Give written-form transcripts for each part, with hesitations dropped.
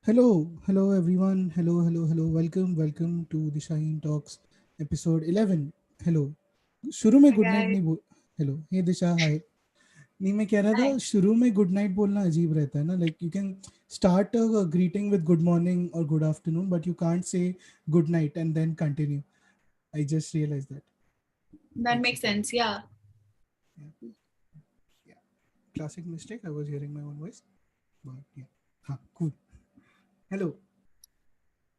Hello everyone. Hello. Welcome to DISHAHIN Talks, episode 11. Hello. शुरू में Hi good night guys. नहीं बोल. Hello, हे दिशा, हाय. नहीं, मैं कह रहा था Hi. शुरू में गुड नाइट बोलना अजीब रहता है ना. Like you can start a greeting with good morning और good afternoon, but you can't say good night and then continue. I just realize that. That It's makes sense. Yeah. yeah, yeah. Classic mistake. I was hearing my own voice, but yeah. हाँ, cool. Hello.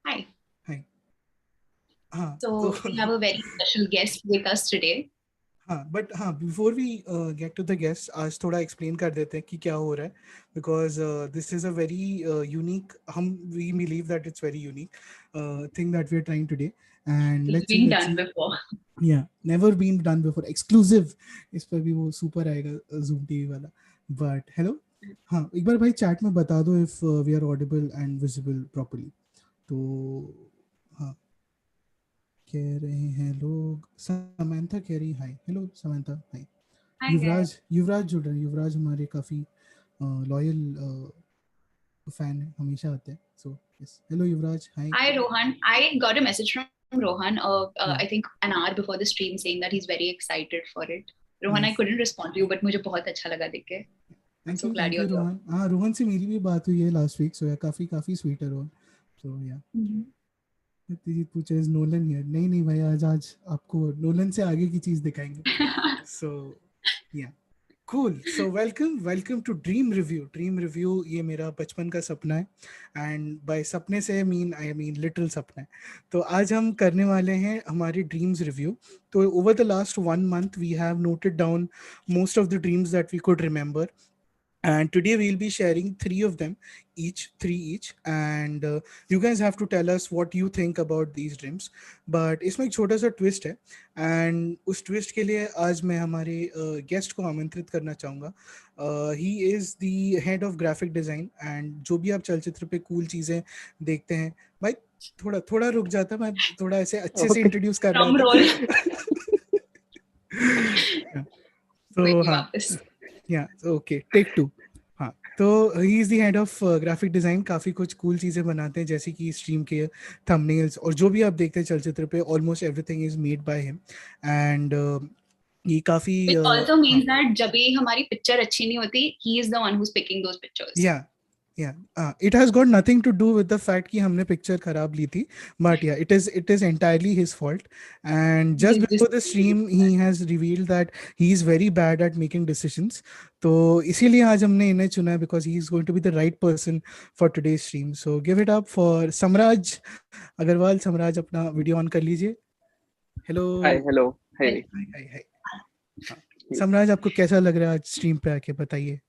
Hi. Hi. हाँ, तो So we have a very special guest with us today. हाँ, but हाँ, before we get to the guest, आज थोड़ा explain कर देते हैं कि क्या हो रहा है. Because this is a very unique, हम we believe that it's very unique thing that we are trying today. And It's let's see been let's done see. before. Yeah, never been done before, exclusive. इस पर भी वो super आएगा Zoom TV वाला. But hello. हाँ, एक बार भाई चैट में बता दो if we are audible and visible properly. तो हाँ, कह रहे हैं लोग. समंथा कह रही हाय. हेलो समंथा, हाय. Hi guys. युवराज जुड़ रहे हैं. युवराज हमारे काफ़ी लॉयल फैन है, हमेशा आते हैं. So yes, hello Yuvraj, hi. Hi Rohan. I got a message from Rohan. हाँ, I think an hour before the stream saying that he's very excited for it. Rohan, I nice. couldn't respond to you, but मुझे बहुत अच्छा लगा देख के. I'm so glad thank you you're here. Rohan. हाँ, रोहन से मेरी भी बात हुई है लास्ट वीक. सो या काफ़ी काफ़ी स्वीट है रोहन. सो या, Mhm. सत्यजीत पूछे इज नोलन हियर. नहीं नहीं भाई, आज आज आपको नोलन से आगे की चीज़ दिखाएंगे. So yeah, cool. So welcome to dream review. Dream review ये मेरा बचपन का सपना है. एंड बाय सपने से आई मीन लिटिल सपना है. तो आज हम करने वाले हैं हमारी ड्रीम्स रिव्यू. तो over the last 1 month we have noted down most of the dreams that we could remember, and today we'll be sharing three of them, three each, and you guys have to tell us what you think about these dreams. But इसमें एक छोटा सा twist है, and उस twist के लिए आज मैं हमारे गेस्ट को आमंत्रित करना चाहूँगा. ही is the head of graphic design, and जो भी आप चलचित्र पे कूल चीज़ें देखते हैं. भाई थोड़ा थोड़ा रुक जाता, मैं थोड़ा ऐसे अच्छे से Okay. इंट्रोड्यूस कर रहा Drum roll. था. कोई तो नहीं हाँ, वापस. या ओके, टेक टू. हाँ, तो he is the head of graphic design. काफ़ी कुछ कूल चीज़ें बनाते हैं, जैसे कि स्ट्रीम के थंबनेल्स और जो भी आप देखते हैं चलचित्र पे, almost everything is made by him. And ये काफ़ी Which also हाँ, means that जब भी हमारी पिक्चर अच्छी नहीं होती, he is the one who's picking those pictures. या it has got nothing to do with the fact कि हमने पिक्चर खराब ली थी, but yeah, it is entirely his fault. And just He's before just the stream he has revealed that he is very bad at making decisions. तो इसीलिए आज हमने इन्हें चुना है, because he is going to be the right person for today's stream. So give it up for Samraj Agarwal. Samraj, अपना video on कर लीजिए. Hello. Hi, hello. well, Hey. हाय हाय हाय. हाँ, समराज आपको कैसा लग रहा है आज स्ट्रीम पे आके, बताइए.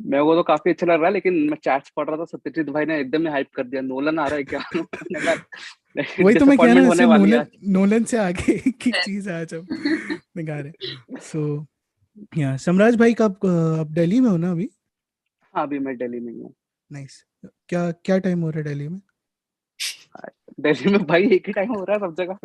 मेरे को तो काफी अच्छा लग रहा है, लेकिन मैं चैट्स पढ़ रहा था, सत्यजीत भाई ने एकदम ही हाइप कर दिया, नोलन आ रहा है क्या? मैंने कहा वही तो मैं कह रहा डिसअपॉइंटमेंट हूँ, होने ऐसे वाली है नोलन आज. नोलन से आगे की चीज है आज हम निकाल रहे. सो या, समराज भाई कब आप दिल्ली में हो ना अभी? हाँ, अभी मैं दिल्ली में ही हूँ. नाइस. क्या क्या टाइम हो रहा है दिल्ली में? दिल्ली में भाई एक ही टाइम हो रहा है सब जगह,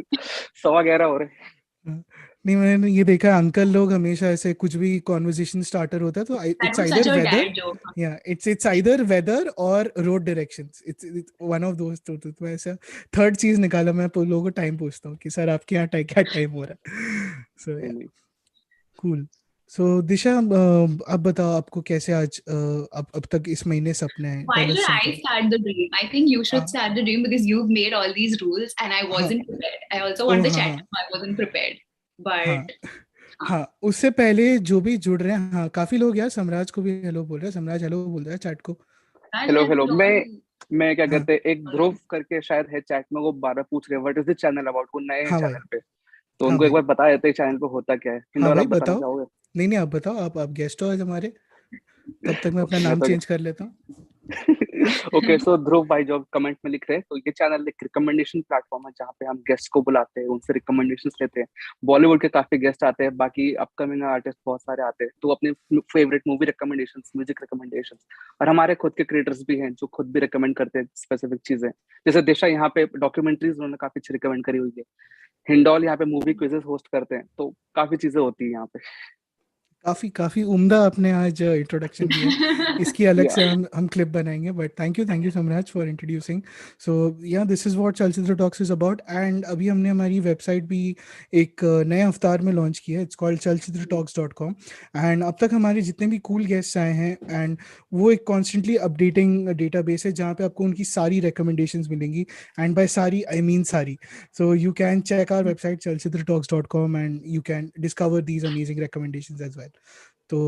11:15 हो रहे हैं. हाँ, नहीं, मैंने ये देखा है, अंकल लोग हमेशा ऐसे कुछ भी कॉन्वर्जेशन स्टार्टर होता है तो that इट्स was such आइदर a वेदर. dad joke. या, इट्स आइदर वेदर और road directions. It's one of those. तो ऐसा थर्ड चीज निकाला. मैं लोगों को टाइम पूछता हूँ कि सर आपके यहाँ क्या टाइम हो रहा है. सो नहीं, नहीं. कूल. सो दिशा, आप बताओ आपको कैसे आज अब तक इस महीने सपने हैं. Why tell should us I something. start the dream? I think you should हाँ start the dream because you've made all these rules and I हाँ. wasn't prepared. I also O want the हाँ chat हाँ to know I wasn't prepared. हाँ But हाँ. उससे पहले जो भी जुड़ रहे हैं, हाँ काफी लोग यार. समराज को भी हेलो बोल रहे हैं. समराज हेलो बोल रहा है चैट को. Raj, hello hello. hello. मैं क्या हाँ कहते हैं, एक ध्रुव करके शायद है चैट में, वो बार बार पूछ रहे हैं what is the channel about. वो नए हैं हाँ भाई. चैनल पे, तो हाँ उनको एक भाई. बार बता देते हैं चैनल पे होता क्या है. हाँ हिंडोल, आप भाई बताना बताओ. चाहोगे? नहीं नहीं, आप बताओ. आप गेस्ट हो आज हमारे. तब तक मैं अपना ओके, मैं नाम तो चेंज कर लेता हूँ. ओके, सो ध्रुव भाई जो कमेंट में लिख रहे हैं, तो ये चैनल एक रिकमेंडेशन प्लेटफॉर्म है जहाँ पे हम गेस्ट को बुलाते हैं, उनसे रिकमेंडेशंस लेते हैं. बॉलीवुड के काफी गेस्ट आते हैं, बाकी अपकमिंग आर्टिस्ट बहुत सारे आते हैं, तो अपने favourite movie recommendations, music recommendations, और हमारे खुद के क्रिएटर्स भी हैं जो खुद भी रिकमेंड करते हैं स्पेसिफिक चीजें. जैसे दिशा यहाँ पे डॉक्यूमेंट्रीज उन्होंने काफी अच्छी रिकमेंड करी हुई है. हिंडोल यहाँ पे मूवी क्विजेस होस्ट करते हैं, तो काफी चीजें होती है यहाँ पे. काफी उम्दा आपने आज इंट्रोडक्शन दिया। इसकी अलग या से हम क्लिप बनाएंगे, but thank you Samraj for introducing. So yeah this is what Chalchitra Talks is about. And अभी हमने हमारी वेबसाइट भी एक नए अवतार में लॉन्च किया है, इट्स कॉल्ड chalchitratalks.com। एंड अब तक हमारे जितने भी कूल गेस्ट्स आए हैं, एंड वो एक कॉन्स्टेंटली अपडेटिंग डेटाबेस है जहाँ पे आपको उनकी सारी रिकमेंडेशंस मिलेंगी, एंड बाय सारी आई मीन सारी। So you can check our website chalchitratalks.com and you can discover these amazing recommendations as well. तो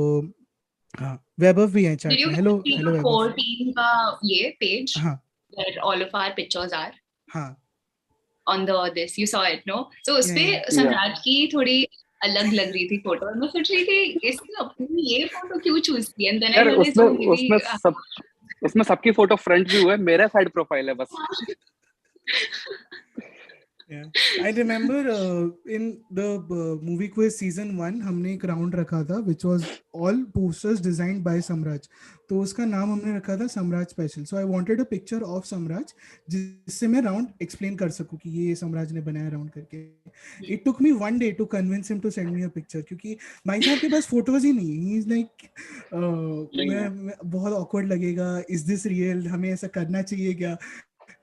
हाँ, वैभव भी है Did चैट you में। Hello see hello the Vaibhav. core team का ये page हाँ where all of our pictures are हाँ on the this? You saw it, no? So या उसपे या सम्राट की थोड़ी अलग लग रही थी फोटो, और मैं सोच रही थी इसने अपनी ये फोटो क्यों चूज की, and then I यार realized उसमें oh maybe उसमें सबकी फोटो फ्रंट व्यू है, मेरा साइड प्रोफाइल है बस। Yeah. I remember in the movie quiz season 1 हमने एक राउंड रखा था which was all posters designed by Samraj। तो उसका नाम हमने रखा था Samraj Special। So I wanted a picture of Samraj जिससे मैं राउंड एक्सप्लेन कर सकूं कि ये Samraj ने बनाया राउंड करके। It took me 1 day to convince him to send me a picture क्योंकि भाई साहब के पास फोटोज ही नहीं। He is like नहीं है मैं बहुत awkward लगेगा, is this real, हमें ऐसा करना चाहिए क्या?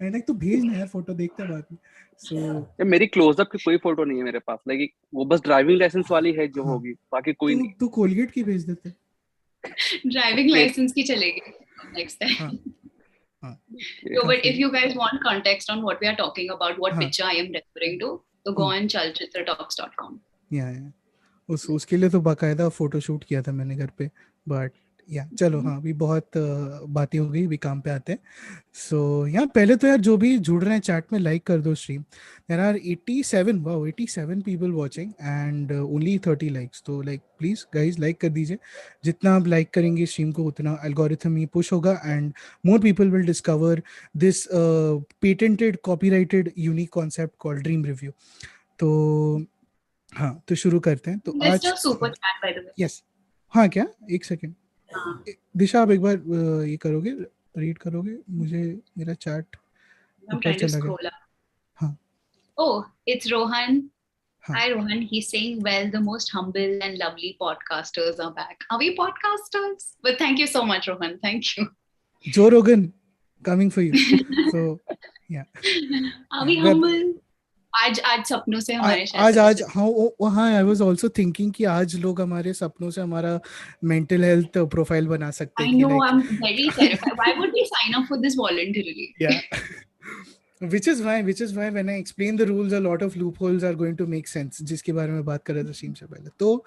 एंड लाइक तो भेज ना यार, फोटो देखते हैं बाद में। सो यार मेरी क्लोजअप की कोई फोटो नहीं है मेरे पास, लाइक वो बस ड्राइविंग लाइसेंस वाली है जो हाँ, होगी, बाकी कोई तो नहीं। तू कोलगेट की भेज देते। driving ओके license की चलेगी next time. हाँ हाँ So, but काफी if you guys want context on what we are talking about, what हाँ picture I am referring to, so go on chalchitratalks.com. या उसके लिए तो बाकायदा फोटो शूट किया था मैंने घर पे। बट या चलो हाँ, अभी बहुत बातें हो गई, अभी काम पे आते हैं। सो यहाँ पहले तो यार जो भी जुड़ रहे हैं चैट में, लाइक कर दो stream. There are 87, wow 87 people watching and only 30 likes. तो लाइक प्लीज गाइस लाइक कर दीजिए। जितना आप लाइक करेंगे स्ट्रीम को उतना एल्गोरिथम ही पुश होगा and more people will discover this patented copyrighted unique concept called dream review. तो हाँ, तो शुरू करते हैं। तो Just आज a super chat, by the way. Yes हाँ, क्या एक सेकेंड हाँ. दिशा, आप एक बार ये करोगे, रीड करोगे मुझे, मेरा चैट I'm ऊपर trying to चला गया। scroll up. हाँ Oh, it's Rohan. हाँ Hi, Rohan. He's saying, well, the most humble and lovely podcasters are back. Are we podcasters? But thank you so much, Rohan. Thank you. जो रोगन coming for you. सो या Are we web humble? आज आज सपनों से हमारे शायद आज पता आज चला. हाँ हाँ, आई वाज आल्सो थिंकिंग कि आज लोग हमारे सपनों से हमारा मेंटल हेल्थ प्रोफाइल बना सकते I हैं कि know, like I'm very terrified. Why would we sign up for this voluntarily? या which is why when I explain the rules a lot of loopholes are going to make sense, जिसके बारे में बात कर रहे थे स्ट्रीम से पहले। तो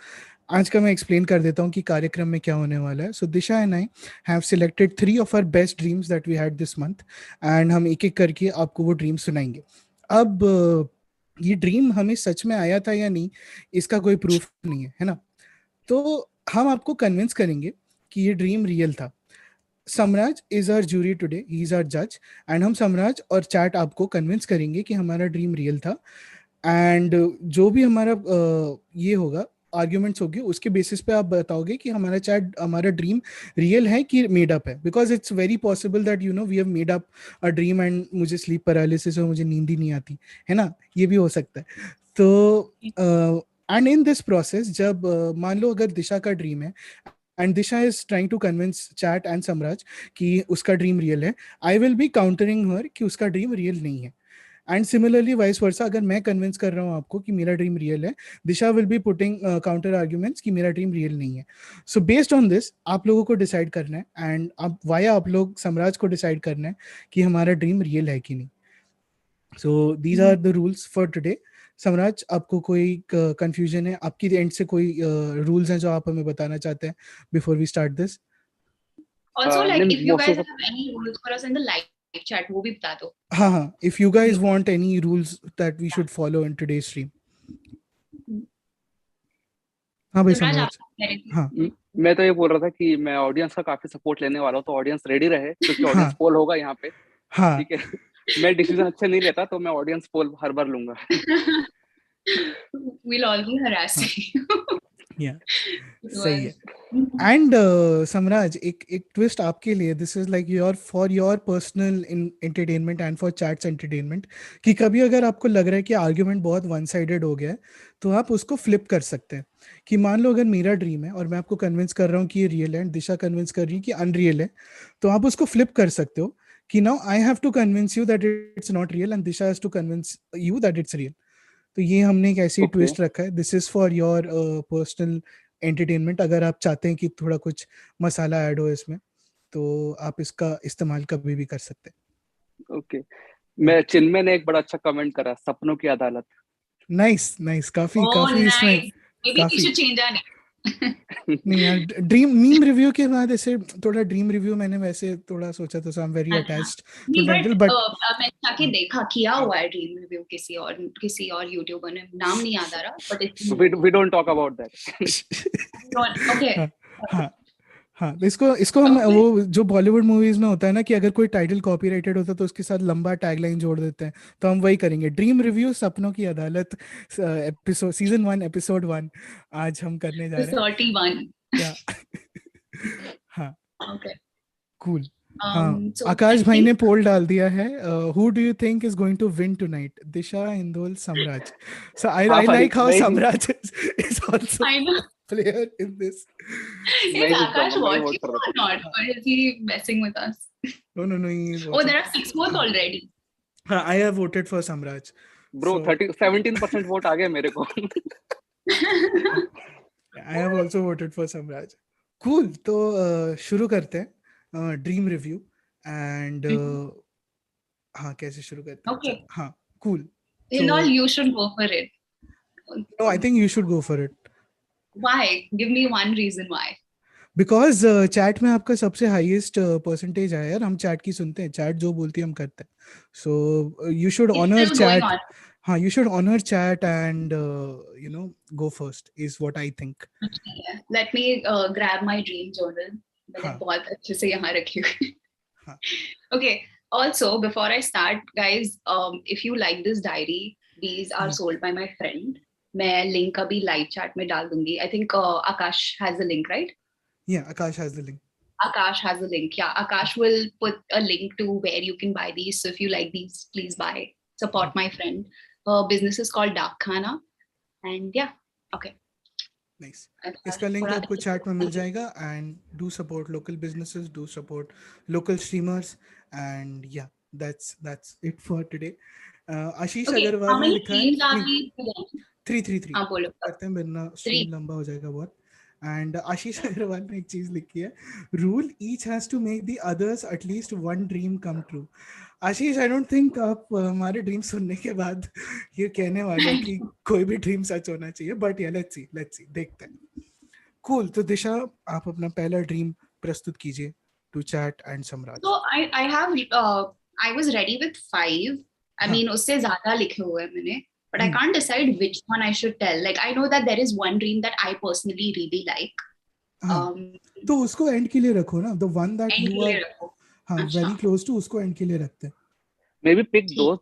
आज का मैं एक्सप्लेन कर देता हूँ कि कार्यक्रम में क्या होने वाला है। So Disha and I have selected 3 of our best dreams that we had this month and हम एक एक करके आपको वो ड्रीम सुनाएंगे। अब ये ड्रीम हमें सच में आया था या नहीं, इसका कोई प्रूफ नहीं है ना। तो हम आपको कन्विंस करेंगे कि ये ड्रीम रियल था। Samraj is our jury today, he is our जज, एंड हम समराज और चैट आपको कन्विंस करेंगे कि हमारा ड्रीम रियल था। एंड जो भी हमारा ये होगा, आर्ग्यूमेंट्स होगी, उसके बेसिस पे आप बताओगे कि हमारा चैट, हमारा ड्रीम रियल है कि मेड अप है। Because it's very possible that you know we have made up a dream and मुझे स्लीप पैरालिसिस और मुझे नींद ही नहीं आती है ना, ये भी हो सकता है। तो एंड इन दिस प्रोसेस जब मान लो अगर दिशा का ड्रीम है and Disha is trying to convince Chat and Samraj कि उसका ड्रीम रियल है, I will be countering her कि उसका ड्रीम रियल नहीं है। एंड सिमिलरली वाइस वर्सा, अगर मैं कन्विंस कर रहा हूँ आपको कि मेरा ड्रीम रियल है, Disha will be putting counter arguments कि मेरा ड्रीम रियल नहीं है। सो बेस्ड ऑन दिस आप लोगों को डिसाइड करना है एंड आप वाया आप लोग समराज को डिसाइड करना है कि हमारा ड्रीम रियल है कि नहीं। So these are the rules for today. Samraj, आपको कोई कंफ्यूजन है, आपकी एंड से कोई रूल्स हैं जो आप हमें बताना चाहते हैं before we start this? Also, like, नहीं if you mostly guys have any rules for us in the live chat, वो भी बता दो. हाँ हाँ, if you guys want any rules that we should follow in today's stream. हाँ भाई समराज, आप समराज। कह रहे थे. हाँ मैं तो ये बोल रहा था कि मैं ऑडियंस का काफी सपोर्ट लेने वाला हूँ, तो ऑडियंस रेडी रहे क्योंकि हाँ ऑडियंस पोल होगा यहाँ पे। हाँ ठीक है, मैं डिसीजन अच्छे नहीं लेता तो मैं ऑडियंस पोल हर बार लूंगा। We'll all be हाँ harassing you. Yeah, It सही है. was. एंड समराज, एक ट्विस्ट आपके लिए. This is like your for your personal entertainment and for chats entertainment, कि कभी अगर आपको लग रहा है कि आर्ग्यूमेंट बहुत वन साइडेड हो गया है, तो आप उसको फ्लिप कर सकते हैं. कि मान लो अगर मेरा ड्रीम है और मैं आपको कन्विंस कर रहा हूँ कि ये रियल है, एंड दिशा कन्विंस कर रही है कि अनरियल है, तो आप उसको फ्लिप कर सकते हो कि now I have to convince you that it's not real and Disha has to convince you that it's real. तो ये हमने एक ऐसी Okay. ट्विस्ट रखा है. This is for your personal entertainment. अगर आप चाहते हैं कि थोड़ा कुछ मसाला ऐड हो इसमें, तो आप इसका इस्तेमाल कभी भी कर सकते हैं. Okay. मैं चिन्मय ने एक बड़ा अच्छा कमेंट करा, सपनों की अदालत. Nice nice. काफी Oh, काफी इसमें nice. Maybe we काफी. should change our name. नहीं यार, ड्रीम मीम रिव्यू के बाद ऐसे थोड़ा ड्रीम रिव्यू मैंने वैसे थोड़ा सोचा था. सो आई एम वेरी अच्छा. अटैच्ड नहीं, टू टाइटल, बट मैंने जाके देखा, किया हुआ है ड्रीम रिव्यू किसी और यूट्यूबर ने, नाम नहीं याद आ रहा, but We don't talk about that. Okay. हाँ हाँ. इसको इसको हम Okay. वो जो बॉलीवुड मूवीज में होता है ना, कि अगर कोई टाइटल कॉपीराइटेड होता है तो उसके साथ लंबा टैगलाइन जोड़ देते हैं, तो हम वही करेंगे. ड्रीम रिव्यू सपनों की अदालत, एपिसोड सीजन 1 एपिसोड 1 आज हम करने जा रहे हैं. 31. या हाँ, Okay. कूल. हाँ, So आकाश I भाई ने think पोल डाल दिया है. Who do you think is going to win tonight, Disha, Hindol, Samraj? So I हाँ आई भाई, लाइक हाउ मैं Samraj is also I know. player in this. मैं Is ही जीत Akash जाऊंगा, मैं ही वोट watching कर रहा or not? Or is he messing with us? No, he is Oh, watching. there are 6 votes already. I have voted for Samraj. Bro. So 17% vote आ गए मेरे को. I have also voted for Samraj. Cool. तो शुरू करते हैं dream review. And हाँ, कैसे शुरू करते हैं? Okay. हाँ, cool. Hindol, you should go for it. No, I think you should go for it. Why? Give me one reason why. Because chat में आपका सबसे हाईएस्ट परसेंटेज आया यार. हम चैट की सुनते हैं, चैट जो बोलती है हम करते हैं. So you should It's honour still going chat. on. हाँ, you should honor chat and go first is what I think. Let me grab my dream journal. मैंने हाँ. बहुत अच्छे से यहाँ रखी हुई. हाँ. Okay. Also, before I start, guys, if you like this diary, these are sold by my friend. मैं link अभी live chat में डाल दूंगी. I think Akash has the link, right? Yeah, Akash has the link. Akash has a link. Yeah, Akash will put a link to where you can buy these. So if you like these, please buy. Support my friend. Her business is called Dark Khana. And yeah, okay. Nice. इसका link आपको chat में मिल जाएगा. And do support local businesses, do support local streamers, and yeah, that's it for today. आशीष अग्रवाल ने लिखा है 333 हाँ, बोलो. करते हैं, वरना स्ट्रीम लंबा हो जाएगा बहुत. एंड आशीष अग्रवाल ने एक चीज लिखी है, rule each has to make the others at least one dream come true. Ashish, I don't think आप हमारे ड्रीम सुनने के बाद ये कहने वाले हैं कि कोई भी ड्रीम सच होना चाहिए, बट या लेट्स सी देखते हैं. कूल. तो दिशा, आप अपना पहला ड्रीम प्रस्तुत कीजिए to chat and Samraj. So I was ready with 5. I mean, उससे ज़्यादा लिखे हुए हैं मैंने. But I can't decide which one I should tell. Like, I know that there is one dream that I personally really like. तो उसको and के लिए रखो ना. The one that you are very close to, उसको and के लिए रखते हैं. Maybe pick those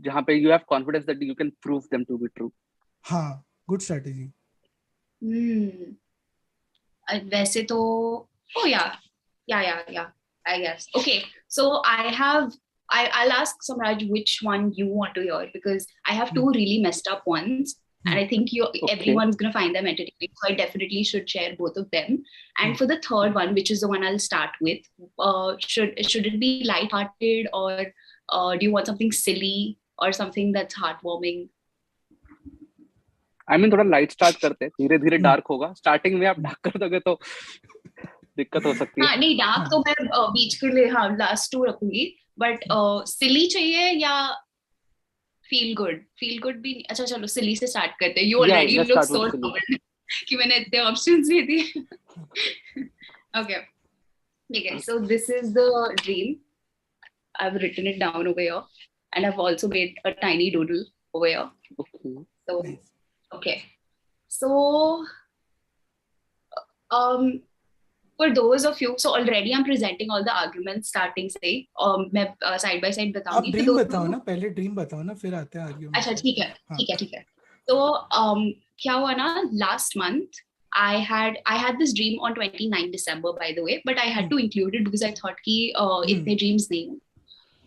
जहाँ पे you have confidence that you can prove them to be true. हाँ, good strategy. वैसे तो yeah, I guess. Okay, so I'll ask Samraj which one you want to hear, because I have 2 really messed up ones, and I think everyone's gonna find them entertaining. So I definitely should share both of them. And for the third one, which is the one I'll start with, should it be light-hearted, or do you want something silly or something that's heartwarming? I mean, थोड़ा light start करते हैं, धीरे धीरे dark होगा. Starting में आप dark कर दोगे तो दिक्कत हो सकती है. हाँ, नहीं, डार्क तो मैं बीच के लिए लास्ट 2 रखूंगी. बट सिली चाहिए या फील गुड भी? अच्छा, चलो सिली से स्टार्ट करते हैं. यू ऑलरेडी लुक सो स्टubborn कि मैंने इतने ऑप्शंस दे दिए. ओके, ठीक है. So this is the dream. I've written it down over here, and I've also made a tiny doodle over here. So okay, so for those of you, so already I'm presenting all the arguments starting से. मैं side by side बताऊंगी. आप dream बताओ ना, पहले dream बताओ ना, फिर आते हैं आर्ग्यूमेंट. अच्छा, ठीक है. तो क्या हुआ ना, last month I had this dream on 29 December, by the way, but I had to include it because I thought कि इतने dreams नहीं हैं.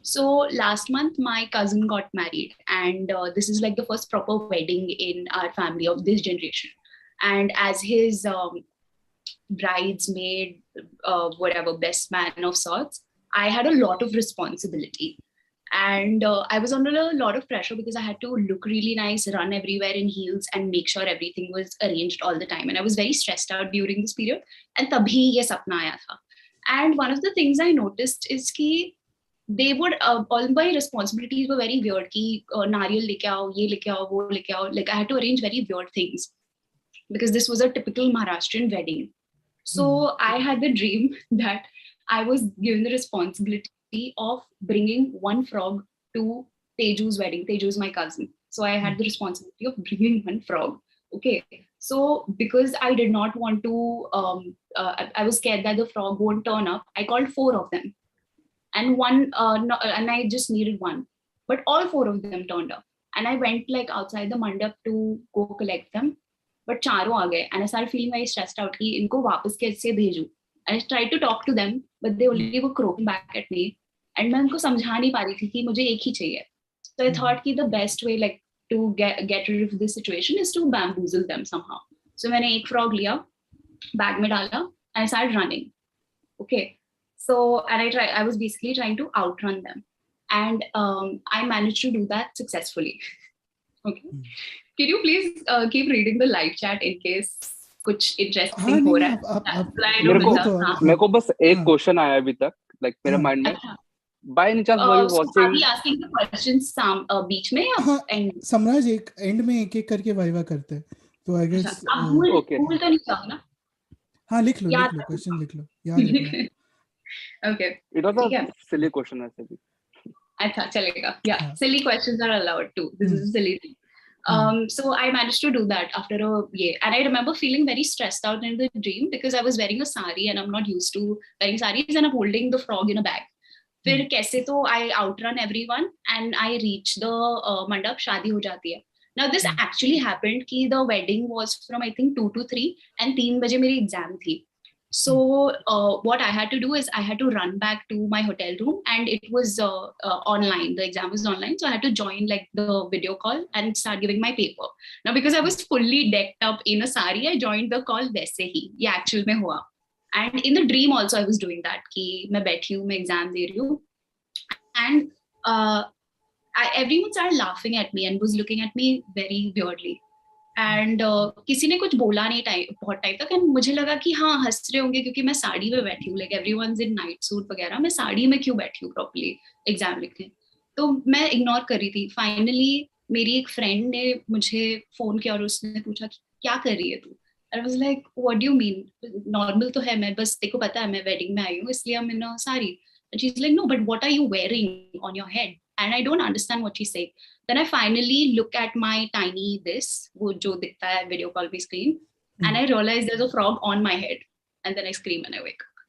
So last month my cousin got married, and this is like the first proper wedding in our family of this generation. And as his bridesmaid, whatever, best man of sorts, I had a lot of responsibility. And I was under a lot of pressure because I had to look really nice, run everywhere in heels, and make sure everything was arranged all the time. And I was very stressed out during this period. And tabhi ye sapna aaya tha. And one of the things I noticed is कि they would all my responsibilities were very weird. Ki nariyal leke aao, ye leke aao, wo leke aao. Like I had to arrange very weird things because this was a typical Maharashtrian wedding. So I had the dream that I was given the responsibility of bringing one frog to Teju's wedding. Teju is my cousin. So I had the responsibility of bringing one frog. Okay. So because I did not want to, I was scared that the frog won't turn up. I called 4 of them. And and I just needed one. But all 4 of them turned up. And I went like outside the mandap to go collect them. But चारों आ गए. And I started feeling very stressed out कि इनको वापस कैसे भेजूं. And I tried to talk to them, but they only were croaking back at me. And मैं उनको समझा नहीं पा रही थी कि मुझे एक ही चाहिए. So I thought कि the best way like to get rid of this situation is to bamboozle them somehow. So मैंने एक frog लिया, bag में डाला, and I started running. Okay. So and I was basically trying to outrun them, and I managed to do that successfully. Okay. Can you please keep reading the live chat in case कुछ interesting हो रहा है? मेरे को बस एक question आया अभी तक, like मेरे माइंड में. By any chance were you watching? Are we asking the questions बीच में या end? समराज एक एंड में एक करके वाइवा करते हैं. तो I guess भूल तो नहीं जाओ ना. हाँ लिख लो क्वेश्चन लिख लो याद रखना. Okay. It was a silly question वैसे भी. अच्छा चलेगा. Yeah, silly questions are allowed too. This is a silly thing. So I managed to do that after a year. And I remember feeling very stressed out in the dream because I was wearing a sari and I'm not used to wearing saris, and I'm holding the frog in a bag. फिर कैसे तो I outrun everyone and I reach the mandap, शादी हो जाती है. Now this actually happened कि the wedding was from I think 2 to 3 and 3 बजे मेरी exam थी. So what I had to do is I had to run back to my hotel room, and it was online. The exam was online. So I had to join like the video call and start giving my paper. Now, because I was fully decked up in a sari, I joined the call वैसे ही. ये actual में हुआ. And in the dream also I was doing that कि मैं बैठी हूँ, मैं exam दे रही हूँ. And everyone started laughing at me and was looking at me very weirdly. And किसी ने कुछ बोला नहीं बहुत टाइम तक. एंड मुझे लगा कि हाँ हंस रहे होंगे क्योंकि मैं साड़ी में बैठी हूँ, like everyone's in night suit वगैरह, मैं साड़ी में क्यों बैठी हूँ प्रॉपर्ली एग्जाम लिखने. तो मैं इग्नोर कर रही थी. फाइनली मेरी एक फ्रेंड ने मुझे फोन किया और उसने पूछा कि क्या कर रही है तू. आई was like what do you mean, normal तो है, मैं बस तेको पता है मैं वेडिंग में आई हूँ इसलिए I'm in a sari. And she's like, no, but what are you wearing on your head? And I don't understand what she's saying. Then I finally look at my tiny this, wo jo dikhta hai video call pe screen, and I realize there's a frog on my head, and then I scream and I wake up.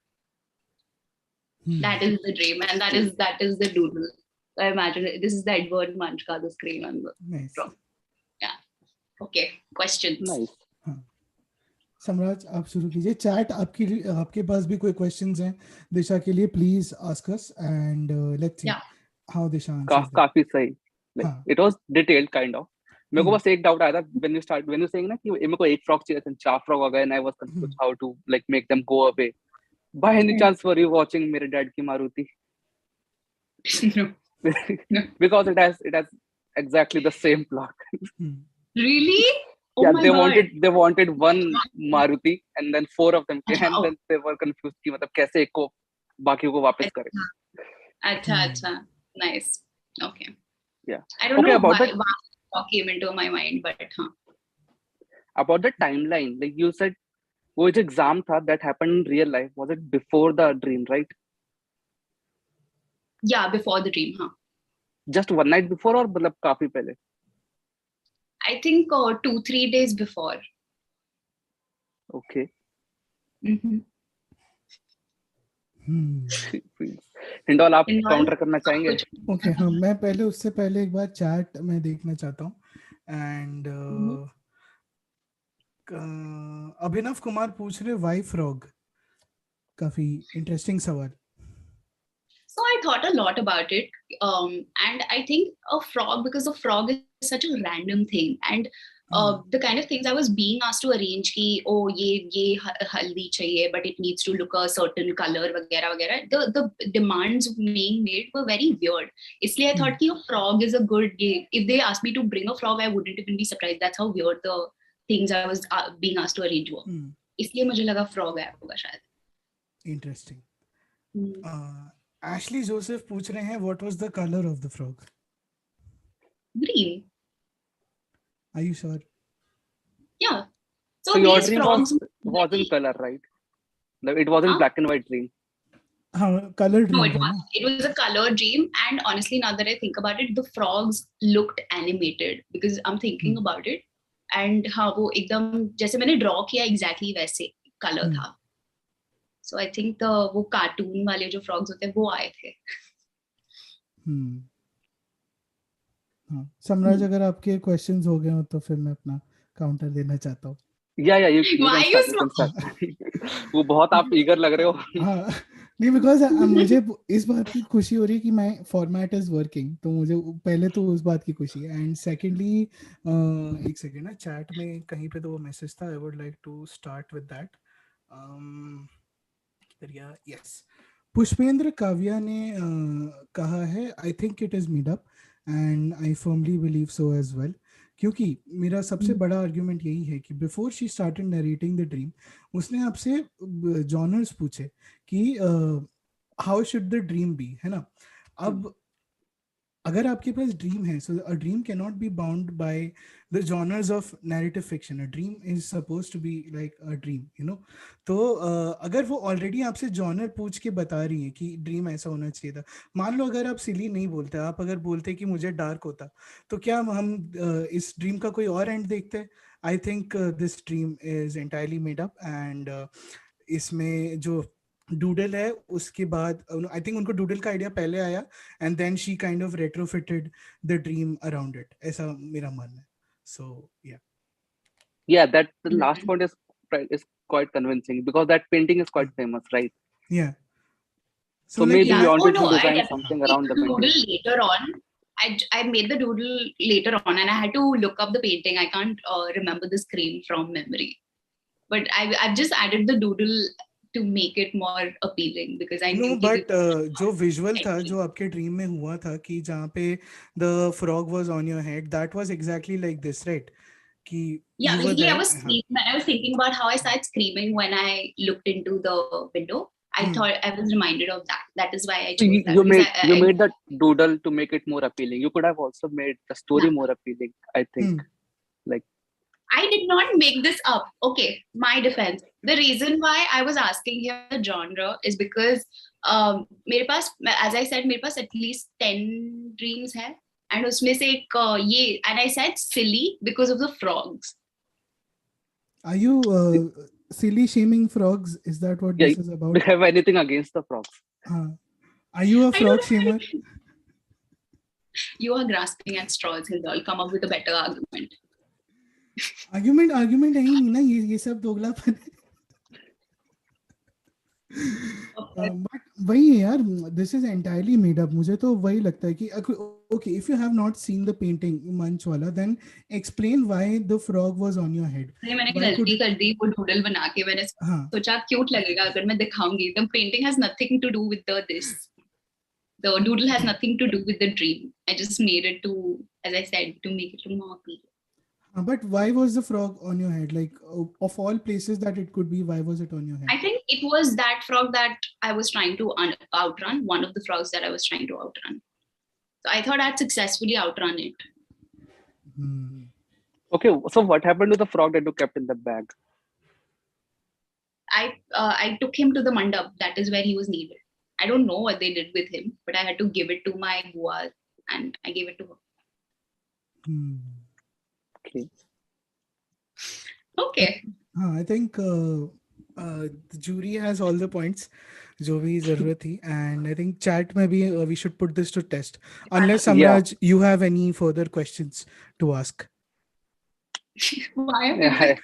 That is the dream, and that is the doodle. So I imagine this is the Edward Munch ka, the scream and the frog. Yeah. Okay. Questions. Nice. Samraj आप शुरू कीजिए. Chat आपके पास भी कोई questions हैं दिशा के लिए, please ask us and let's see how Disha answers. काफी सही. It was detailed kind of. मेरे को बस एक डाउट आया था व्हेन यू सेइंग ना कि मेरे को एक फ्रॉग चाहिए था, 4 फ्रॉग आ गए, and I was confused how to like make them go away. By any chance were you watching मेरे डैड की Maruti? No. Because it has exactly the same plot. Really? Oh yeah, my they wanted one Maruti and then 4 of them came, and then they were confused कि मतलब कैसे एक को बाकी को वापस करें. अच्छा. Nice. Okay. Yeah. I don't know what came into my mind, but about the timeline, like you said वो जो exam था that happened in real life, was it before the dream, right? Yeah, before the dream, हाँ. Just one night before or मतलब काफी पहले? I think 2-3 days before. Okay. Indole आप counter करना चाहेंगे? Okay, हाँ मैं पहले उससे पहले एक बार चैट में देखना चाहता हूँ. एंड अभिनव कुमार पूछ रहे why frog? काफी इंटरेस्टिंग सवाल. So I thought a lot about it, and I think a frog, because a frog is such a random thing, and the kind of things I was being asked to arrange, ki oh ye haldi chahiye, but it needs to look a certain color, वगैरह वगैरह. The demands being made were very weird. इसलिए I thought कि a frog is a good. If they asked me to bring a frog, I wouldn't even be surprised. That's how weird the things I was being asked to arrange were. इसलिए मुझे लगा frog आया होगा शायद. Interesting. Ashley Joseph पूछ रहे हैं what was the color of the frog? Green. Are you sure? Yeah. So your dream was in color, right? Like it wasn't black and white dream. Color dream. No, it was. It was a color dream, and honestly, now that I think about it, the frogs looked animated because I'm thinking about it, and हाँ वो एकदम जैसे मैंने draw किया exactly वैसे color था. So I think वो cartoon वाले जो frogs होते हैं वो आए थे. समराज, अगर आपके questions हो गए हो तो फिर मैं अपना counter देना चाहता हूँ. Yeah, you can start. वो बहुत आप eager लग रहे हो. हाँ, नहीं because मुझे इस बात की खुशी हो रही है कि my format is working, तो मुझे पहले तो उस बात की खुशी है. And secondly, एक सेकेंड ना, chat में कहीं पे तो वो message था. I would like to start with that. Yes. Pushpendra Kavya ने कहा है I think it is made up and I firmly believe so as well. क्योंकि मेरा सबसे बड़ा आर्ग्यूमेंट यही है कि before she started narrating the dream उसने आपसे जॉनर्स पूछे कि how should the dream be, है ना. अब अगर आपके पास ड्रीम है, so a dream can not be bound by the genres of narrative fiction. A dream is suppose to be like a dream, you know. तो अगर वो ऑलरेडी आपसे जॉनर पूछ के बता रही है कि ड्रीम ऐसा होना चाहिए था, मान लो अगर आप सिली नहीं बोलते, आप अगर बोलते कि मुझे डार्क होता, तो क्या हम इस ड्रीम का कोई और एंड देखते? I think this dream is entirely made up. And इसमें जो डूडल है उसके बाद आई थिंक उनको डूडल का आइडिया पहले आया and then she kind of retrofitted the dream around it, ऐसा मेरा मानना है. सो yeah, that the last point is quite convincing because that painting is quite famous, right? Yeah. So like, maybe yeah. you wanted to I design something around the painting. Doodle later on. I made the doodle later on and I had to look up the painting. I can't remember the screen from memory, but I've just added the doodle to make it more appealing because I knew but जो visual था जो आपके dream में हुआ था कि जहाँ पे the frog was on your head, that was exactly like this, right? कि yeah, basically I was thinking about how I started screaming when I looked into the window. I thought I was reminded of that. That is why I chose that. You made that doodle to make it more appealing. You could have also made the story more appealing, I think. Like I did not make this up. Okay, my defense. The reason why I was asking here the genre is because मेरे पास, as I said, मेरे पास at least 10 dreams है. And उसमें से एक ये, and I said silly because of the frogs. Are you silly shaming frogs? Is that what this is about? Do you have anything against the frogs? Are you a frog shamer? You are grasping at straws, Hindol. Come up with a better argument. argument है ही नहीं ना, ये सब दोगलापन है. But वही है यार, this is entirely made up. मुझे तो वही लगता है कि okay, if you have not seen the painting मंच वाला, then explain why the frog was on your head. मैंने गलती कर दी, वो डूडल बना के मैंने सोचा क्यूट लगेगा अगर मैं दिखाऊंगी. The painting has nothing to do with this. The doodle has nothing to do with the dream. I just made it to, as I said, to make it more appealing. But why was the frog on your head? Like, of all places that it could be, why was it on your head? I think it was that frog that I was trying to outrun. One of the frogs that I was trying to outrun. So I thought I'd successfully outrun it. Okay, so what happened to the frog that you kept in the bag? I took him to the mandap. That is where he was needed. I don't know what they did with him, but I had to give it to my bua and I gave it to her. Okay. I think the jury has all the points जो भी जरूरत थी, and I think chat में भी we should put this to test. Unless Samraj, you have any further questions to ask. Why am I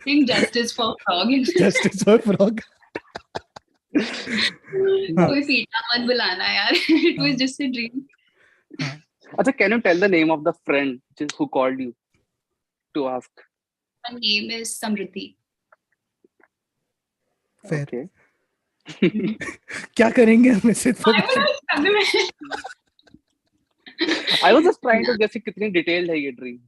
saying justice for frog? Justice for frog. कोई पीटा मत बुलाना यार. It was just a dream. अच्छा, can you tell the name of the friend who called you to ask? My name is Samriti. Fair. Okay. क्या करेंगे हम इसे? I was just trying to guess कि कितनी detailed है ये dream.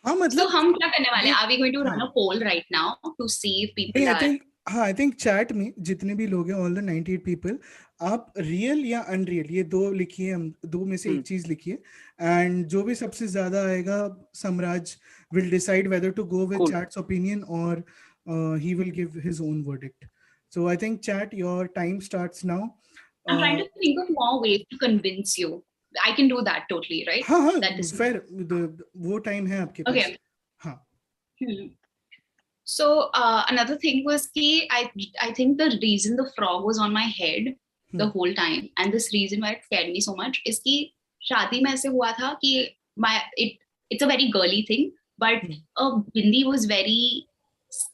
हाँ मतलब तो हम क्या करने वाले? Are we going to run a poll right now to see if people are? I think chat में जितने भी लोग हैं, all the 98 people, आप real या unreal ये दो लिखिए, हम दो में से एक चीज लिखिए, and जो भी सबसे ज्यादा आएगा, Samraj will decide whether to go with chat's opinion or he will give his own verdict. So I think chat, your time starts now. I'm trying to think of more ways to convince you. I can do that totally, right? हाँ, that is fair. वो time है आपके पास. Okay. हाँ. So another thing was कि I think the reason the frog was on my head the whole time, and this reason why it scared me so much is कि शादी में ऐसे हुआ था कि it's a very girly thing, but a bindi was very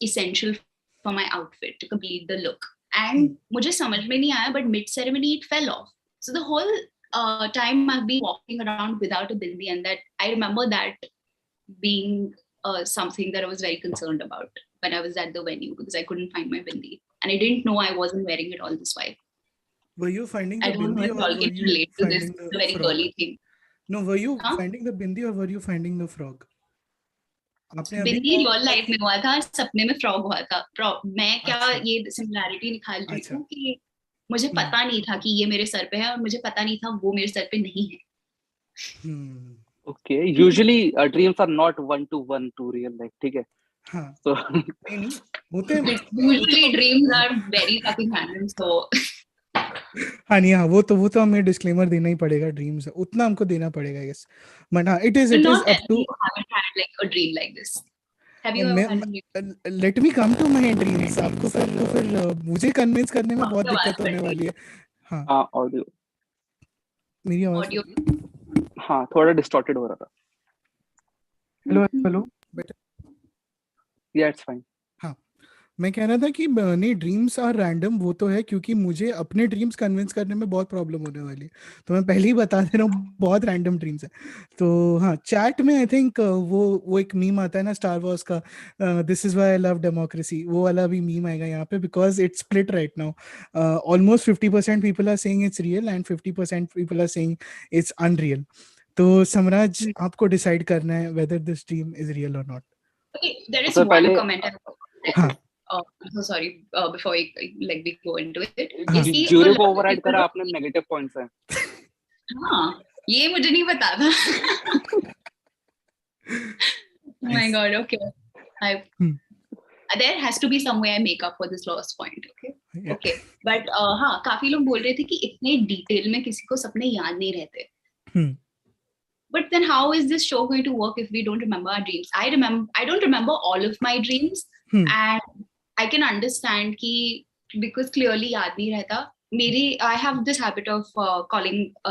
essential for my outfit to complete the look. And मुझे समझ में नहीं आया, but mid ceremony it fell off. So the whole time I've been walking around without a bindi, and that I remember that being something that I was very concerned about when I was at the venue, because I couldn't find my bindi and I didn't know I wasn't wearing it all this while. Were you finding the I don't know bindi if or y'all were can you relate to this. finding It's a the very frog? girly thing. No, were you finding the bindi or were you finding the frog? आपने अभी बिंदी real life में हुआ था, सपने में frog हुआ था. मैं क्या ये सिमिलैरिटी निकाल रही हूँ कि मुझे पता नहीं था कि ये मेरे सर पे है और मुझे पता नहीं था वो मेरे सर पे नहीं है. Okay, usually dreams are not 1-to-1 to real life, ठीक है? हाँ. So नहीं होते हैं. Usually dreams are very fucking random, so. हाँ नहीं, हाँ वो तो हमें डिस्क्लेमर देना ही पड़ेगा. ड्रीम्स उतना हमको देना पड़ेगा, यस. बट हाँ, it is up to. You haven't had like a dream like this. Have you ever had a dream? Let me come to my dreams. आपको फिर मुझे कन्विंस करने में बहुत दिक्कत होने वाली है. हाँ. ऑडियो. मेरी आवाज. ऑडियो. हाँ, थोड़ा डिस्टॉर्टेड हो रहा था. Hello. Better. Yeah, it's fine. हाँ, मैं कह रहा था कि नहीं, ड्रीम्स आर रैंडम, वो तो है, क्योंकि मुझे अपने ड्रीम्स कन्विंस करने में बहुत प्रॉब्लम होने वाली है, तो मैं पहले ही बता दे रहा हूँ, बहुत रैंडम ड्रीम्स है. तो हाँ, चैट में आई थिंक वो एक मीम आता है ना स्टार वॉर्स का, this is why I love democracy, वो वाला भी मीम आएगा यहाँ पे, because it's split right now. Almost 50% people are saying it's real and 50% people are saying it's unreal. तो समराज, आपको डिसाइड करना है whether this dream is real और not. Okay, there is one comment. हाँ. I'm so sorry. Before we go into it, jury को override करा आपने, negative points हैं. हाँ, ये मुझे नहीं पता था. Oh my god. Okay. There has to be some way I make up for this lost point. Okay. Yeah. Okay. But हाँ, काफी लोग बोल रहे थे कि इतने डिटेल में किसी को सपने याद नहीं रहते. But then how is this show going to work if we don't remember our dreams? I don't remember all of my dreams, and I can understand कि because clearly याद नहीं रहता. I have this habit of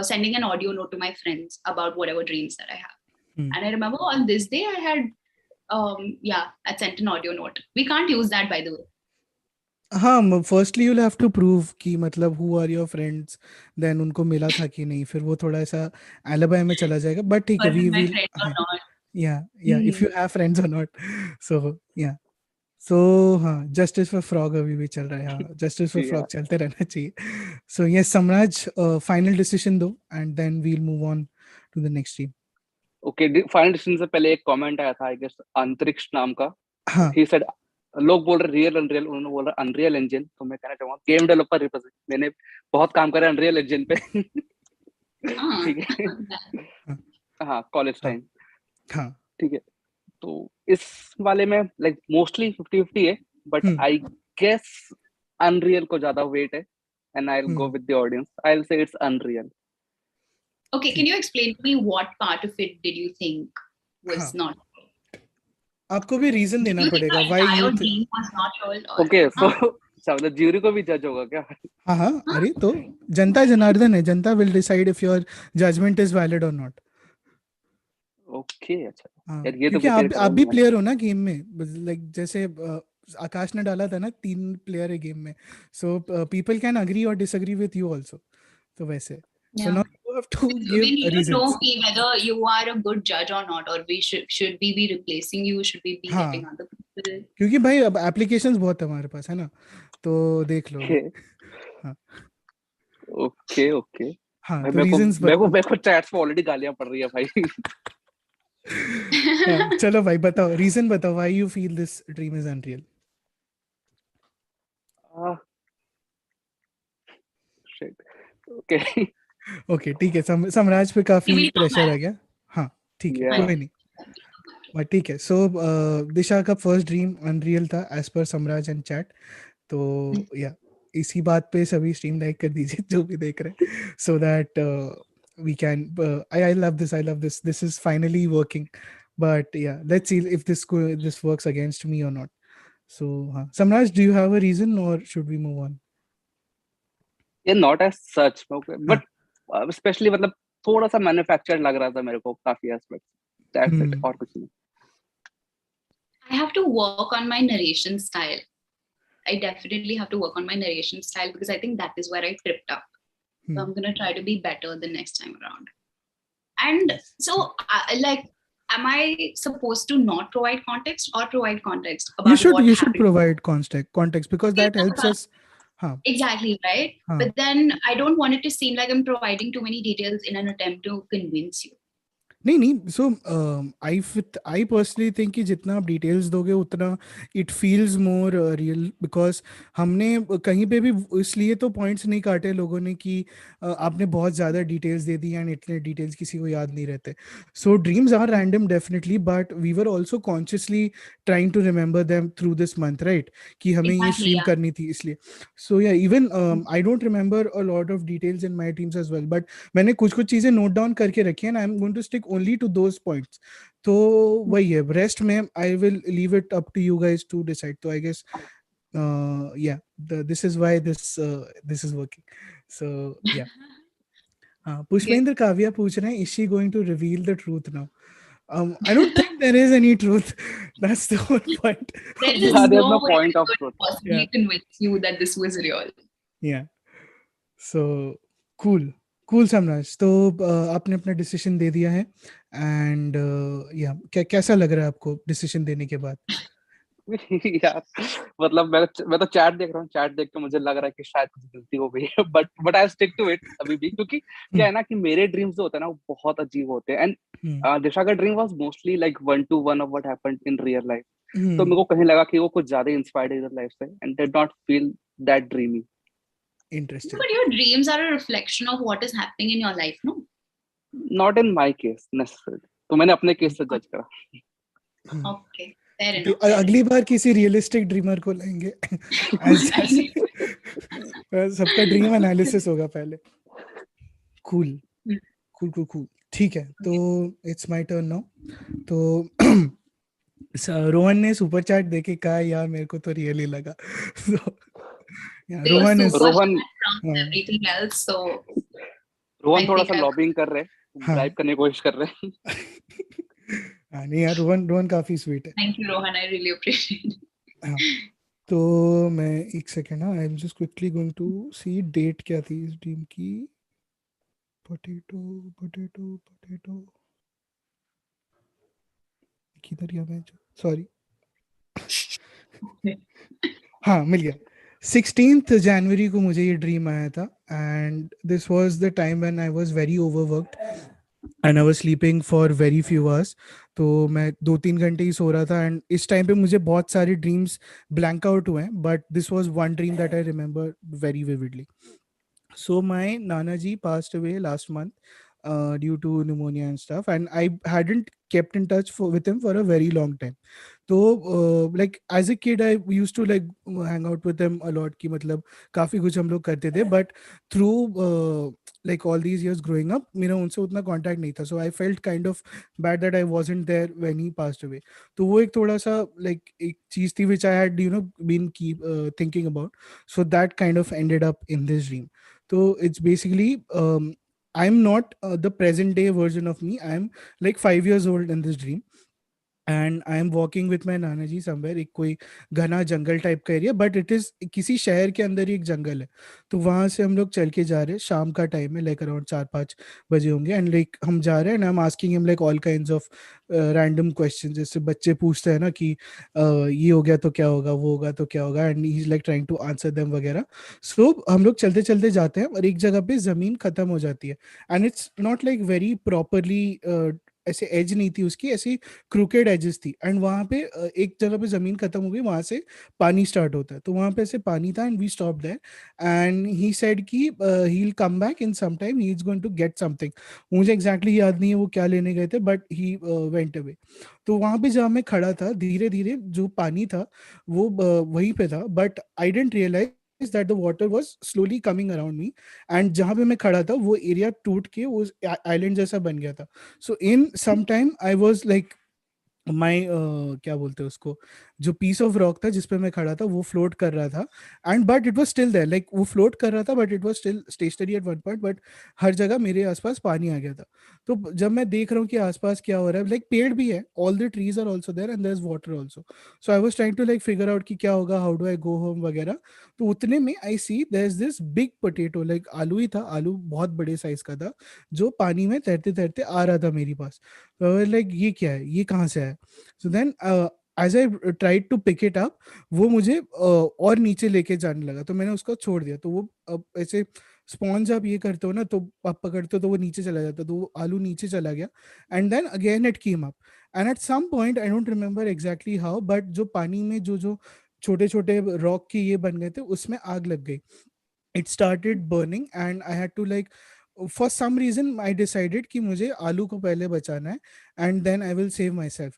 sending an audio note to my friends about whatever dreams that I have. And I remember on this day I had I sent an audio note. We can't use that, by the way. हाँ, firstly you'll have to prove कि मतलब who are your friends, then उनको मिला था कि नहीं, फिर वो थोड़ा ऐसा alibi में चला जाएगा. बट ठीक है, we will, if you have friends or not. So हाँ, justice for frog अभी भी चल रहा है. हाँ, justice for frog चलते रहना चाहिए. So yes, Samraj, final decision दो, and then we'll move on to the next team. Okay, final decision से पहले एक comment आया था, I guess अंतरिक्ष नाम का. हाँ. He said लोग बोल रहे रियल अनरियल, उन्होंने बोला अनरियल इंजन. तो मैं कहना चाहूँगा गेम डेवलपर रिप्रेजेंट, मैंने बहुत काम करा अनरियल इंजन पे. ठीक है. हाँ, कॉलेज टाइम. हाँ, ठीक है. तो इस वाले में लाइक मोस्टली 50-50 है, बट आई गेस अनरियल को ज्यादा वेट है, and I will go with the audience. I will say it's unreal. Okay, can you explain to me what part of it did you think was not? आपको भी reason देना पड़ेगा why you think was not all. Okay, so मतलब jury को भी जज होगा क्या? हाँ, अरे तो जनता जनार्दन है, जनता will decide if your judgment is valid or not. Okay, अच्छा हाँ, यार, ये तो क्योंकि बेटर आप भी प्लेयर हो ना गेम में, लाइक जैसे आकाश ने डाला था ना 3 प्लेयर है गेम में, सो पीपल कैन अग्री और डिसएग्री विथ यू आल्सो, तो वैसे so now you have to We give need to know reasons. whether you are a good judge or not, or should we be replacing you? Should we be हाँ, letting other people? क्योंकि भाई अब applications बहुत है हमारे पास, है ना, तो देख लो अभी. हाँ ओके ओके हाँ, भाई, तो रीजंस मेरे को चैट्स पे ऑलरेडी गालियां पड़ रही है भाई. हाँ, चलो भाई बताओ, रीजन बताओ why you feel this dream is unreal. Shit. Okay. Okay ठीक है, समराज पे काफी Give it a प्रेशर आ man. गया. हाँ ठीक है, या कोई नहीं, बट ठीक है. सो दिशा का फर्स्ट ड्रीम अनरियल था as per Samraj and chat. तो या इसी बात पे सभी स्ट्रीम लाइक कर दीजिए जो भी देख रहे हैं, so that we can. I love this is finally working, but yeah let's see if this works against me और नॉट. सो हाँ, Samraj, do you have a reason और शुड वी मूव ऑन? ये नॉट एज सच, हाँ. But specially मतलब थोड़ा सा manufactured लग रहा था मेरे को काफी एस्पेक्ट. दैट्स इट, और कुछ नहीं. I have to work on my narration style. I definitely have to work on my narration style because I think that is where I tripped up. So I'm gonna try to be better the next time around. And so, like, am I supposed to not provide context or provide context about what happened? You should provide context because that helps us. हाँ. Exactly, right? हाँ. But then I don't want it to seem like I'm providing too many details in an attempt to convince you. नहीं, सो I personally think कि जितना आप details दोगे उतना it feels more real, because हमने कहीं पे भी इसलिए तो पॉइंट्स नहीं काटे लोगों ने कि आपने बहुत ज़्यादा डिटेल्स दे दी एंड इतने डिटेल्स किसी को याद नहीं रहते. So dreams are random definitely, but we were also consciously trying to remember them through this month, right, कि हमें ये स्ट्रीम करनी थी इसलिए. So yeah even I don't remember a lot of details in my dreams as well, but मैंने कुछ चीज़ें note down करके रखी हैं and I am going to stick only to those points. तो वही है, रेस्ट में I will leave it up to you guys to decide. तो I guess yeah, this is why this is working. So yeah. Pushpendra Kavya पूछ रहे हैं, is she going to reveal the truth now? I don't think there is any truth. That's the whole point. There is no way I could possibly convince you that this was real. Yeah. So cool Samraj. तो आपने अपना decision दे दिया है and या कैसा लग रहा है आपको डिसीजन देने के बाद? यार मतलब मैं तो चैट देख रहा हूँ, चैट देख के मुझे लग रहा है कि शायद कुछ गलती हो गई है, but I stick to it अभी भी, क्योंकि क्या है ना कि मेरे ड्रीम्स जो होते हैं ना वो बहुत अजीब होते हैं. एंड दिशा का dream was mostly like 1-to-1 of what happened in real life. तो मेरे को कहीं लगा कि वो कुछ ज्यादा इंस्पायर्ड है रियल लाइफ से and did not feel that dreamy. Interesting. But your dreams are a reflection of what is happening in your life, no? Not in my case necessarily. तो मैंने अपने केस से जज करा. Okay, fair enough. अगली बार किसी realistic dreamer को लेंगे. सबका ड्रीम एनालिसिस होगा पहले. कूल. ठीक है, तो इट्स माय टर्न नाउ. तो रोहन ने सुपर चैट देके कहा यार मेरे को तो रियली लगा. Rohan everything else, so Rohan थोड़ा सा लॉबिंग कर रहे हैं, ड्राइव करने की कोशिश कर रहे हैं. नहीं यार, रोहन काफी स्वीट है. Thank you Rohan, I really appreciate. तो मैं एक second, I am just quickly going to see date क्या थी इस ड्रीम की. पोटैटो किधर गया मैं, सॉरी. हाँ मिल गया. 16th जनवरी को मुझे ये ड्रीम आया था and this was the time when I was very overworked and I was sleeping for very few hours. तो मैं 2-3 घंटे ही सो रहा था एंड इस टाइम पे मुझे बहुत सारे ड्रीम्स ब्लैंक आउट हुए हैं, but this was one dream that I remember very vividly. So my Nana ji passed away last month due to pneumonia and stuff, and I hadn't kept in touch with him for a very long time. तो like as a kid I used to like hang out with him a lot, कि मतलब काफी कुछ हम लोग करते थे, but through like all these years growing up मेरा उनसे उतना contact नहीं था. So I felt kind of bad that I wasn't there when he passed away. तो वो एक थोड़ा सा like एक चीज थी which I had been thinking about. So that kind of ended up in this dream. So it's basically I'm not the present day version of me. I'm like 5 years old in this dream. And I am walking with my Nana ji somewhere, एक कोई घना जंगल type का area, but it is किसी शहर के अंदर ही एक जंगल है। तो वहां से हम लोग चल के जा रहे हैं, शाम का टाइम है, लाइक अराउंड 4-5 बजे होंगे, एंड लाइक हम जा रहे हैं and I am asking him like all kinds of random question, जैसे बच्चे पूछते हैं ना कि ये हो गया तो क्या होगा, वो होगा तो क्या होगा, and he is like trying to answer them वगैरह। सो हम लोग चलते चलते जाते हैं और एक जगह पे जमीन खत्म हो जाती है, and it's not like very properly, ऐसे एज नहीं थी उसकी, ऐसी क्रूकेड एजेस थी, एंड वहां पे एक जगह पे जमीन खत्म हो गई, वहां से पानी स्टार्ट होता है, तो वहां पे ऐसे पानी था, and we stop there, and he said कि he will come back in some time, he is going to get something. मुझे एग्जैक्टली याद नहीं है वो क्या लेने गए थे, बट ही वेंट अवे। तो वहां पे जहाँ मैं खड़ा था, धीरे धीरे जो पानी था वो वहीं पे था, but I didn't realise that the water was slowly coming around me, and जहाँ पे मैं खड़ा था वो एरिया टूट के वो आइलैंड जैसा बन गया था। So in some time I was like my क्या बोलते हैं उसको, जो पीस ऑफ रॉक था जिसपे मैं खड़ा था वो फ्लोट कर रहा था, and but it was still there, like वो फ्लोट कर रहा था but it was still stationary at one point, but हर जगह मेरे आसपास पानी आ गया था। तो जब मैं देख रहा हूँ कि आसपास क्या हो रहा है, लाइक पेड़ भी है, all the trees are also there and there is water also, so I was trying to like figure out कि क्या होगा, how do I go home वगैरह। तो उतने में I see there is this big potato, like आलू ही था, आलू बहुत बड़े साइज का था, जो पानी में तैरते तैरते आ रहा था मेरे पास। तो लाइक ये क्या है, ये कहाँ से आया? So then as I tried to pick it up, वो मुझे और नीचे लेके जाने लगा, तो मैंने उसको छोड़ दिया। तो वो ऐसे स्पॉन्ज आप ये करते हो ना, तो आप पकड़ते हो तो वो नीचे चला जाता, तो वो आलू नीचे चला गया, and then again it came up, and at some point I don't remember exactly how, but जो पानी में जो जो छोटे छोटे रॉक के ये बन गए थे उसमें आग लग गई। It started burning and I had to like, for some reason I decided कि मुझे आलू को पहले बचाना है, and then I will save myself।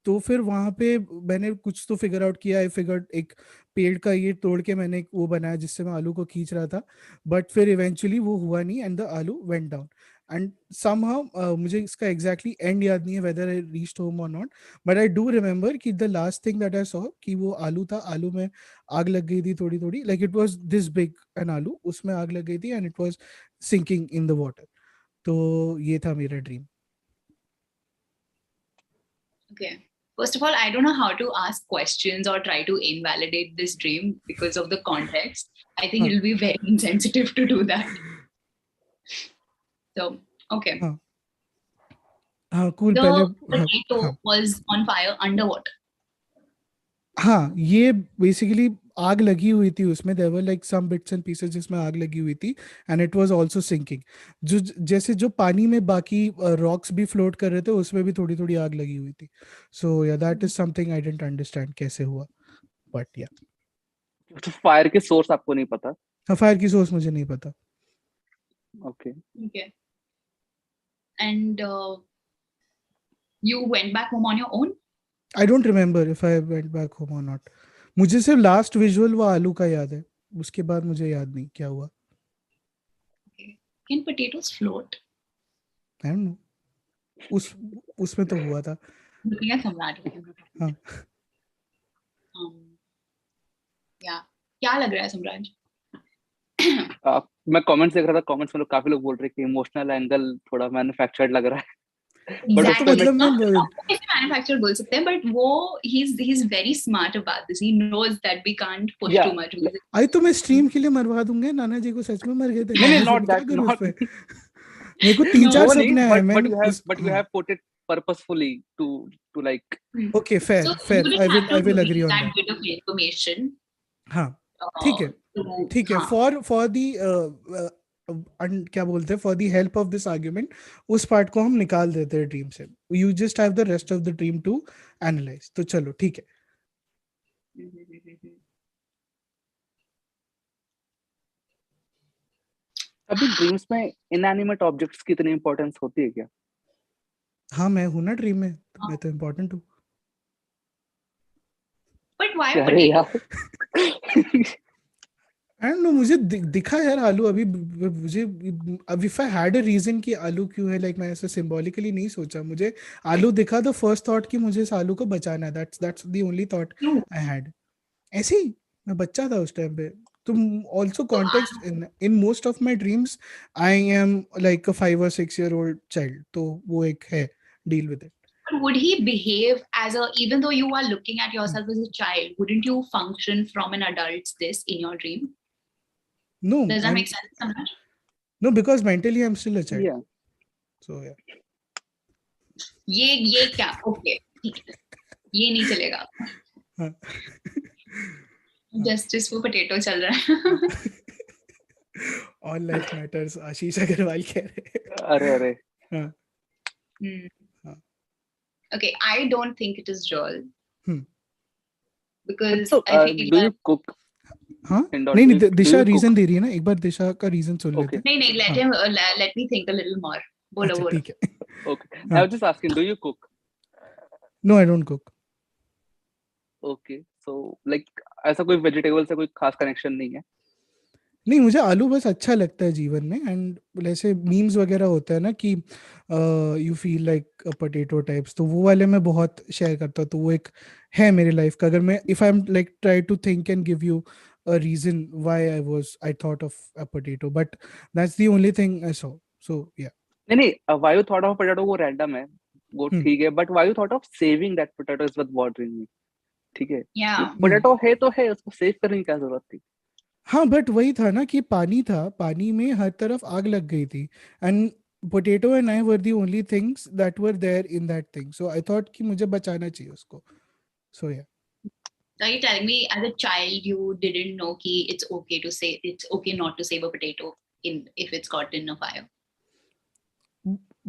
तो फिर वहां पे मैंने कुछ तो फिगर आउट किया, आई फिगर एक पेड़ का ये तोड़ के मैंने एक वो बनाया जिससे मैं आलू को खींच रहा था, बट फिर इवेंचुअली वो हुआ नहीं and the aloo went down, and somehow मुझे इसका एग्जैक्टली एंड याद नहीं है वेदर आई रीच्ड होम और not, but I do remember कि the last thing that I saw कि वो आलू था, आलू में आग लग गई थी थोड़ी थोड़ी, like it was this big an aloo, उसमें आग लग गई थी and it was sinking in the water. तो ये था मेरा dream. Okay. First of all, I don't know how to ask questions or try to invalidate this dream because of the context. I think it'll be very insensitive to do that. So, okay. cool. The potato was on fire underwater. हाँ, ये basically आग लगी हुई थी उसमें, there were like some bits and pieces जिसमें आग लगी हुई थी, and it was also sinking. जो जैसे जो पानी में बाकी रॉक्स भी फ्लोट कर रहे थे उसमें भी थोड़ी थोड़ी आग लगी हुई थी। सो या that is something I didn't understand कैसे हुआ, बट या। तो फायर के सोर्स आपको नहीं पता? हाँ, फायर की सोर्स मुझे नहीं पता। Okay Okay. And you went back home on your own? I don't remember if I went back home और नॉट। मुझे सिर्फ लास्ट विजुअल वो आलू का याद है, उसके बाद मुझे याद नहीं क्या हुआ। Okay. Can potatoes float? I don't no, उसमें तो हुआ था। Looking at Samraj. हाँ। Yeah. क्या लग रहा है समराज? मैं कमेंट्स देख रहा था, कमेंट्स में लोग काफी लोग बोल रहे कि इमोशनल एंगल थोड़ा मैन्युफैक्चर्ड लग रहा है। Exactly. तो मतलब मैं manufactured बोल सकते हैं, but वो he's very smart about this. He knows that we can't push too much. आई तो मैं स्ट्रीम के लिए मरवा दूंगा, नाना जी को सच में मर गए थे। नहीं नॉट दैट, नॉट मेरे को 3-4 सपने आए, but you have put it purposefully to like okay, fair So fair, you didn't I will have to agree on that that bit of information. हाँ ठीक है, ठीक है, फॉर दी क्या बोलते हैं, for the help of this argument उस part को हम निकाल देते हैं ड्रीम से, you just have the rest of the dream to analyse. तो चलो ठीक है। अभी ड्रीम्स में इनएनिमेट ऑब्जेक्ट्स की इतनी इंपॉर्टेंस होती है क्या? हाँ, मैं हूं ना ड्रीम में, तो मैं तो इम्पोर्टेंट हूँ। But why? अरे यार I don't know, मुझे दिखा यार आलू अभी, मुझे अब if I had a reason कि आलू क्यों है, लाइक मैं ऐसे सिंबॉलिकली नहीं सोचा, मुझे आलू दिखा, द फर्स्ट थॉट कि मुझे इस आलू को बचाना है, that's the only thought I had. ऐसे ही मैं बच्चा था उस टाइम पे, तो also context in most of my dreams I am like a 5 or 6 year old child, तो वो एक है, deal with it. Would he behave as a, even though you are looking at yourself as a child, wouldn't you function from an adult's this in your dream? No, Does that make sense, Samraj? no, because mentally I'm still a child. Yeah. So yeah. ये क्या? Okay, ठीक है, ये नहीं चलेगा. Justice for potato चल रहा है. All life matters, आशीष अग्रवाल कह रहे. अरे हाँ. Okay, I don't think it is real. Because so, I feel do you cook? हाँ, Hindol, नहीं do Disha you reason cook? दे रही है ना, एक बार दिशा का रीजन सुन लेते हैं. नहीं, let me think a little more. बोलो. ठीक है. Okay, I was just asking, do you cook? No, I don't cook. Okay, so like ऐसा कोई वेजिटेबल से कोई खास कनेक्शन नहीं है? नहीं, मुझे आलू बस अच्छा लगता है जीवन में. एंड ऐसे मीम्स वगैरह होता है ना कि you feel like a potato types, तो वो वाले मैं बहुत शेयर करता हूँ. तो वो एक है मेरी लाइफ का. अगर मैं if I am like try to think and give you a reason why I thought of a potato, but that's the only thing I saw. So yeah. नहीं, why you thought of potato वो random है, वो ठीक है, but why you thought of saving that potato is what bothering me. ठीक है, potato है तो है, उसको सेव करने की क्या जरूरत थी? हाँ, बट वही था ना कि पानी था, पानी में हर तरफ आग लग गई थी. And potato and I were the only things that were there in that thing. So I thought कि मुझे बचाना चाहिए उसको. सो या. Are you telling me as a child you didn't know कि it's okay not to save a potato if it's caught in a fire?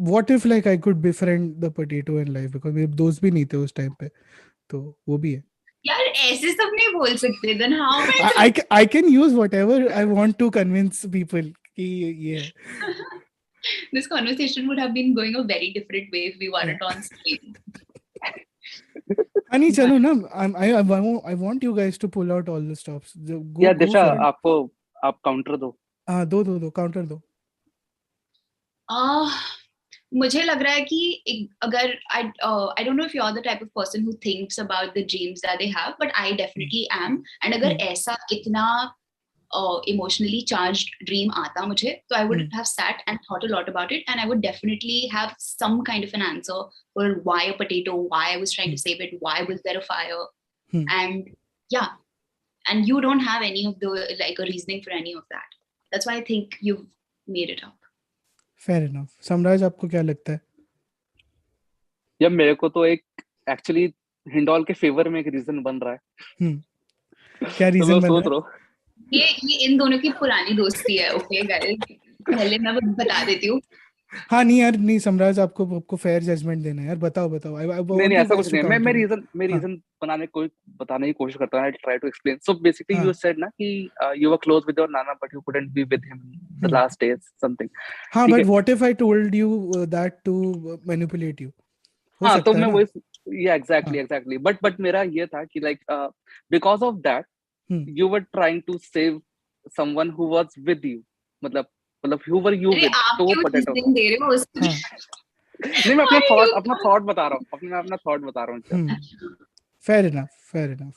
What if like I could befriend the potato in life, because मेरे दोस्त भी नहीं थे उस time पे, तो वो भी है. यार ऐसे सब नहीं बोल सकते. Then how? I can use whatever I want to convince people कि ये है. This conversation would have been going a very different way if we weren't on screen. नहीं चलो ना, I want you guys to pull out all the stops. Yeah, दिशा, आप counter दो. हाँ, दो काउंटर दो. मुझे लग रहा है कि अगर I don't know if you're the type of person who thinks about the dreams that they have, but I definitely am. And अगर ऐसा इतना emotionally charged dream आता मुझे, so I would have sat and thought a lot about it, and I would definitely have some kind of an answer for why a potato, why I was trying to save it, why was there a fire, and yeah, and you don't have any of the like a reasoning for any of that. That's why I think you've made it up. Fair enough. Samraj, आपको क्या लगता है? यार मेरे को तो एक actually indole के फेवर में एक रीजन बन रहा है. क्या रीजन बन रहा है? ये इन दोनों की पुरानी दोस्ती है. ओके गाइस, पहले मैं बता देती हूँ. हाँ नहीं यार, नहीं समराज, आपको फेयर जजमेंट देना है यार. बताओ. नहीं ऐसा कुछ नहीं. मैं रीजन बताने की कोशिश करता हूँ. I try to explain. So basically you said ना कि you were close with your nana but you couldn't be with him the last days something. हाँ, but what if I told you that to manipulate you? हाँ, तो मैं वही exactly but मेरा ये था कि like because of that you were trying to save someone who was with you. मतलब who were you with? तो वो potato दे रहे हो उसको. नहीं, मैं अपना थॉट बता रहा हूँ. Fair enough.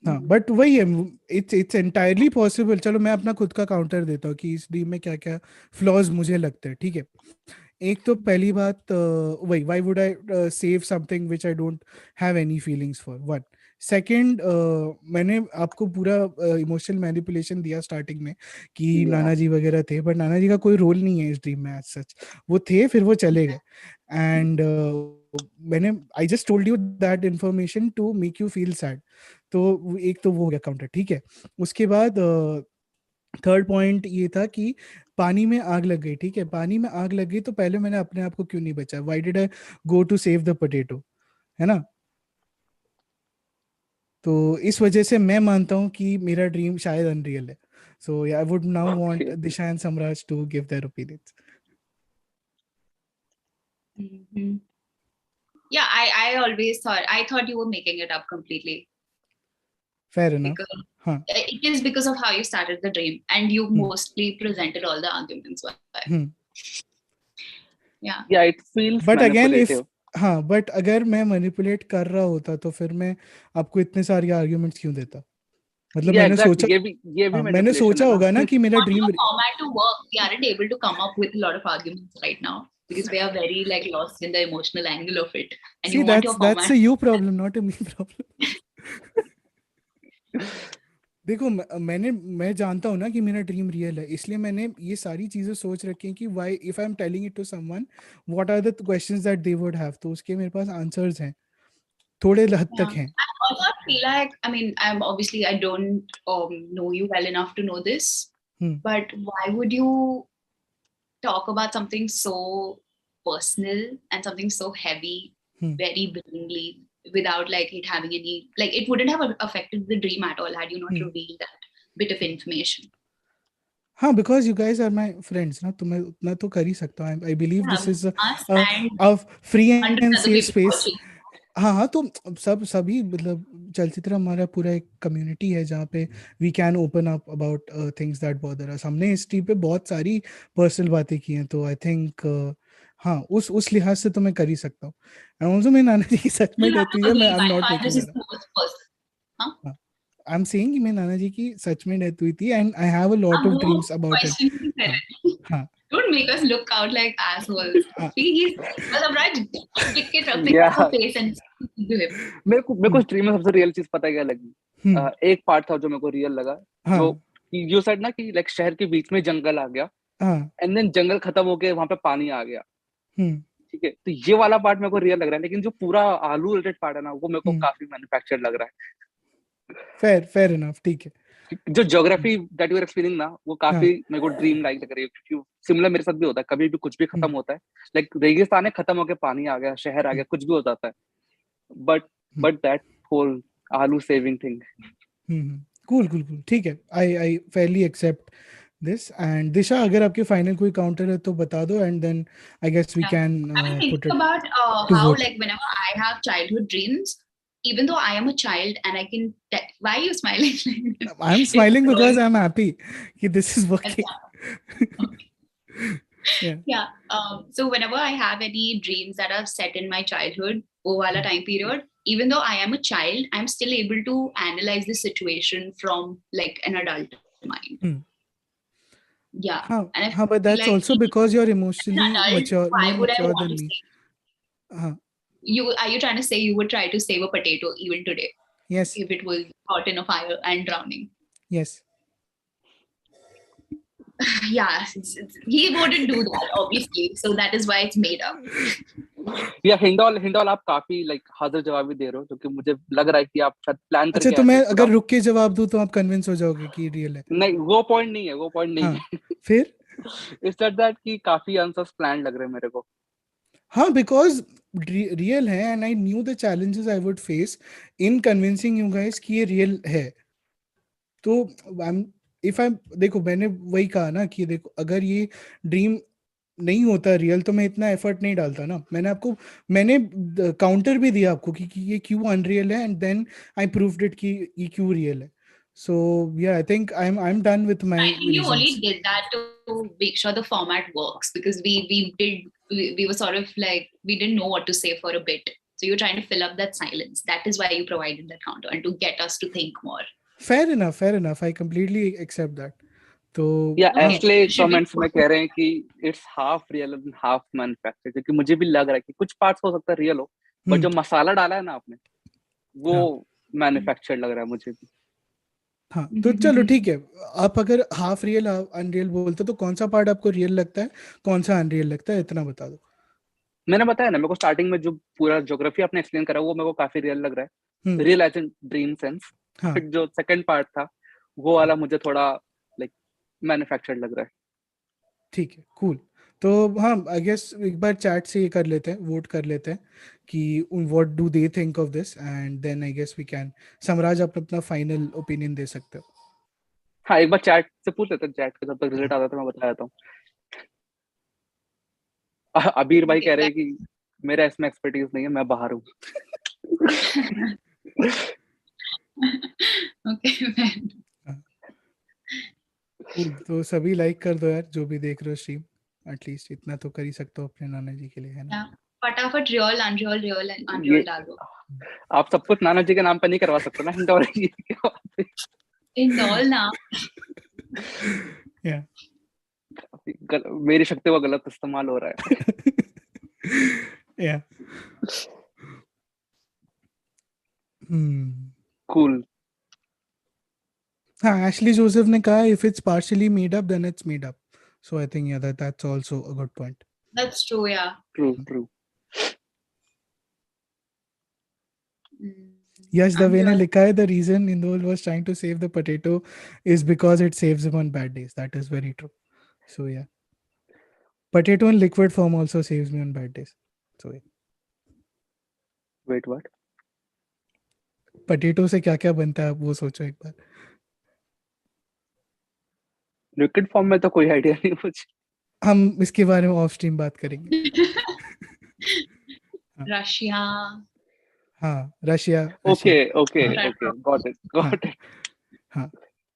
हाँ, बट वही है, इट्स एंटायरली पॉसिबल. चलो मैं अपना खुद का काउंटर देता हूँ कि इस ड्रीम में क्या क्या फ्लॉज मुझे लगते हैं. ठीक है, एक तो पहली बात वही, why would I save something which I don't have any feelings for. One. Second, मैंने आपको पूरा इमोशनल मैनिपुलेशन दिया स्टार्टिंग में कि नाना जी वगैरह थे, बट नाना जी का कोई रोल नहीं है इस ड्रीम में एज सच. वो थे, फिर वो चले गए. एंड मैंने I just told you that information to make you feel sad. तो एक तो वो हो गया काउंटर. ठीक है, उसके बाद थर्ड पॉइंट ये था कि पानी में आग लग गई. ठीक है, पानी में आग लग गई तो पहले मैंने अपने आप को क्यों नहीं बचा? Why did I go to save the potato, है ना? तो इस वजह से मैं मानता हूँ कि मेरा ड्रीम शायद अनरियल है. So I would now want Disha and Samraj to give their opinions. Yeah, I always thought you were making it up completely. Fair enough. It is because of how you started the dream, and you mostly presented all the arguments. Yeah, it feels but again, if हाँ, but अगर मैं manipulate कर रहा होता तो फिर मैं आपको इतने सारे आर्ग्यूमेंट्स क्यों देता? मतलब मैंने सोचा, ये भी मैंने सोचा होगा ना कि मेरा dream format to work. We aren't able to come up with a lot of arguments right now because we are very like lost in the emotional angle of it. And see you want your that's format. a you problem, not a me problem. देखो मैं जानता हूँ ना कि मेरा dream real है, इसलिए मैंने ये सारी चीजें सोच रखी हैं कि why if I am telling it to someone what are the questions that they would have, तो उसके मेरे पास आंसर्स हैं, थोड़े हद तक हैं. I also feel like, I mean, I don't know you well enough to know this, but why would you talk about something so personal and something so heavy very willingly without like it having any, like it wouldn't have affected the dream at all had you not revealed that bit of information. हाँ, because you guys are my friends ना, तो मैं उतना तो कर ही सकता हूँ. I believe this is a free and safe space. हाँ, तो सभी मतलब चलचित्र हमारा पूरा एक कम्युनिटी है जहाँ पे we can open up about things that bother us. हमने हिस्ट्री पे बहुत सारी पर्सनल बातें की हैं, तो आई थिंक हाँ, उस लिहाज से तो मैं कर ही सकता हूँ. एंड ऑल्सो मेरी नाना जी की सच में डेथ हुई है, मैं आई am not making it up. I am saying कि मेरी नाना जी की सच में डेथ हुई थी and I have a lot of dreams about it. हाँ, don't make us look out like assholes. He's Samraj, pick it up, pick up a face and do him. मेरे को dream में सबसे रियल चीज पता है क्या लगी? एक पार्ट था जो मेरे को रियल लगा, जो यू सेड ना कि लाइक शहर के बीच में जंगल आ गया एंड देन जंगल खत्म हो गया, वहां पे पानी आ गया. ठीक है, तो ये वाला पार्ट मेरे को रियल लग रहा है, लेकिन जो पूरा आलू रिलेटेड पार्ट है ना, वो मेरे को काफी मैन्युफैक्चर्ड लग रहा है. Fair enough. ठीक है, जो geography that you are explaining ना, वो काफी मेरे को ड्रीम लाइक लग रही है, क्योंकि सिमिलर मेरे साथ भी होता है. कभी भी कुछ भी खत्म होता है, लाइक रेगिस्तान है, खत्म होके पानी आ गया, शहर आ गया, कुछ भी हो जाता है, but that whole aloo saving thing. Cool. ठीक है, I fairly accept this. And Disha, अगर आपके फाइनल कोई काउंटर है तो बता दो, and then I guess we can put it about to how vote. like whenever I have childhood dreams, even though I am a child and I can why are you smiling? I'm smiling because I'm happy that this is working. Yeah. So whenever I have any dreams that are set in my childhood or wala time period, even though I am a child, I'm still able to analyze the situation from like an adult mind. Yeah. But that's like, also because you're emotionally mature, why more would mature I want than to me. Are you trying to say you would try to save a potato even today? Yes. If it was caught in a fire and drowning. Yes. Yeah, he wouldn't do that obviously, so that is why it's made up. या indole आप काफी like हाजिर जवाब भी दे रहे हो, क्योंकि मुझे लग रहा है कि आप शायद प्लान करके. अच्छा, तो मैं अगर रुक के जवाब दूं तो आप कन्विंस हो जाओगे कि रियल है? नहीं, वो पॉइंट नहीं है. फिर इट्स दैट कि काफी आंसर्स प्लान लग रहे हैं मेरे को. हाँ, बिकॉज रियल है and I knew the challenges I would face in convincing you guys कि ये रियल है. तो देखो, मैंने वही कहा ना कि देखो, अगर ये ड्रीम नहीं होता रियल तो मैं इतना एफर्ट नहीं डालता ना. मैंने काउंटर भी दिया आपको कि ये क्यों अनरियल है, and then I proved it कि ये क्यों रियल है. So yeah, I think I'm done with my I think you reasons. only did that to make sure the format works, because we were sort of like, we didn't know what to say for a bit, so you're trying to fill up that silence. That is why you provided that counter, and to get us to think more. Fair enough. I completely accept that. तो actually comments में कह रहे हैं कि it's half real and half manufactured, क्योंकि मुझे भी लग रहा है कि कुछ पार्ट्स हो सकता है रियल हो, बट जो मसाला डाला है ना आपने, वो मैन्युफैक्चर्ड लग रहा है मुझे भी. हाँ, तो चलो ठीक है, आप अगर हाफ रियल अनरियल बोलते तो कौन सा पार्ट आपको रियल लगता है, कौन सा अनरियल लगता है, इतना बता दो. मैंने बताया ना, मेरे को स्टार्टिंग में जो पूरा ज्योग्राफी आपने एक्सप्लेन करा वो मेरे को काफी रियल लग रहा है, real as in dream sense. But जो सेकंड पार्ट था वो वाला मुझे थोड़ा लाइक मैन्युफैक्चर्ड लग रहा है. ठीक है, कूल. तो हाँ, आई गेस एक बार चैट से ये कर लेते हैं, वोट कर लेते हैं कि what do they think of this, and then I guess we can. Samraj, आप अपना फाइनल ओपिनियन दे सकते हो. हाँ, एक बार चैट से पूछ लेते हैं, चैट के जब तक रिजल्ट आता है मैं बता देता हूँ. अबीर भाई कह रहे हैं कि मेरा इसमें एक्सपर्टीज नहीं है, मैं बाहर हूँ. तो सभी लाइक कर दो यार, जो भी देख रहे हो स्ट्रीम, एटलीस्ट इतना तो कर ही सकते हो अपने नाना जी के लिए, है ना. फटाफट रियल अनरियल डाल दो. आप सब कुछ नाना जी के नाम पे नहीं करवा सकते ना हिंडोल जी. Hindol ना. Yeah. मेरी शक्ति का गलत इस्तेमाल हो रहा है. Yeah. Cool. हाँ, Ashley Joseph ने कहा if it's partially made up then it's made up. So I think yeah, that's also a good point. That's true, yeah. True. Yash Dave ने लिखा है the reason Hindol was trying to save the potato is because it saves him on bad days. That is very true. So yeah, potato in liquid form also saves me on bad days. So yeah. Wait, what? Potato से क्या क्या बनता है आप वो सोचो एक बार. Liquid form में तो कोई आइडिया नहीं मुझे. हम इसके बारे में ऑफ स्ट्रीम बात करेंगे. रशिया. हाँ, रशिया. Okay got it. हाँ,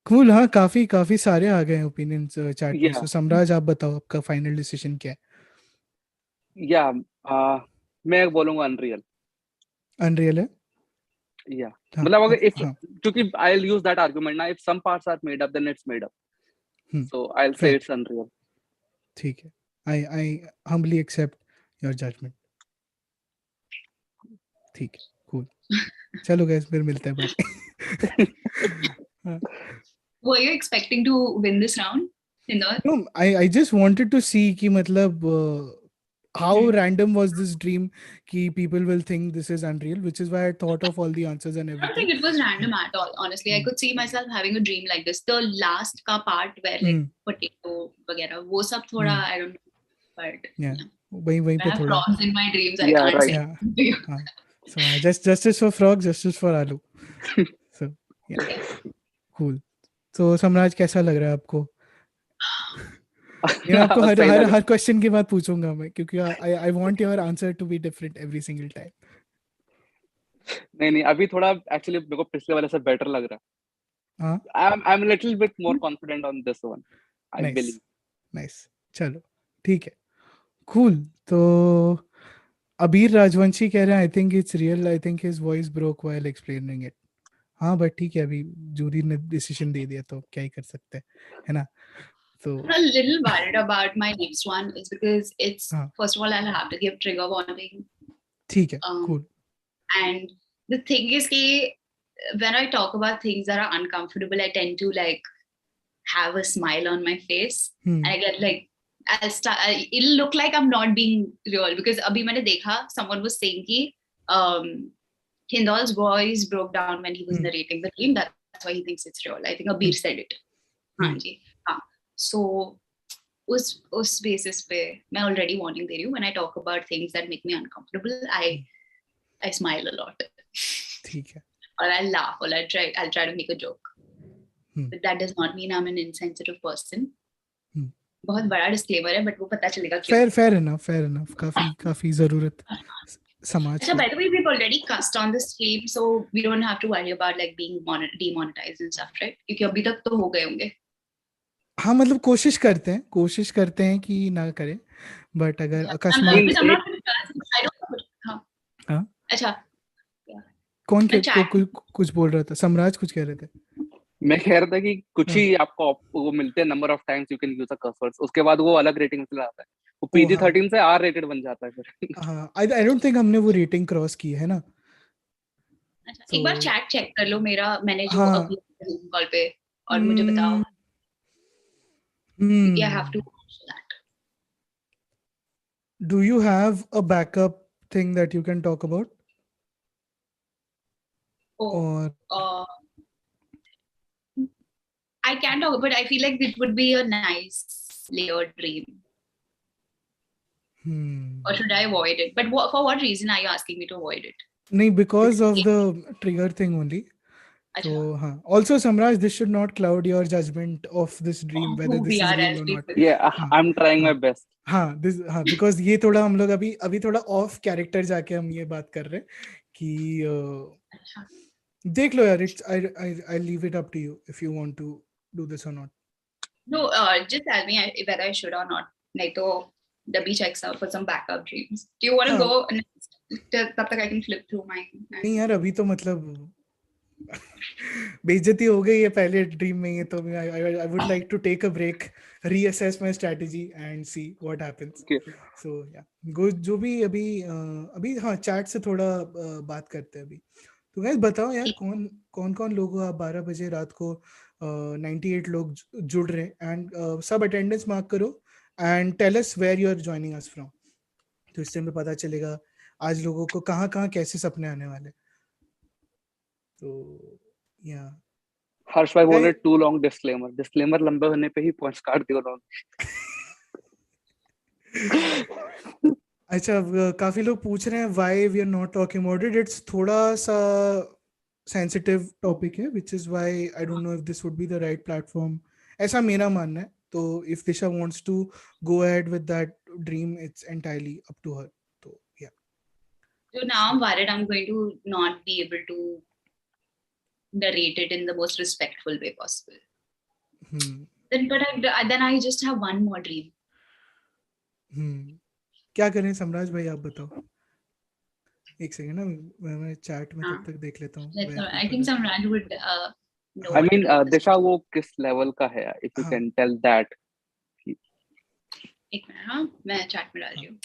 कूल. हाँ, काफी सारे आ गए ओपिनियंस चैट में. Yeah. सो समराज आप बताओ आपका फाइनल डिसीजन क्या है? या मैं बोलूंगा अनरियल. अनरियल है. या हाँ, मतलब अगर इफ हाँ, क्योंकि I will use that argument ना, if some parts are made up then it's made up. So I will say it's unreal. ठीक है. I humbly accept your judgement. ठीक है, कूल. चलो गाइस, फिर मिलते हैं बाद. Were you expecting to win this round, Hindol? No, I just wanted to see कि मतलब how random was this dream कि people will think this is unreal, which is why I thought of all the answers and I don't everything. think it was random at all, honestly. I could see myself having a dream like this. The last का part where like potato वगैरह वो सब थोड़ा I don't know, but yeah. वहीं I पे have थोड़ा. frogs in my dreams. I Yeah, can't right. say. Yeah. हाँ. So justice for frog, justice for आलू. So yeah, cool. So Samraj कैसा लग रहा है आपको? मैं आपको हर क्वेश्चन के बाद पूछूंगा मैं, क्योंकि I want your answer to be different every single time. नहीं अभी थोड़ा एक्चुअली मेरे को पिछले वाले से बेटर लग रहा है. I'm a little bit more confident on this one. I believe. Nice. चलो ठीक है, cool. तो अबीर राजवंशी कह रहे हैं I think it's real. I think his voice broke while explaining it. हाँ बट ठीक है, अभी जूरी ने डिसीजन दे दिया तो क्या ही कर सकते हैं, है ना? So I'm a little worried about my next one is because it's first of all I'll have to give trigger warning. ठीक है, cool. And the thing is that when I talk about things that are uncomfortable, I tend to like have a smile on my face. And I get like it'll look like I'm not being real because abhi maine dekha someone was saying ki Hindol's voice broke down when he was narrating the dream. That's why he thinks it's real. I think Abir said it. हाँ जी. हाँ. So उस basis पे मैं already warning दे रही हूँ. When I talk about things that make me uncomfortable, I smile a lot. ठीक है. Or I'll laugh or I'll try to make a joke. But that does not mean I'm an insensitive person. बहुत बड़ा disclaimer है, but वो पता चलेगा क्यों. Fair enough. काफी जरूरत समाज. अच्छा, by the way, we've already cast on this film, so we don't have to worry about like being demonetized and stuff, right? क्योंकि अभी तक तो हो गए होंगे. हाँ, मतलब कोशिश करते हैं कि ना करें, बट अगर अकस्मात अच्छा कौन कुछ बोल रहा था? समराज कुछ कह रहे थे. मैं कह रहा था कि कुछ ही आपको वो मिलते हैं number of times you can use a curse words, उसके बाद वो अलग रेटिंग में चला जाता है. वो PG-13 से R रेटेड बन जाता है फिर. हाँ, आई डोंट थिंक हमने वो रेटिंग क्रॉस की है ना. अच्छा, एक बार चैट चेक कर लो मेरा, मैंने जो अभी कॉल पे, और मुझे बताओ. I have to watch that. Do you have a backup thing that you can talk about? I can talk, but I feel like it would be a nice layered dream. Or should I avoid it? But for what reason are you asking me to avoid it? No, because of the trigger thing only. So, also Samraj, this should not cloud your judgment of this dream, whether this is real or not. Yeah, I'm trying my best. Because ये थोड़ा हम लोग अभी थोड़ा off character जाके हम ये बात कर रहे हैं कि देख लो यार. I'll leave it up to you if you want to do this or not. No, just tell me whether I should or not. Like, तो Debbie checks out for some backup dreams. Do you want to go? तब तक I can flip through my. नहीं यार, अभी तो मतलब बेइज्जती हो गई है पहले ड्रीम में ये, तो I would like to take a break, reassess my strategy and see what happens. So yeah जो भी अभी हाँ चैट से थोड़ा बात करते हैं अभी. तो गाइस बताओ यार, कौन कौन लोग हो आप 12 बजे रात को. 98 लोग जुड़ रहे एंड सब अटेंडेंस मार्क करो and tell us where you are joining us from. तो इससे हमें पता चलेगा आज लोगों को कहाँ कहाँ कैसे सपने आने वाले. तो या हर्ष भाई बोल रहे टू लॉन्ग डिस्क्लेमर लंबे होने पे ही पॉइंट्स काट दिया उन्होंने. अच्छा, काफी लोग पूछ रहे हैं why we are not talking about it. It's थोड़ा सा सेंसिटिव टॉपिक है, which is why I don't know if this would be the right platform. ऐसा मेरा मानना है. तो if Disha wants to go ahead with that dream, it's entirely up to her. तो yeah So now I'm worried I'm going to not be able to narrate it in the most respectful way possible. Then I just have one more dream. क्या करें समराज भाई, आप बताओ. एक second ना, मैं chat में तब तक देख लेता हूँ. I think Samraj would know. I mean, दिशा वो किस लेवल का है, if you can tell that. एक मिनट, हाँ मैं चैट में डाल रही हूँ.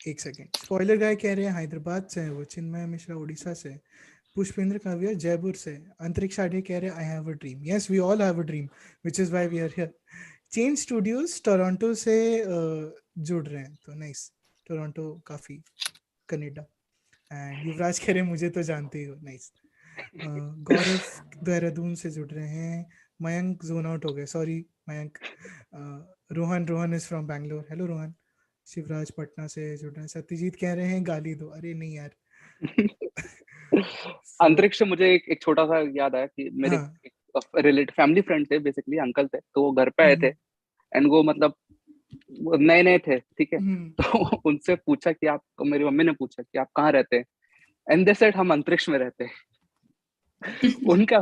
एक सेकंड. स्पॉइलर गाय कह रहे हैं हैदराबाद से है वो, चिन्मय मिश्रा उड़ीसा से, पुष्पेंद्र काव्या जयपुर से, अंतरिक्ष आर्य कह रहे हैं I have a dream. Yes we all have a dream, which is why we are here. Change studios Toronto से जुड़ रहे हैं, तो नाइस. टोरंटो काफी कनाडा. एंड युवराज कह रहे हैं मुझे तो जानते ही हो. नाइस. गौरव देहरादून से जुड़ रहे हैं. मयंक जोन आउट हो गए, sorry Mayank. Rohan is from Bangalore. Hello Rohan. Shivraj Patna से जुड़ रहे हैं. सत्यजीत कह रहे हैं गाली दो. अरे नहीं यार. अंतरिक्ष से मुझे एक छोटा सा याद आया कि मेरे फैमिली फ्रेंड थे, बेसिकली अंकल थे, तो वो घर पे आए थे एंड वो मतलब नए थे, ठीक है. तो उनसे पूछा कि आप, मेरी मम्मी ने पूछा कि आप कहाँ रहते हैं, एंड दे सेड हम अंतरिक्ष में रहते हैं. उनका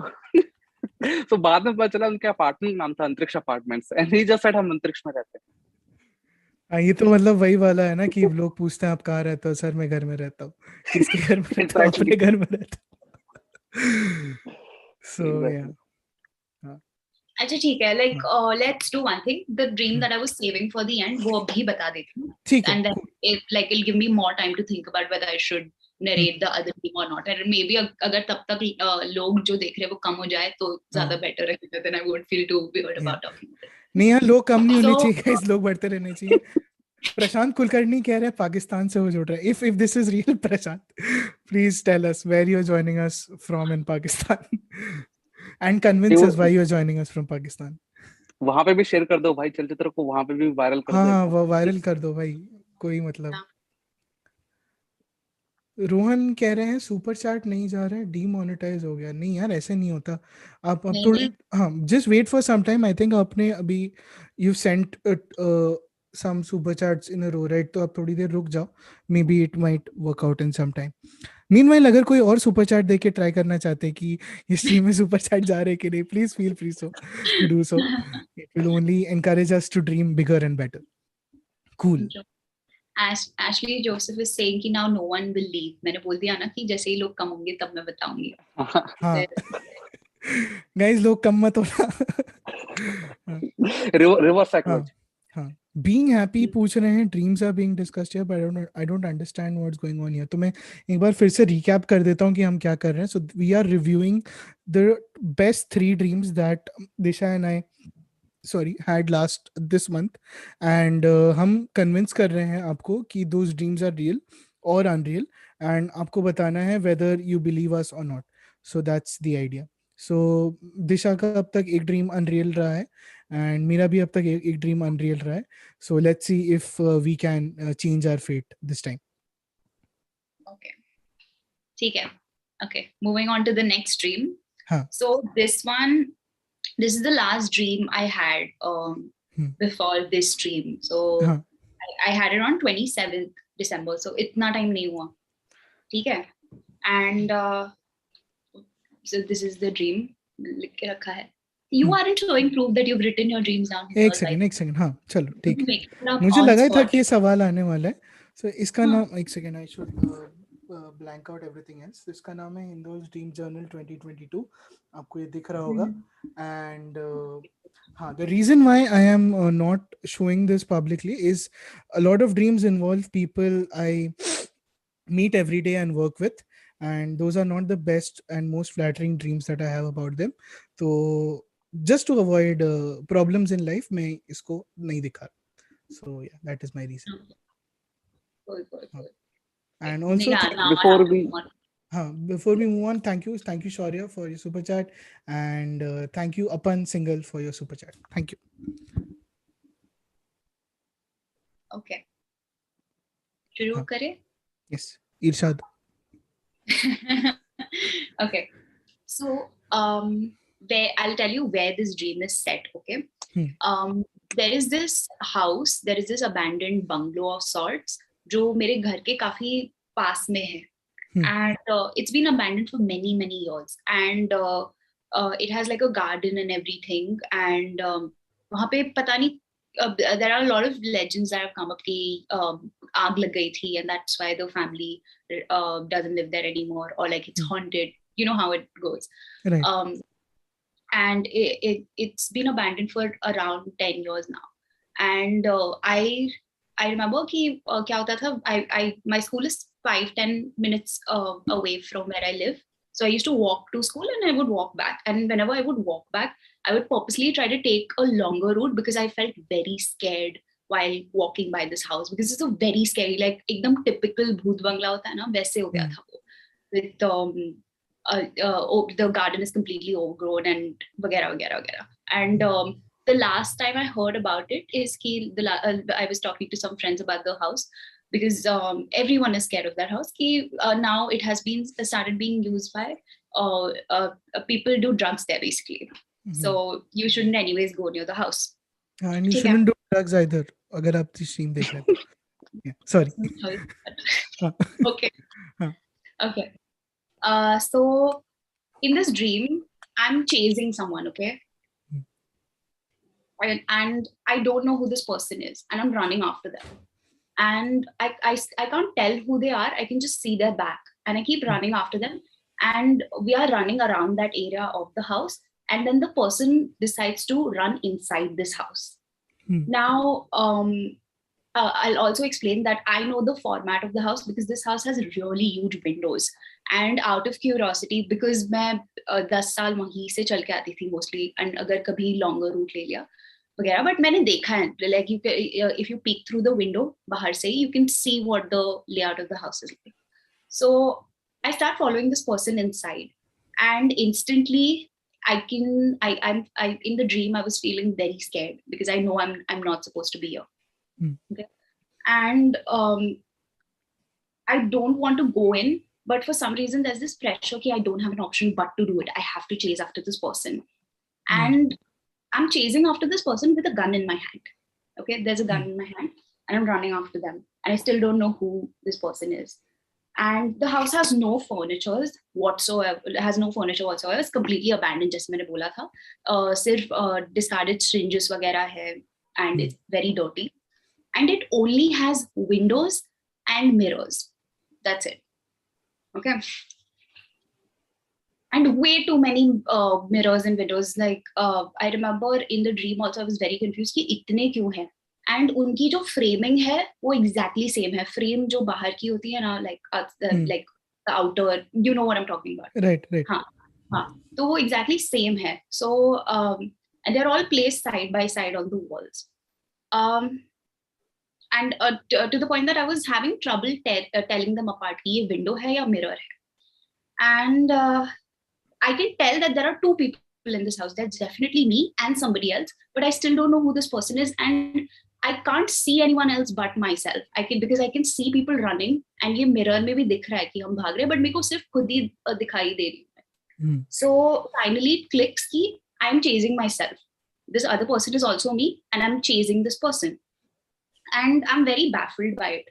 तो बाद में पता चला उनके अपार्टमेंट नाम था अंतरिक्ष apartments, and he just said हम अंतरिक्ष में रहते हैं. ये तो मतलब वही वाला है ना कि लोग पूछते हैं आप कहाँ रहते हो. सर मैं घर में रहता हूँ. किसके घर में रहता हूँ? अपने घर में रहता हूँ. सो या अच्छा ठीक है. Like let's do one thing. The dream that I was saving for the end वो अभी बता देती हूँ. ठीक है. And then like it will give me more time to think about whether I should narrate the other dream और not. And maybe अगर तब तक लोग जो देख रहे हैं वो कम हो जाए तो ज्यादा बेटर रहेगा. Then I won't feel too weird about talking. नहीं यार, लोग कम नहीं होने चाहिए, इस लोग बढ़ते रहने चाहिए. प्रशांत कुलकर्णी कह रहे हैं पाकिस्तान से वो जुड़ रहा है. If this is real Prashant, please tell us where you are joining us from in Pakistan and convince us why you are joining us from Pakistan. वहां पे भी शेयर कर दो भाई, चलचित्र को वहां पे भी वायरल कर दो. हाँ वो वायरल कर दो भाई, कोई मतलब. रोहन कह रहे हैं सुपर चैट नहीं जा रहा है, डीमोनेटाइज हो गया. नहीं यार ऐसे नहीं होता. आप अब थोड़ी हाँ just wait for some time. I think आपने अभी you sent some super chats in a row, right? तो आप थोड़ी देर रुक जाओ. Maybe it might work out in some time. Meanwhile अगर कोई और सुपर चैट देके ट्राई करना चाहते हैं कि ये स्ट्रीम में सुपर चैट जा रहे कि नहीं, please feel free so to do so. It will only encourage us to dream bigger and better. Cool. Ashley Joseph is saying कि now no one will leave. मैंने बोल दिया ना कि जैसे ही लोग कम होंगे तब मैं बताऊंगी. हाँ गाइस लोग कम मत होना. Reverse psychology. हाँ being happy पूछ रहे हैं. dreams are being discussed here but I don't understand what's going on here. तो मैं एक बार फिर से recap कर देता हूँ कि हम क्या कर रहे हैं. So we are reviewing the best 3 dreams that Disha and I had last this month and हम convince कर रहे हैं आपको कि those dreams are real or unreal and आपको बताना है whether you believe us or not. So that's the idea. So दिशा का अब तक एक ड्रीम अनरियल रहा है एंड मेरा भी अब तक एक ड्रीम अनरियल रहा है. So let's see if we can change our fate this time. Okay ठीक है. Okay moving on to the next dream. हाँ. So this is the last dream I had before this dream. So I had it on 27th December. So इतना time नहीं हुआ. ठीक है. And so this is the dream. लिख के रखा है. You aren't showing proof that you've written your dreams down. एक सेकंड. हाँ चलो ठीक है. मुझे लगा था कि ये सवाल आने वाला है. So इसका नाम एक second. I should blank out everything else. इसका नाम है Hindol's Dream Journal 2022. आपको ये दिख रहा होगा. And the reason why I am not showing this publicly is a lot of dreams involve people I meet every day and work with, and those are not the best and most flattering dreams that I have about them. So just to avoid problems in life, मैं इसको नहीं दिखा. So yeah, that is my reason. Cool. And also before we move on, thank you Shaurya for your super chat, and thank you Apan Single for your super chat. Thank you. Okay, शुरू करें? Yes, Irshad. Okay, so I'll tell you where this dream is set. Okay. There is this house, there is this abandoned bungalow of sorts जो मेरे घर के काफी पास में है. And it's been abandoned for many years, and it has like a garden and everything, and वहाँ पे पता नहीं there are a lot of legends that have come up कि आग लग गई थी, and that's why the family doesn't live there anymore, or like it's haunted. You know how it goes. Right. And it's been abandoned for around 10 years now. And I remember कि क्या होता था, my school is 5-10 minutes away from where I live. So I used to walk to school and I would walk back. And whenever I would walk back, I would purposely try to take a longer route because I felt very scared while walking by this house, because it's a very scary, like एकदम typical भूत बंगला होता है ना, वैसे हो गया था वो. With the garden is completely overgrown and वगैरह. And the last time I heard about it is I was talking to some friends about the house, because everyone is scared of that house. Now it has been started being used by people do drugs there basically. So you shouldn't anyways go near the house. And you shouldn't do drugs either. अगर आप stream देख रहे हैं. Yeah, sorry. Okay. So in this dream, I'm chasing someone, okay? And I don't know who this person is, and I'm running after them. And I can't tell who they are. I can just see their back, and I keep running after them. And we are running around that area of the house, and then the person decides to run inside this house. Now, I'll also explain that I know the format of the house because this house has really huge windows. And out of curiosity, because मैं 10 साल वहीं से चल के आती थी mostly, and अगर कभी longer route ले लिया वगैरह, but मैंने देखा है, like if you peek through the window बाहर से, you can see what the layout of the house is like. So I start following this person inside, and instantly I'm in the dream I was feeling very scared because I know I'm not supposed to be here. Okay. And I don't want to go in, but for some reason there's this pressure that I don't have an option but to do it. I have to chase after this person. And I'm chasing after this person with a gun in my hand. Okay, there's a gun in my hand and I'm running after them. And I still don't know who this person is. And the house has no furniture whatsoever. It's completely abandoned, जैसे मैंने बोला था. सिर्फ discarded syringes वगैरह है, and it's very dirty. And it only has windows and mirrors. That's it. Okay. And way too many mirrors and windows. Like I remember in the dream also I was very confused कि इतने क्यों हैं. And उनकी जो framing है वो exactly same है. Frame जो बाहर की होती है ना, like the outer, you know what I'm talking about. Right. हाँ. तो वो exactly same है. So and they're all placed side by side on the walls. And to the point that I was having trouble telling them apart कि ये window है या mirror है. And I can tell that there are two people in this house. That's definitely me and somebody else, but I still don't know who this person is, and I can't see anyone else but myself. Because I can see people running, and ये mirror में भी दिख रहा है कि हम भाग रहे हैं, but मेरे को सिर्फ खुद ही दिखाई दे रही है. So finally it clicks कि I'm chasing myself. This other person is also me, and I'm chasing this person. And I'm very baffled by it.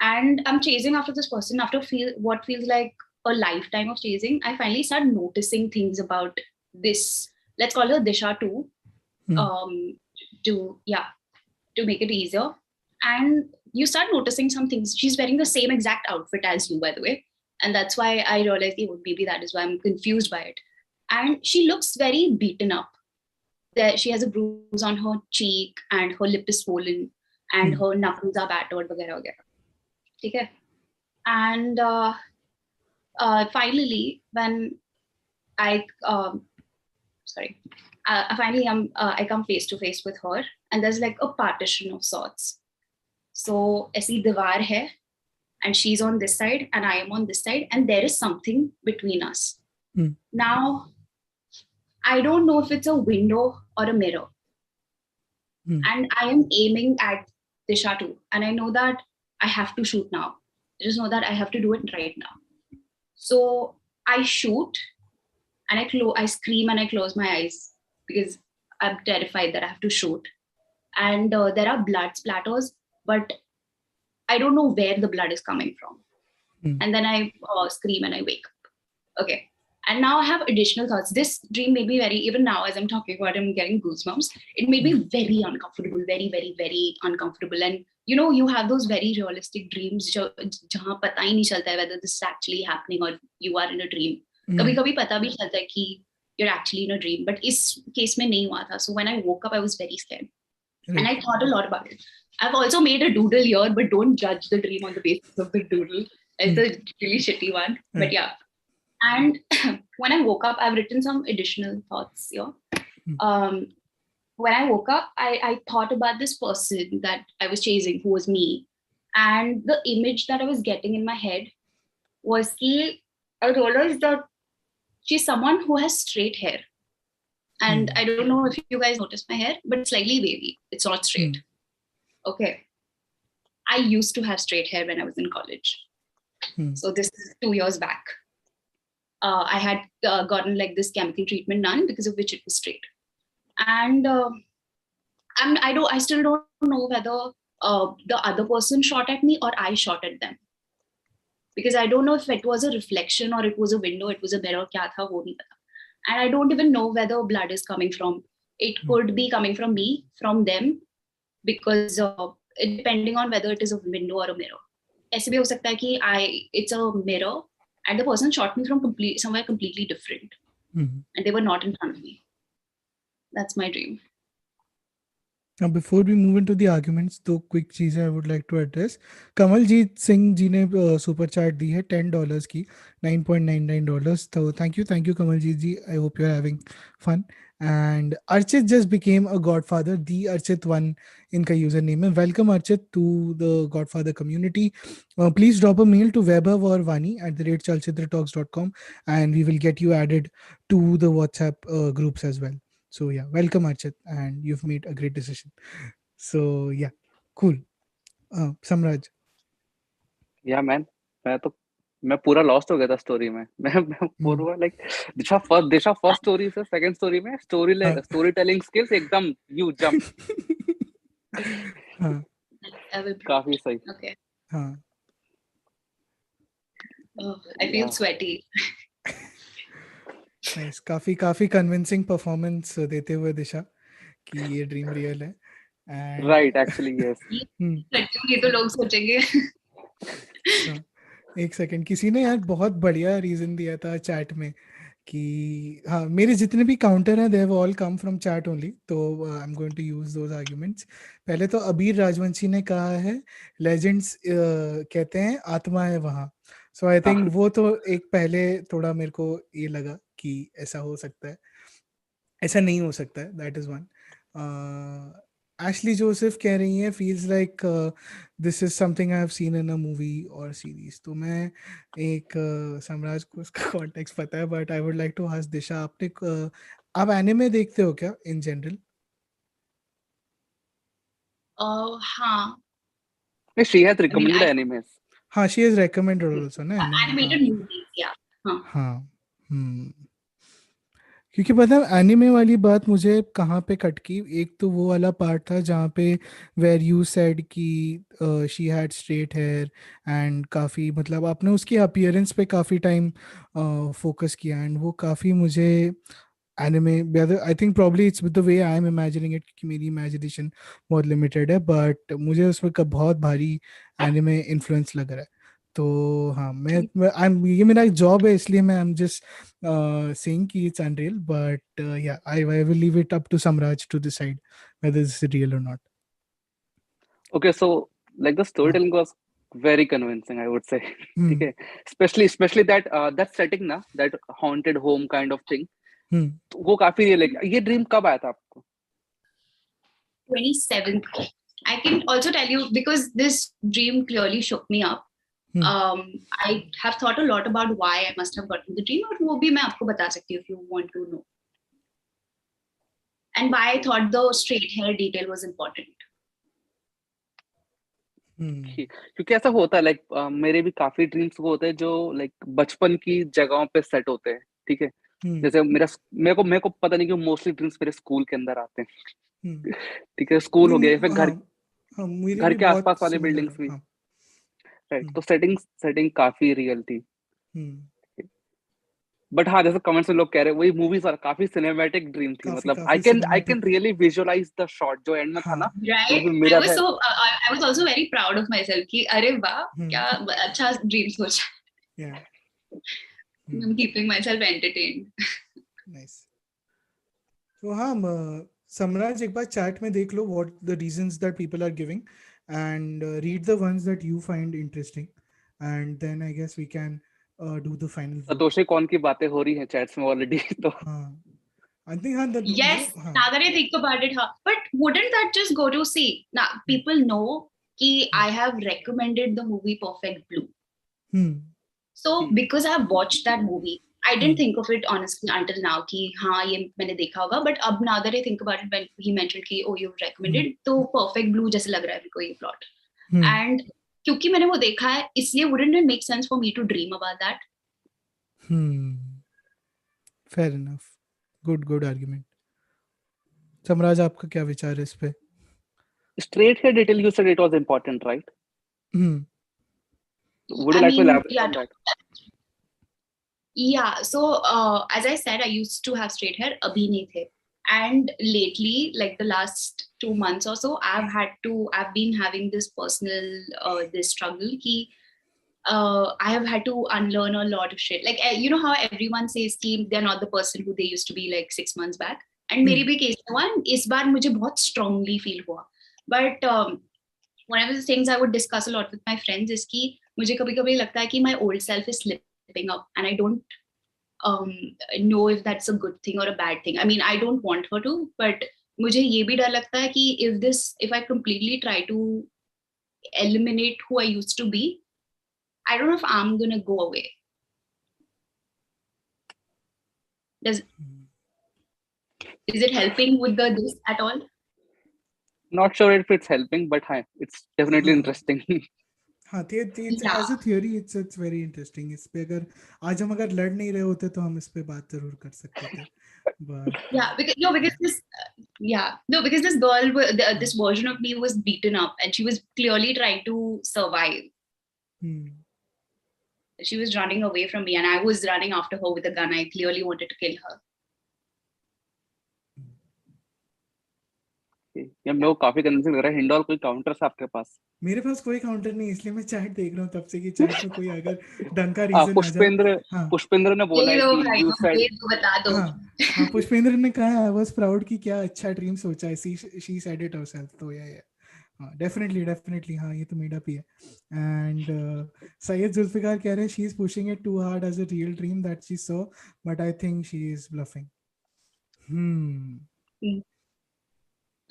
And I'm chasing after this person after what feels like a lifetime of chasing. I finally start noticing things about this. Let's call her Disha too. To make it easier. And you start noticing some things. She's wearing the same exact outfit as you, by the way. And that's why I realized, maybe that is why I'm confused by it. And she looks very beaten up. There, she has a bruise on her cheek, and her lip is swollen, and her knuckles are battered, वगैरह वगैरह. ठीक है? And finally, when I I come face to face with her, and there's like a partition of sorts. So ऐसी दीवार है, and she's on this side, and I am on this side, and there is something between us. Now, I don't know if it's a window or a mirror. And I am aiming at Disha too. And I know that I have to shoot now. I just know that I have to do it right now. So I shoot, and I scream and I close my eyes because I'm terrified that I have to shoot. And there are blood splatters, but I don't know where the blood is coming from. And then I scream and I wake up. Okay. And now I have additional thoughts. This dream made me even now as I'm talking about it, I'm getting goosebumps. It made me very uncomfortable, very, very, very uncomfortable. And you have those very realistic dreams jahan pata hi nahi chalta hai whether this is actually happening or you are in a dream. Kabhi-kabhi pata bhi chalta hai ki you're actually in a dream. But is case mein nahi hua tha. So when I woke up, I was very scared. And I thought a lot about it. I've also made a doodle here, but don't judge the dream on the basis of the doodle. It's a really shitty one. But yeah. And when I woke up, I've written some additional thoughts here. When I woke up, I thought about this person that I was chasing, who was me. And the image that I was getting in my head was I realized that she's someone who has straight hair. And I don't know if you guys noticed my hair, but it's slightly wavy. It's not straight. Okay. I used to have straight hair when I was in college. So this is 2 years back. I had gotten like this chemical treatment done because of which it was straight. And I still don't know whether the other person shot at me or I shot at them. Because I don't know if it was a reflection or it was a window, it was a mirror, kya tha, wo nahi pata. And I don't even know whether blood is coming from. It could be coming from me, from them, because depending on whether it is a window or a mirror. ऐसे भी हो सकता है कि it's a mirror and the person shot me from somewhere completely different. And they were not in front of me. That's my dream. Now, before we move into the arguments, दो quick चीजें I would like to address. Kamaljeet Singh ji ने super chat दी है $10 की, $9.99. So thank you Kamaljeet ji. I hope you're having fun. And Archit just became a Godfather. The Archit1 इनका username है. Welcome Archit to the Godfather community. Please drop a mail to vaibhav or vani @ chalchitratalks.com and we will get you added to the WhatsApp groups as well. So yeah, welcome Archit, and you've made a great decision. So yeah, cool. Samraj. Yeah man, मैं पूरा lost हो गया था story में. मैं पूरा like दिशा first story से second story में स्टोरी टेलिंग स्किल्स एकदम यू जंप. हाँ, काफी सही. Okay. हाँ. I feel sweaty. Nice. काफी कन्विंसिंग परफॉर्मेंस देते हुए दिशा कि ये ड्रीम रियल है. Right, actually yes. ये तो लोग सोचेंगे. एक सेकंड, किसी ने यार बहुत बढ़िया रीजन दिया था चैट में कि हाँ, मेरे जितने भी काउंटर हैं they have all come from chat only. तो I am going to use those arguments. पहले तो अबीर राजवंशी ने कहा है लेजेंड्स कहते हैं आत्मा है वहाँ. सो आई थिंक वो तो एक पहले थोड़ा मेरे को ये लगा कि ऐसा हो सकता है, ऐसा नहीं हो सकता है. That is one. Ashley Joseph कह रही है feels like this is something I have seen in a movie or series. तो मैं एक सम्राज को उसका context पता है, but I would like to ask दिशा, आप anime देखते हो क्या in general? हाँ. She has recommended animes. हाँ, she has recommended also ना Animated movies, yeah. हाँ. क्योंकि पता है एनिमे वाली बात मुझे कहाँ पे खटकी. एक तो वो वाला पार्ट था जहाँ पे वेयर यू सेड कि she had straight hair and काफ़ी मतलब आपने उसकी अपीयरेंस पे काफ़ी टाइम फोकस किया एंड वो काफ़ी मुझे anime, I think probably it's with the way I am imagining it कि मेरी इमेजिनेशन बहुत लिमिटेड है, बट मुझे उसमें बहुत भारी एनिमे इन्फ्लुएंस लग रहा है. तो हाँ ये मेरा एक जॉब है, इसलिए मैं I'm just saying कि it's unreal, but yeah, I will leave it up to Samraj to decide whether this is real or not. Okay, so like the storytelling was very convincing, I would say. ठीक है, especially that setting ना, that haunted home kind of thing, वो काफी real है. ये dream कब आया था आपको? 27th. I can also tell you because this dream clearly shook me up. I have thought a lot about why I must have gotten the dream, और वो भी मैं आपको बता सकती हूँ if you want to know. And why I thought the straight hair detail was important. क्योंकि ऐसा होता है, लाइक मेरे भी काफी ड्रीम्स वो होते हैं जो लाइक बचपन की जगहों पे सेट होते हैं. ठीक है, जैसे मेरे को पता नहीं क्यों मोस्टली ड्रीम्स मेरे स्कूल के अंदर आते हैं. ठीक है, स्कूल हो गया, फिर घर के आसपास वाले बिल्डिंग्स भी. राइट, तो सेटिंग काफी रियल थी. बट हाँ, जैसे कमेंट्स में लोग कह रहे हैं वही मूवीज और काफी सिनेमैटिक ड्रीम थी. मतलब I can really visualise the shot जो एंड में था ना. Right. I was also very proud of myself कि अरे वाह क्या अच्छा ड्रीम सोचा. Yeah. I'm keeping myself entertained. Nice. तो हाँ, Samraj, एक बार चैट में देख लो what the reasons that people are giving and read the ones that you find interesting, and then I guess we can do the final vote. Satoshi कौन की बातें हो रही हैं चैट्स में ऑलरेडी. तो हाँ, I think yes, now that I think about it, but wouldn't that just go to see? Now people know कि I have recommended the movie Perfect Blue. So because I have watched that movie, I didn't think of it honestly until now कि हाँ ये मैंने देखा होगा. But अब now that I think about it, when he mentioned कि oh you've recommended, तो Perfect Blue जैसे लग रहा है मेरे को ये plot. And क्योंकि मैंने वो देखा है, इसलिए wouldn't it make sense for me to dream about that? Fair enough. Good argument. Samraj, आपका क्या विचार है इस पे? Straight hair detail, you said it was important, right? Would you like to elaborate on that? Yeah, so as I said, I used to have straight hair, abhi nahi the. And lately, like the last 2 months or so, I've been having this personal this struggle ki I have had to unlearn a lot of shit. Like you know how everyone says कि they're not the person who they used to be like 6 months back. And मेरे भी case हुआ, इस बार मुझे बहुत strongly feel हुआ. But one of the things I would discuss a lot with my friends is कि मुझे कभी-कभी लगता है कि my old self is slipping up, and I don't know if that's a good thing or a bad thing. I mean, I don't want her to, but मुझे ये भी डर लगता है कि if I completely try to eliminate who I used to be, I don't know if I'm gonna go away. Is it helping with this at all? Not sure if it's helping, but hi, it's definitely interesting. हाँ, as a theory it's very interesting. इस पे आज हम अगर लड़ नहीं रहे होते तो हम इस पे बात जरूर कर सकते थे. But because this girl, this version of me was beaten up, and she was clearly trying to survive. She was running away from me, and I was running after her with a gun. I clearly wanted to kill her. ये मेरे को काफी confusing लग रहा है. Indole, कोई counter है आपके पास? मेरे पास कोई काउंटर नहीं, इसलिए मैं चैट देख रहा हूँ तब से कि चैट में कोई अगर डन का रीजन आ जाए. पुष्पेंद्र ने बोला है कि you said, बता दो. हाँ, पुष्पेंद्र ने कहा I was proud कि क्या अच्छा ड्रीम सोचा है. She said it herself. तो definitely हाँ, ये तो मेड अप ही है. And सैयद जुल्फिकार कह रहे हैं she is pushing it too hard as a real dream that she saw, but I think she is bluffing.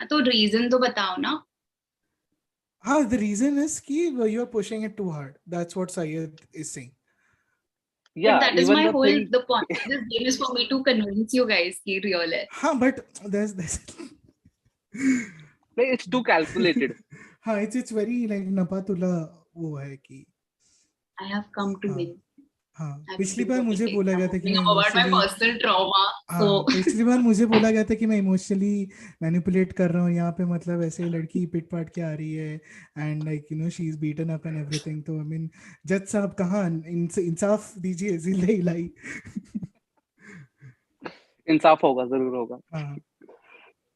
तो रीजन तो बताओ ना. हाँ, the reason is कि you are pushing it too hard. That's what Syed is saying. Yeah, but that is my whole the point. This game is for me to convince you guys कि real है. हाँ, but there's it's too calculated. हाँ, it's very like नपातुला वो है कि I have come to win. हाँ, पिछली बार मुझे बोला गया था कि मैं पिछली बार मुझे बोला गया था कि मैं इमोशनली मैनिपुलेट कर रहा हूँ यहाँ पे. मतलब ऐसे लड़की पिट पाट के आ रही है and like you know she is beaten up and everything. तो आई मीन जज साहब कहाँ इंसाफ दीजिए. जिले इलाई इंसाफ होगा, जरूर होगा. हाँ,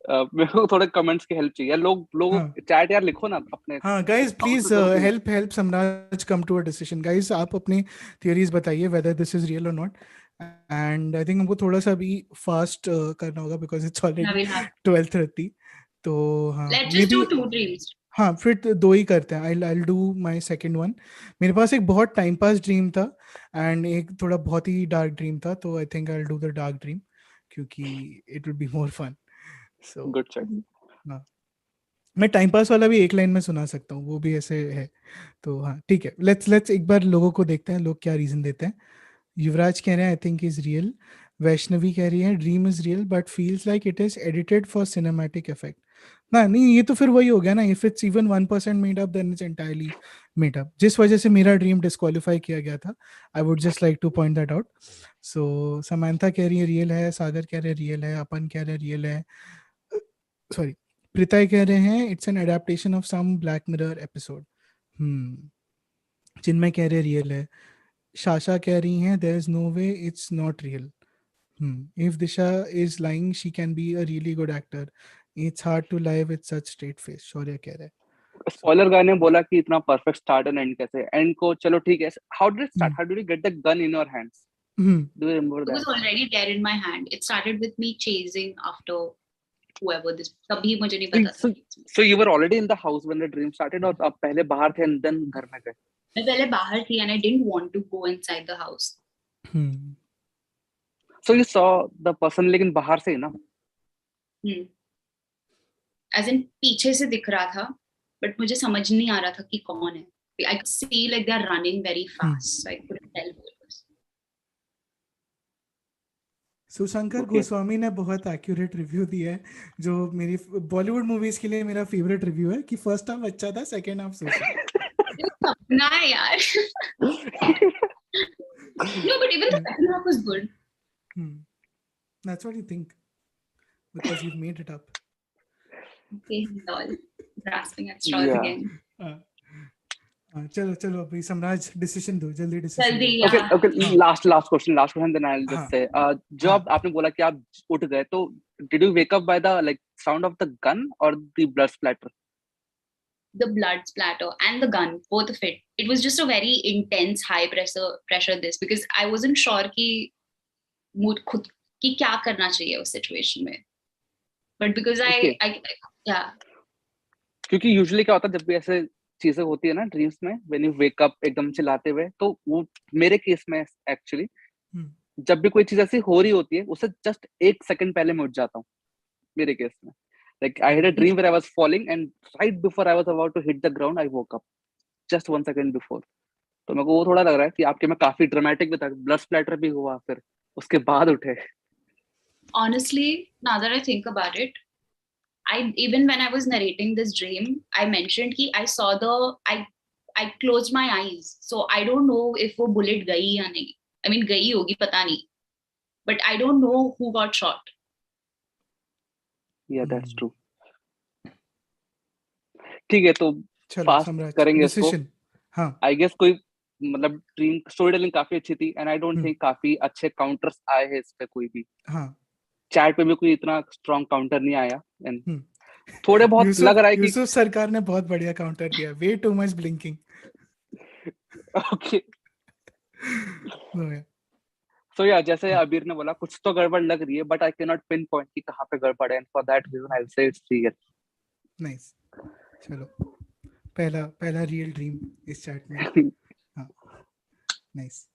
मेरे को थोड़े कमेंट्स की हेल्प चाहिए, लोग चैट यार लिखो ना अपने। हाँ guys please help Samraj come to a decision. Guys आप अपनी थियरीज बताइए वेदर दिस इज रियल और नॉट, एंड आई थिंक हमको थोड़ा सा भी फास्ट करना होगा बिकॉज इट्स ऑलरेडी 12:30। तो हाँ Let's just do 2 dreams. हाँ फिर 2 ही करते हैं। I do my second one. मेरे पास एक बहुत टाइम पास ड्रीम था एंड एक थोड़ा बहुत ही डार्क ड्रीम था, तो I think I do the dark dream क्योंकि it will be more fun. So good choice. हाँ, मैं टाइम पास वाला भी एक लाइन में सुना सकता हूँ, वो भी ऐसे है। तो हाँ ठीक है, लेट्स एक बार लोगों को देखते हैं लोग क्या रीजन देते हैं। युवराज कह रहे हैं I think is real. Vaishnavi कह रही है dream is real but feels like it is edited for cinematic effect. ना नहीं, ये तो फिर वही हो गया ना, if it's even 1% made up then it's entirely made up, जिस वजह से मेरा ड्रीम डिस्क्वालीफाई किया गया था। I would just like to point that out. So Samantha कह रही है रियल है, सागर कह रहे हैं रियल है, अपन कह रहे हैं रियल है, सॉरी प्रीताय कह रहे हैं it's an adaptation of some Black Mirror episode. Chinmay कह रहे रियल है। शाशा कह रही हैं there is no way it's not real. If Disha is lying she can be a really good actor, it's hard to lie with such straight face, Shaurya कह रहे हैं। Spoiler guy ने बोला कि इतना परफेक्ट स्टार्ट एंड एंड कैसे, and को चलो ठीक है, how did it start, how did you get the gun in your hands, do you remember It that? was already there in my hand. It started with me chasing after whoever this. तभी मुझे नहीं पता था. So you were already in the house when the dream started, और आप पहले बाहर थे and then घर में गए? मैं पहले बाहर थी and I didn't want to go inside the house. So you saw the person लेकिन बाहर से ही ना? As in पीछे से दिख रहा था, but मुझे समझ नहीं आ रहा था कि कौन है. I could see like they are running very fast, so I couldn't tell who it was. सुशंकर Goswami ने बहुत एक्यूरेट रिव्यू दिया है, जो मेरी बॉलीवुड मूवीज के लिए मेरा फेवरेट रिव्यू है, कि फर्स्ट हाफ अच्छा था, सेकंड हाफ सोचा ना यार. No, but even the second half was good. That's what you think because you've made it up. Okay, Hindol, grasping at straws again. चलो अभी सम्राज डिसीजन दो, जल्दी डिसीजन। जल्दी okay last question then I'll just say जब आपने बोला कि आप उठ गए, तो did you wake up by the like sound of the gun or the blood splatter? The blood splatter and the gun, both of it. It was just a very intense high pressure this, because I wasn't sure कि खुद की क्या करना चाहिए उस situation में, but because I yeah, क्योंकि usually क्या होता है जब भी ऐसे चीजें होती है ना ड्रीम्स में, व्हेन यू वेक अप एकदम चिल्लाते हुए, तो वो मेरे केस में एक्चुअली जब भी कोई चीज ऐसी हो रही होती है उससे जस्ट 1 सेकंड पहले मैं उठ जाता हूँ मेरे केस में। Like I had a dream where I was falling and right before I was about to hit the ground I woke up just 1 second before. तो मेरे को वो थोड़ा लग रहा है कि आपके में काफी ड्रामेटिक भी था, ब्लड स्प्लैटर भी हुआ फिर उसके बाद उठे। Honestly, now that I think about it, even when I was narrating this dream, I mentioned कि I saw I closed my eyes, so I don't know if वो bullet गई या नहीं. I mean गई होगी पता नहीं, but I don't know who got shot. Yeah, that's true. ठीक है, तो फास्ट करेंगे इसको। हाँ, आई गेस कोई मतलब ड्रीम स्टोरी टेलिंग काफी अच्छी थी एंड आई डोंट थिंक काफी अच्छे काउंटर्स आए हैं इस पे कोई भी। हाँ, चैट पे भी कोई इतना स्ट्रॉन्ग काउंटर नहीं आया एंड थोड़े बहुत लग रहा है कि यूसुफ सरकार ने बहुत बढ़िया काउंटर किया, way too much blinking. Okay so या जैसे अबीर ने बोला कुछ तो गड़बड़ लग रही है, but I can not pinpoint कि कहाँ पे गड़बड़ है, and for that reason I will say it's real. Nice, चलो पहला रियल ड्रीम इस चैट में। हाँ, नाइस।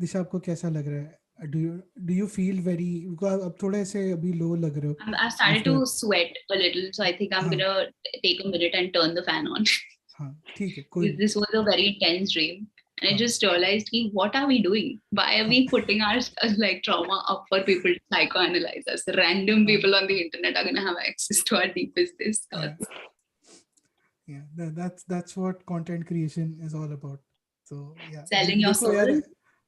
दिशा आपको कैसा लग रहा है? Do you feel very, अब थोड़े से अभी लो लग रहे हो? I've started to sweat a little, so I think I'm gonna take a minute and turn the fan on. हाँ, ठीक है, कोई। This was a very intense dream, and I just realized, what are we doing? Why are we putting our like trauma up for people to psychoanalyze us? Random people on the internet are gonna have access to our deepest thoughts. Yeah, that's what content creation is all about. So yeah, selling your soul.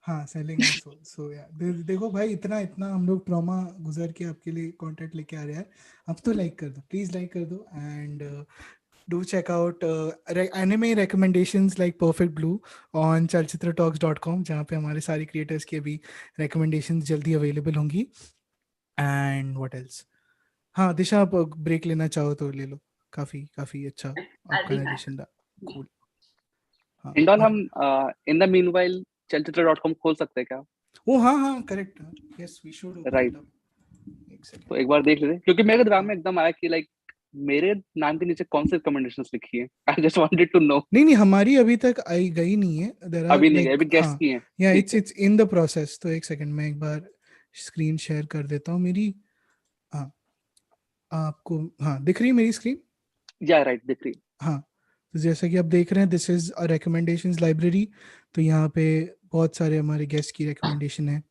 हाँ, selling your soul. So yeah, देखो भाई, इतना हम लोग trauma गुजर के आपके लिए कंटेंट लेके आ रहे हैं। अब तो लाइक कर दो, प्लीज लाइक कर दो, and do check out anime recommendations like Perfect Blue on chalchitratalks.com, जहाँ पे हमारे सारे creators की अभी recommendations जल्दी available होंगी। And what else? हाँ दिशा, आप ब्रेक लेना चाहो तो ले लो, काफी काफी अच्छा I'll आपका be back. नरेशन था, कूल। हाँ हिंडोल, और हम इन द मीनवाइल चलचित्र.com खोल सकते हैं क्या? वो, हाँ हाँ correct, yes we should open it right, up. एक तो सेकंड। एक बार देख लेते हैं, क्योंकि मेरे दिमाग हाँ में एकदम आया कि लाइक मेरे नाम के नीचे कौन सी रिकमेंडेशंस लिखी है। I just wanted to know. नहीं नहीं, हमारी अभी तक आई गई नहीं है, देर आर अभी नहीं गए, लाइक, अभी गेस्ट हाँ की हैं। या ठीक इट्स है। It's in the process. तो एक सेकंड, मैं एक बार स्क्रीन शेयर कर देता हूँ मेरी। हाँ आपको, हाँ दिख रही है मेरी स्क्रीन? या राइट, दिख रही हाँ, तो जैसा कि आप देख रहे हैं, this is a recommendations library. तो यहाँ पे बहुत सारे हमारे गेस्ट की रिकमेंडेशन है,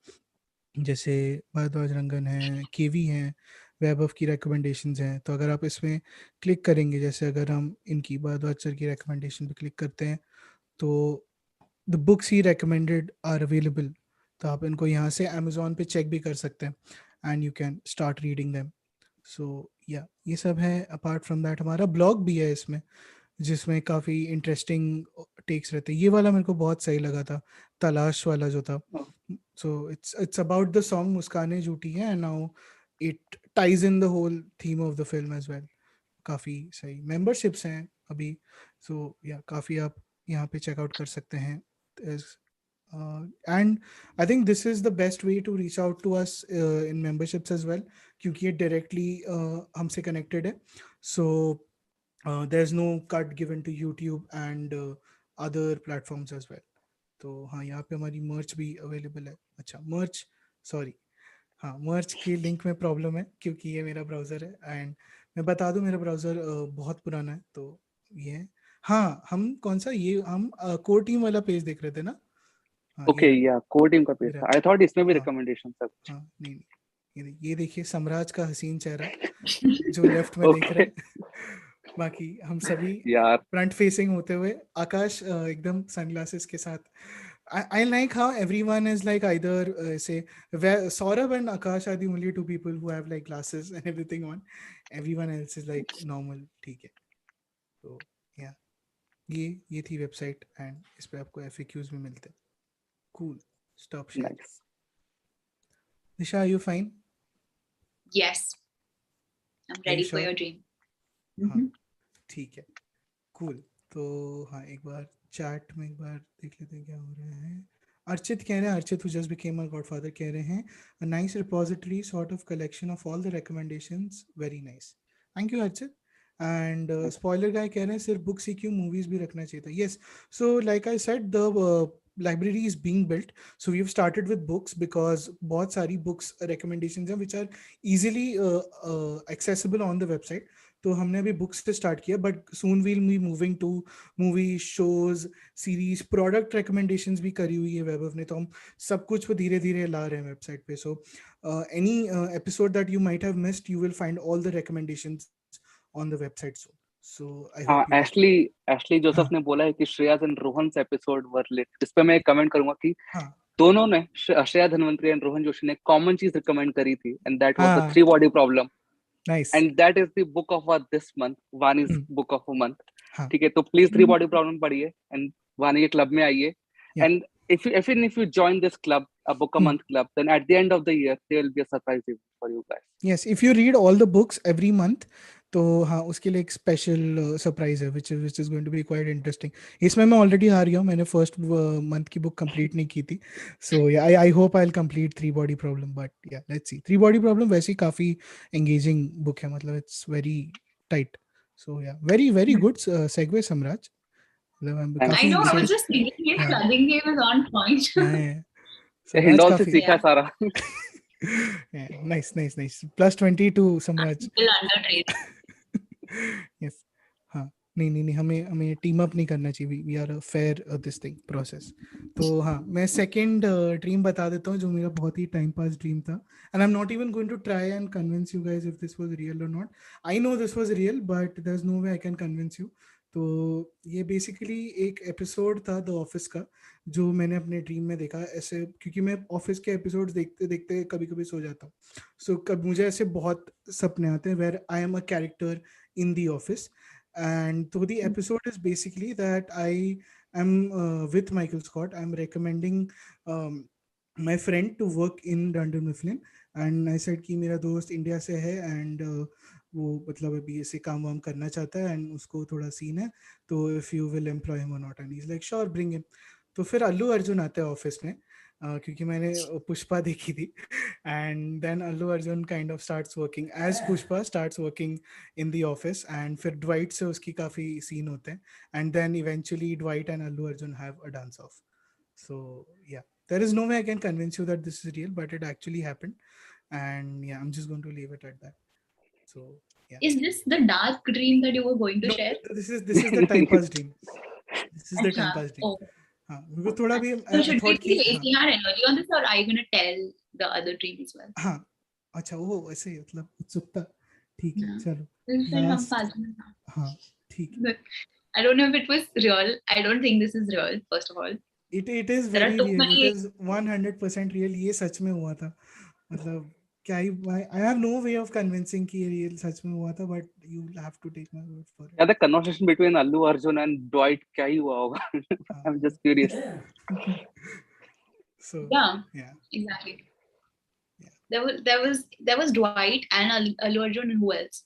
जैसे भारद्वाज रंगन है, केवी हैं, वैभव की रिकमेंडेशंस हैं। तो अगर आप इसमें क्लिक करेंगे, जैसे अगर हम इनकी भारद्वाज सर की रिकमेंडेशन पे क्लिक करते हैं, तो द बुक्स ही recommended आर अवेलेबल। तो आप इनको यहाँ से अमेजोन पे चेक भी कर सकते हैं, and you can start reading them. So yeah ये सब है। अपार्ट फ्रॉम दैट हमारा ब्लॉग भी है इसमें, जिसमें काफ़ी इंटरेस्टिंग टेक्स रहते हैं। ये वाला मेरे को बहुत सही लगा था, तलाश वाला जो था। है। So it's about the song Muskaane Jhoothi Hai, and now it ties in the whole theme of the film as well. काफ़ी सही मेंबरशिप्स हैं अभी। सो या काफ़ी आप यहाँ पे चेकआउट कर सकते हैं। And I think this is the best way to reach out to us in memberships as well, क्योंकि ये डायरेक्टली हमसे कनेक्टेड है। So there is no cut given to YouTube and other platforms as well. तो हाँ, यहाँ पे हमारी मर्च भी अवेलेबल है। अच्छा मर्च, सॉरी, हाँ मर्च की लिंक में प्रॉब्लम है, क्योंकि ये मेरा ब्राउज़र है। एंड मैं बता दूं, मेरा ब्राउज़र बहुत पुराना है, तो ये है। हाँ, हम कौन सा, ये हम कोर टीम वाला पेज देख रहे थे ना? हाँ ये ओके, रहा, या कोर टीम का पेज ये रहा। था। आई थॉट इसमें भी हाँ रिकमेंडेशन था कुछ। हाँ, नहीं नहीं, ये देखिए समराज का हसीन चेहरा जो लेफ्ट में देख रहे ओके। हैं। बाकी हम सभी यार, फ्रंट फेसिंग होते हुए, आकाश एकदम सनग्लासेस के साथ। I like how everyone is like either say Saurabh and Akash are the only two people who have like glasses and everything on. Everyone else is like normal, ठीक है। तो yeah, ये थी वेबसाइट, एंड इस पे आपको FAQs भी मिलते हैं। Cool. Stop sharing. Nice. Disha, are you fine? Yes, I'm Are you ready for sure? your dream. हाँ Mhm. ठीक है, कूल। तो हाँ, एक बार चैट में एक बार देख लेते हैं क्या हो रहा है। अर्चित कह रहे हैं, Archit who just became our godfather, कह रहे हैं a nice repository sort of collection of all the recommendations, very nice. Thank you Archit. And spoiler guy कह रहे हैं सिर्फ बुक्स ही क्यों, मूवीज भी रखना चाहिए था। Yes, so like I said, the library is being built. So we've started with books because बहुत सारी books recommendations हैं which are easily accessible on the website. तो हमने अभी बुक्स से स्टार्ट किया, but soon we'll be moving to movie, shows, series, product recommendations भी करी हुई है वैभव ने। तो हम सब कुछ वो धीरे धीरे ला रहे हैं वेबसाइट पे। So any episode that you might have missed, you will find all the recommendations on the website soon. So I हाँ, होप यू लाइक एशली इट। एशली जोसेफ हाँ ने बोला है कि Shreya's and Rohan episode were lit. इस पे मैं एक कमेंट करूंगा कि हाँ दोनों ने, श्रेया धनवंतरी एंड रोहन जोशी ने कॉमन चीज रिकमेंड करी थी, एंड दैट वाज द हाँ, three body problem. Nice. And that is the book of this month, Vani's book of month. हाँ ठीक है, तो प्लीज थ्री बॉडी प्रॉब्लम पढ़िए एंड वानी के क्लब में आइए। Yeah and if you join this club, a book a month club, then at the end of the year there will be a surprise event for you guys. Yes, if you read all the books every month, तो हाँ उसके लिए एक special surprise है which is going to be quite interesting. इसमें मैं already हार गया हूँ, मैंने फर्स्ट मंथ की बुक कंप्लीट नहीं की थी। So I hope I will complete three body problem, but yeah let's see. Three body problem वैसे ही काफ़ी एंगेजिंग बुक है, मतलब it's very tight. So yeah very very good segue Samraj, मतलब Thanks. I काफ़ी know, I was सही। just thinking his हाँ plugging game is on point. Samraj Hindol से काफ़ी। सीखा है Yeah, सारा। Nice nice nice, +20 two I'm Samraj. still undertrained. Yes, हाँ नहीं नहीं नहीं, हमें हमें टीम अप नहीं करना चाहिए, we are a fair this thing process. तो हाँ, मैं सेकंड ड्रीम बता देता हूँ जो मेरा बहुत ही टाइम पास ड्रीम था, and I am not even going to try and convince you guys if this was real और not. I know this was real, but there is no way I can convince you. तो ये basically एक episode था the office का, जो मैंने अपने dream में देखा ऐसे, क्योंकि मैं ऑफिस के एपिसोड्स देखते देखते कभी कभी सो जाता हूँ। सो कब मुझे ऐसे बहुत सपने आते हैं where I am a character in the office. And so the episode is basically that I am with Michael Scott. I'm recommending um, my friend to work in Dunder Mifflin, and I said कि मेरा दोस्त India से है and वो मतलब अभी ऐसे काम वाम करना चाहता है एंड उसको थोड़ा सीन है, तो if you will employ him और not, and he is like sure bring him. तो फिर अल्लू अर्जुन आता है ऑफिस में, क्योंकि मैंने पुष्पा देखी थी, and then Allu Arjun kind of starts working as Pushpa starts working in the office, and फिर ड्वाइट से उसकी काफ़ी सीन होते हैं, and then eventually Dwight and Allu Arjun have a dance off. So yeah, there is no way I can convince you that this is real, but it actually happened, and yeah, I'm just going to leave it at that. So yeah. Is this the dark dream that you were going to No, share? this is the time pass dream. This is the अच्छा, time pass dream. oh. हाँ, वो थोड़ा भी So should we thought be कि हाँ wasting our energy on this, or are you going to tell the other dream as well? हाँ अच्छा वो ऐसे ही मतलब उत्सुकता, ठीक है Yeah. चलो फिर हम लास्ट, 5 मिनट। हाँ ठीक है। I don't know if it was real. I don't think this is real, first of all. It is There are very too real. It many. is 100% real. ये सच में हुआ था, मतलब क्या ही, I have no way of convincing कि ये real सच में हुआ था, but you have to take my word for it. Yeah, the conversation between Allu Arjun and Dwight क्या ही हुआ होगा? I'm just curious. So Yeah, exactly. Yeah. There was Dwight and Allu Arjun, and who else?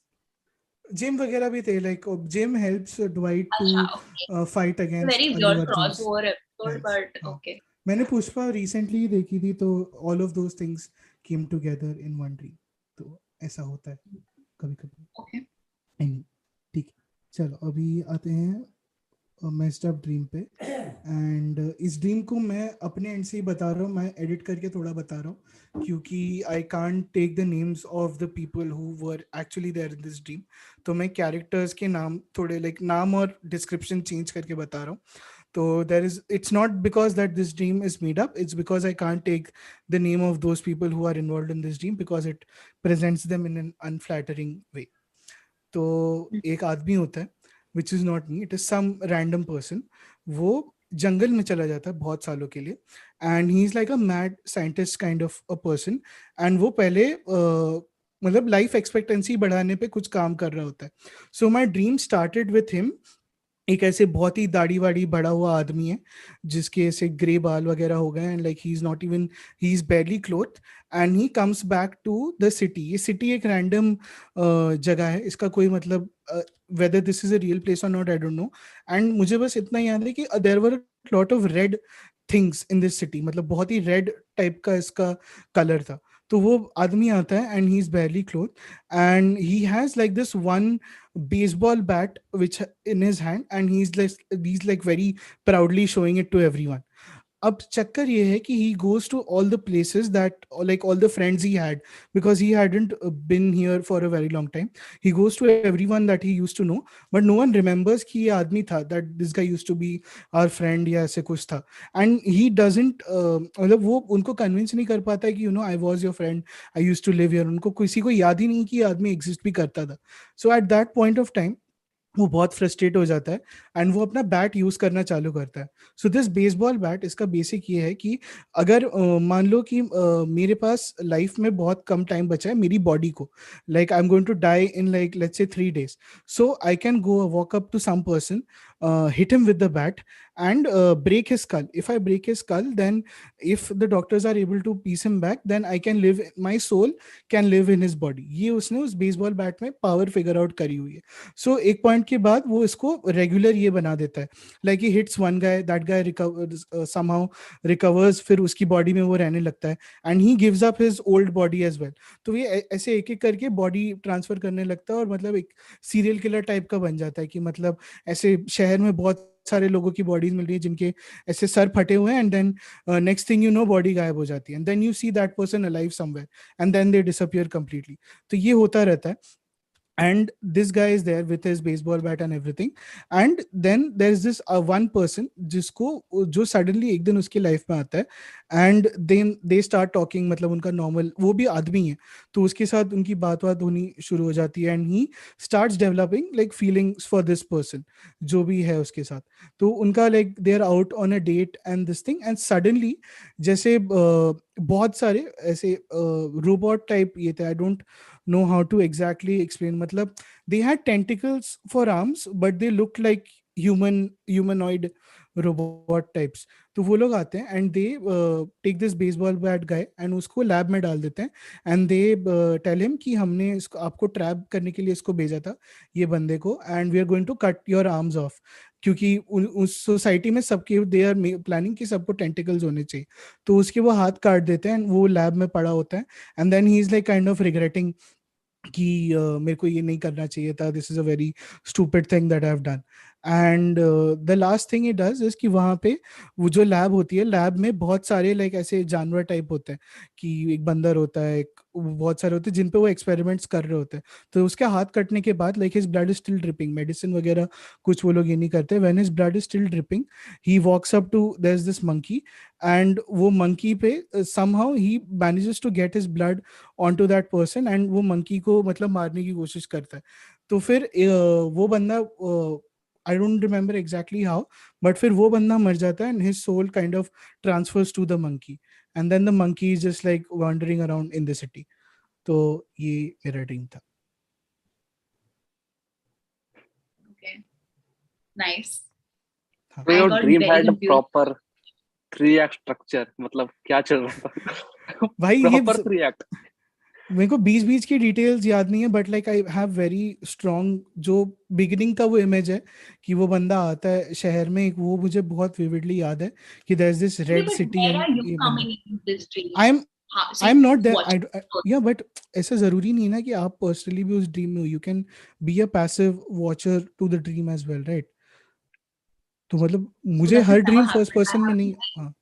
Jim वगैरह भी थे, like Jim helps Dwight to अच्छा, okay. fight against Very Allu weird Arjun's crossover episode, plans. but हाँ. okay. मैंने Pushpa recently देखी थी, तो all of those things came together in one dream. तो ऐसा होता है कभी कभी। Okay. ठीक है, चलो अभी आते हैं मेस्ड अप ड्रीम पे, एंड इस ड्रीम को मैं अपने एंड से ही बता रहा हूँ, मैं एडिट करके थोड़ा बता रहा हूँ क्योंकि I can't take the names of the people who were actually there in this dream, तो मैं कैरेक्टर्स के नाम थोड़े लाइक नाम और डिस्क्रिप्शन चेंज करके बता रहा हूँ। तो there is, it's not because that this dream is made up, it's because I can't take the name of those people who are involved in this dream because it presents them in an unflattering way. तो एक आदमी होता है, which is not me, it is some random person, वो जंगल में चला जाता है बहुत सालों के लिए, and he is like a mad scientist kind of a person, and वो पहले मतलब लाइफ एक्सपेक्टेंसी बढ़ाने पे कुछ काम कर रहा होता है। So my dream started with him, एक ऐसे बहुत ही दाढ़ी वाड़ी बड़ा हुआ आदमी है जिसके ऐसे ग्रे बाल वगैरह हो गए, and like he is not even, he is barely cloth, and he comes back to the city. ये सिटी एक रैंडम जगह है, इसका कोई मतलब whether this is a real place और not I don't know, and मुझे बस इतना याद है कि there were lot of red things in this city, मतलब बहुत ही रेड टाइप का इसका कलर था। तो वो आदमी आता है and he is barely cloth, and he has like this one baseball bat which in his hand, and he's like very proudly showing it to everyone. अब चक्कर ये है कि he goes to all the places that, like all the friends he had, because he hadn't been here for a very long time. He goes to everyone that he used to know, but no one remembers कि ये आदमी था, that this guy used to be our friend या ऐसे कुछ था, and he doesn't मतलब वो उनको convince नहीं कर पाता है कि you know I was your friend, I used to live here. उनको किसी को याद ही नहीं कि ये आदमी exist भी करता था। So at that point of time वो बहुत फ्रस्ट्रेट हो जाता है एंड वो अपना बैट यूज करना चालू करता है। सो दिस बेसबॉल बैट, इसका बेसिक ये है कि अगर मान लो कि मेरे पास लाइफ में बहुत कम टाइम बचा है मेरी बॉडी को, like I am going to die in like let's say 3 days, so I can go walk up to some person, hit him with the bat and break his skull. If I break his skull, then if the doctors are able to piece him back, then I can live, my soul can live in his body. ये उसने उस baseball bat में power figure out करी हुई है। सो एक point के बाद वो इसको रेगुलर ये बना देता है, like he hits one guy, that guy somehow recovers, फिर उसकी बॉडी में वो रहने लगता है, and he gives up his old body as well. तो ये ऐसे एक एक करके बॉडी ट्रांसफर करने लगता है और मतलब एक सीरियल किलर टाइप का बन जाता है कि मतलब ऐसे शहर में बहुत सारे लोगों की बॉडीज मिल रही है जिनके ऐसे सर फटे हुए हैं, and then next thing you know body गायब हो जाती है, and then you see that person alive somewhere, and then they disappear completely. तो ये होता रहता है, and this guy is there with his baseball bat and everything, and then there's this one person जिसको जो suddenly एक दिन उसकी लाइफ में आता है, and then they start talking, मतलब उनका नॉर्मल, वो भी आदमी है तो उसके साथ उनकी बात होनी शुरू हो जाती है, and he starts developing like feelings for this person जो भी है उसके साथ। तो उनका like they are out on a date and this thing, and suddenly जैसे बहुत सारे ऐसे रोबोट टाइप ये थे, I don't know how to exactly explain, matlab they had tentacles for arms but they looked like humanoid robot types. तो वो लोग आते हैं and they take this baseball bat guy and उसको लैब में डाल देते हैं एंड दे टेल हिम कि हमने इसको आपको ट्रैप करने के लिए इसको भेजा था ये बंदे को, and we are going to cut your arms off, क्योंकि उस सोसाइटी में सबके दे आर प्लानिंग कि सबको टेंटिकल्स होने चाहिए। तो उसके वो हाथ काट देते हैं, वो लैब में पड़ा होता है and then he is like kind of regretting कि मेरे को ये नहीं करना चाहिए था, this is a very stupid thing that I have done. And the last thing it does is कि वहाँ पे वो जो लैब होती है, लैब में बहुत सारे लाइक ऐसे जानवर टाइप होते हैं कि एक बंदर होता है, एक बहुत सारे होते हैं जिन पे वो एक्सपेरिमेंट्स कर रहे होते हैं। तो उसके हाथ कटने के बाद like his blood is still dripping, medicine वगैरह कुछ वो लोग ये नहीं करते, when his blood is still dripping he walks up to there is this monkey and वो मंकी पे somehow he manages to get his blood on to that person and वो मंकी को मतलब मारने की कोशिश करता है। तो फिर वो बंदा I don't remember exactly how, but फिर वो बंदा मर जाता है and his soul kind of transfers to the monkey and then the monkey is just like wandering around in the city. तो ये मेरा ड्रीम था। Okay, nice. हाँ. So I your got dream very had a confused. proper 3 act structure. मतलब क्या चल रहा था? भाई ये Proper 3 act. मेरे को बीच बीच की डिटेल्स याद नहीं है, but like I have very strong जो बिगिनिंग का वो इमेज है कि वो बंदा आता है शहर में, एक वो मुझे बहुत विविडली याद है कि there is this Okay, red but city where and are you ये बंदा, coming into this dream? I am So I you am not there watch I yeah, but ऐसा जरूरी नहीं है ना कि आप पर्सनली भी उस ड्रीम में हो, you can be a passive watcher to the dream as well, right? तो मतलब so मुझे that हर has never dream first happened. I person में have नहीं, हाँ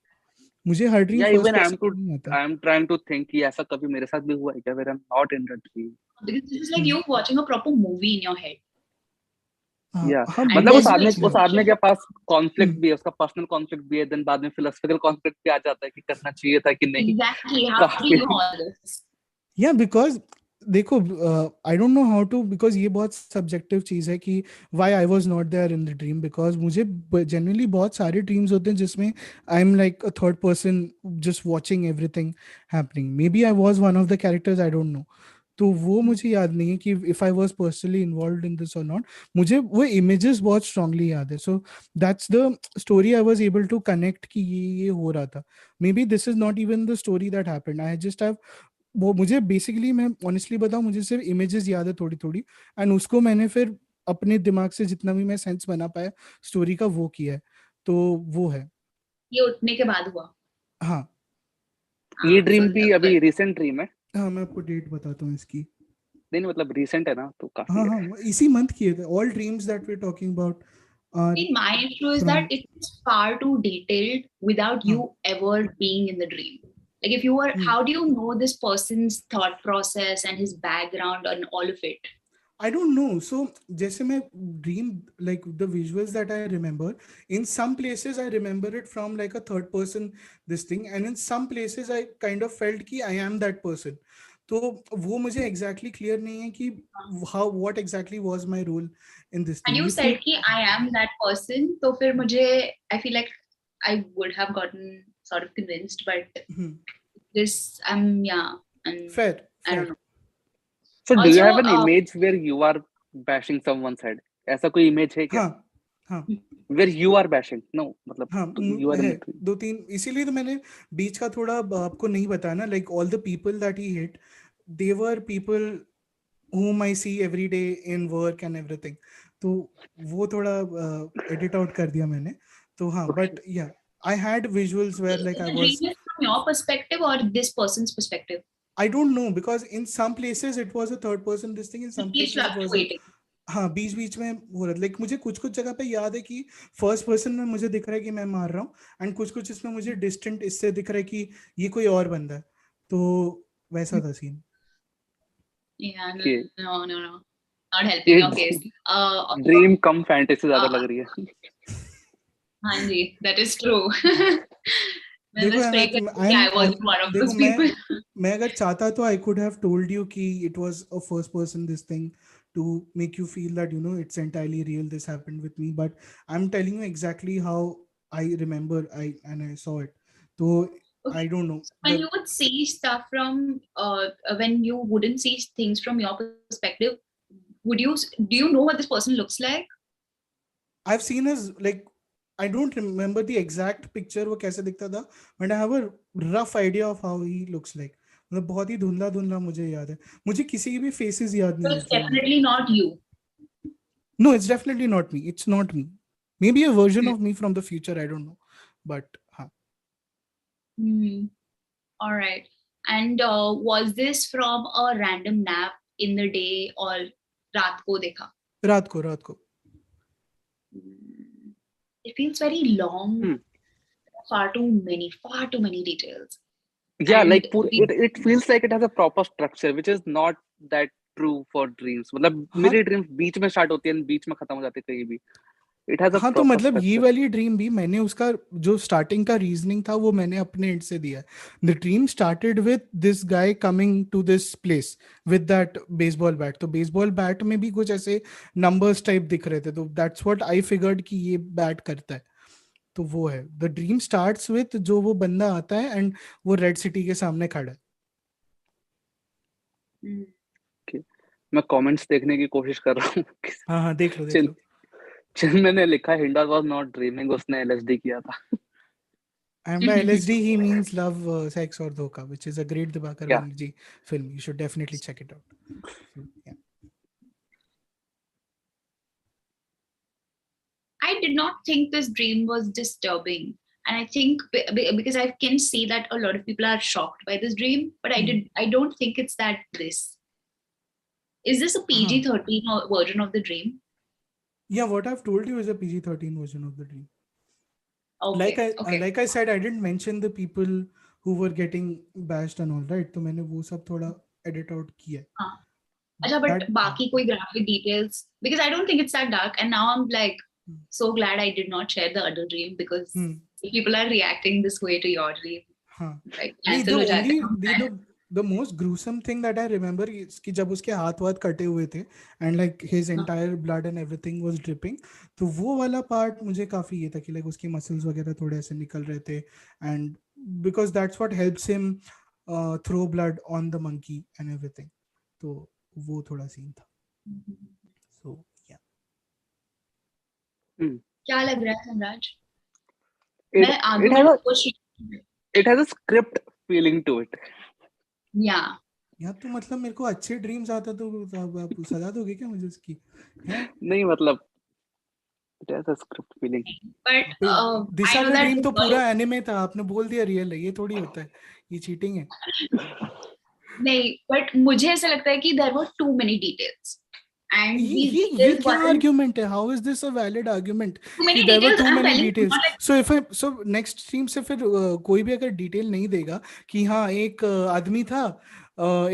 मुझे हर dream Yeah, first even person में नहीं आता। I'm trying to think कि ऐसा कभी मेरे साथ भी हुआ है क्या? Where I'm not in the dream. because this is like you watching a proper movie in your head. हाँ Yeah, हाँ And मतलब there's no उस explanation. आदमी के पास कॉन्फ्लिक्ट हम्म, भी है, उसका पर्सनल कॉन्फ्लिक्ट भी है, देन बाद में फिलोसफिकल कॉन्फ्लिक्ट भी आ जाता है कि करना चाहिए था कि नहीं। Exactly. How do काफी you know all this? या बिकॉज देखो I don't know how to, because ये बहुत सब्जेक्टिव चीज है कि why I was not there in the dream, because मुझे जनरली बहुत सारे ड्रीम्स होते हैं जिसमें I am like a third person just watching everything happening, maybe I was one of the characters, I don't know. तो वो मुझे याद नहीं है कि if I was personally involved in this और नॉट, मुझे वो इमेजेस बहुत स्ट्रांगली याद है, so that's the story I was able to connect कि ये हो रहा था। Maybe this is not even the story that happened, I just have वो, मुझे बेसिकली मैं ऑनेस्टली बताऊं, मुझे सिर्फ इमेजेस याद है थोड़ी थोड़ी, एंड उसको मैंने फिर अपने दिमाग से जितना भी मैं सेंस बना पाया स्टोरी का वो किया है, तो वो है। ये उठने के बाद हुआ. हाँ ये So ड्रीम भी अभी but रिसेंट ड्रीम है? हाँ मैं आपको डेट बताता हूँ इसकी। नहीं मतलब रिसेंट है ना, तो काफी हाँ है। हाँ इसी मंथ किए थे, all dreams that we talking about are see, my issue is from. that it's far too detailed without हाँ you ever being in the dream. Like if you were, how do you know this person's thought process and his background and all of it? I don't know. So, जैसे मैं dream, like the visuals that I remember, in some places I remember it from like a third person this thing, and in some places I kind of felt कि I am that person. तो वो मुझे exactly clear नहीं है कि how what exactly was my role in this And thing. you You said think कि I am that person, तो फिर मुझे I feel like I would have gotten sort of convinced, but this yeah, and fair, I don't fair. know. So do you Also, have an image where you are bashing someone's head? ऐसा कोई image है क्या? हाँ हाँ Where you are bashing? No, मतलब हाँ you are in है the dream. दो तीन, इसीलिए तो मैंने बीच का थोड़ा आपको नहीं बताया ना, like all the people that he hit, they were people whom I see every day in work and everything. तो वो थोड़ा edit out कर दिया मैंने, तो हाँ, Okay. but yeah, I had visuals where like I the was, dream is from your perspective or this person's perspective? I don't know because in some places it was a third person this thing, in It some keeps places it was a, fluctuating. हाँ बीच बीच में हो रहा, like मुझे कुछ कुछ जगह पे याद है कि फर्स्ट पर्सन में मुझे दिख रहा है कि मैं मार रहा हूँ, एंड कुछ कुछ इसमें मुझे डिस्टेंट इससे दिख रहा है कि ये कोई और बंदा है, तो वैसा था scene. Yeah, Okay. no, not helping your case. Also, dream कम फैंटेसी ज्यादा uh, लग रही है। हाँ जी, that is true. मैं देखो बस pray अगर करती हूँ आई कि M, I wasn't one of देखो those people. मैं अगर चाहता तो I could have told you कि it was a first person this thing to make you feel that it's entirely real, this happened with me, but I'm telling you exactly how I remember and I saw it, so I Okay. don't know So when the you would see stuff from, when you wouldn't see things from your perspective, do you know what this person looks like? I've seen his, like I don't remember the exact picture वो कैसे दिखता था, but I have a rough idea of how he looks like. मतलब बहुत ही धुंधला धुंधला मुझे याद है. मुझे किसी की भी faces याद So नहीं it's है dream में. definitely not you. No, it's definitely not me. It's not me. Maybe a version of me from the future. I don't know. But हाँ. All right. And was this from a random nap in the day or रात को देखा? रात को. It feels very long. Far too many details. Yeah, And like it feels like it has a proper structure, which is not that true for dreams. मतलब मेरी dreams बीच में start होती है and बीच में खत्म हो जाती है कहीं भी. It has a हाँ, तो proper मतलब ये structure. वाली ड्रीम भी मैंने उसका जो स्टार्टिंग का रीजनिंग था वो मैंने अपने एंड से दिया. The dream started with this guy coming to this place with that baseball bat. तो बेसबॉल बैट में भी कुछ ऐसे नंबर्स टाइप दिख रहे थे, तो दैट्स व्हाट आई फिगर्ड कि ये बैट करता है. तो वो है द ड्रीम स्टार्ट्स विद जो वो बंदा आता है एंड वो रेड सिटी के सामने खड़ा है. Okay. मैं कमेंट्स देखने की कोशिश कर रहा हूँ. हाँ, देख लो. चिन्मय ने लिखा हिंडल वाज नॉट ड्रीमिंग, उसने एलएसडी किया था. And by LSD he means love, sex or dhoka, which is a great Dibakar Yeah. Banerjee film. You should definitely check it out. So, yeah. I did not think this dream was disturbing. And I think because I can see that a lot of people are shocked by this dream, but I don't think it's that this. Is this a PG-13 version of the dream? Yeah, what I've told you is a PG-13 version of the dream. Okay. Like I said, I didn't mention the people who were getting bashed and all, right? तो मैंने वो सब थोड़ा edit out किया. But बाकी कोई graphic details, because I don't think it's that dark, and now I'm like so glad I did not share the other dream, because if people are reacting this way to your dream, like cancel हो जाता है. The most gruesome thing that I remember is कि जब उसके हाथ कटे हुए थे and like his entire blood and everything was dripping, तो वो वाला part मुझे काफी ये था कि like उसकी muscles वगैरह थोड़े ऐसे निकल रहे थे, and because that's what helps him throw blood on the monkey and everything. तो वो थोड़ा सीन था. So yeah. क्या लग रहा है Samraj? It has a script feeling to it. Yeah. यार तो मतलब मेरे को अच्छे ड्रीम्स आता तो आप सजा दोगे क्या मुझे उसकी? नहीं मतलब it has a script feeling. But दिशा का ड्रीम तो पूरा एनिमे था, आपने बोल दिया रियल है. ये थोड़ी होता है, ये चीटिंग है. नहीं, but मुझे ऐसा लगता है कि there were too many details. And ये क्या argument है? How is this a valid argument? कि there were too many details. So next stream से फिर कोई भी अगर डिटेल नहीं देगा कि हाँ एक आदमी था,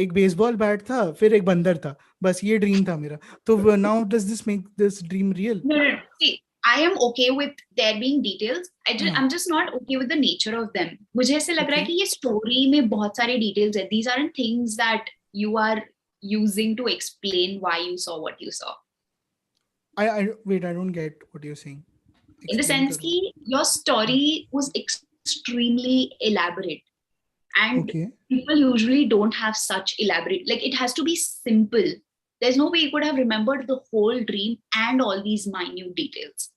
एक बेसबॉल बैट था, फिर एक बंदर था, बस ये ड्रीम था मेरा, तो now does this make this dream real? No. See, I am okay with there being details. I'm just not okay with the nature of them. मुझे ऐसे लग रहा है कि ये story में बहुत सारे details है. These aren't things that you are using to explain why you saw what you saw. Wait, I don't get what you're saying. In the sense that your story was extremely elaborate, and people usually don't have such elaborate, like it has to be simple. There's no way you could have remembered the whole dream and all these minute details.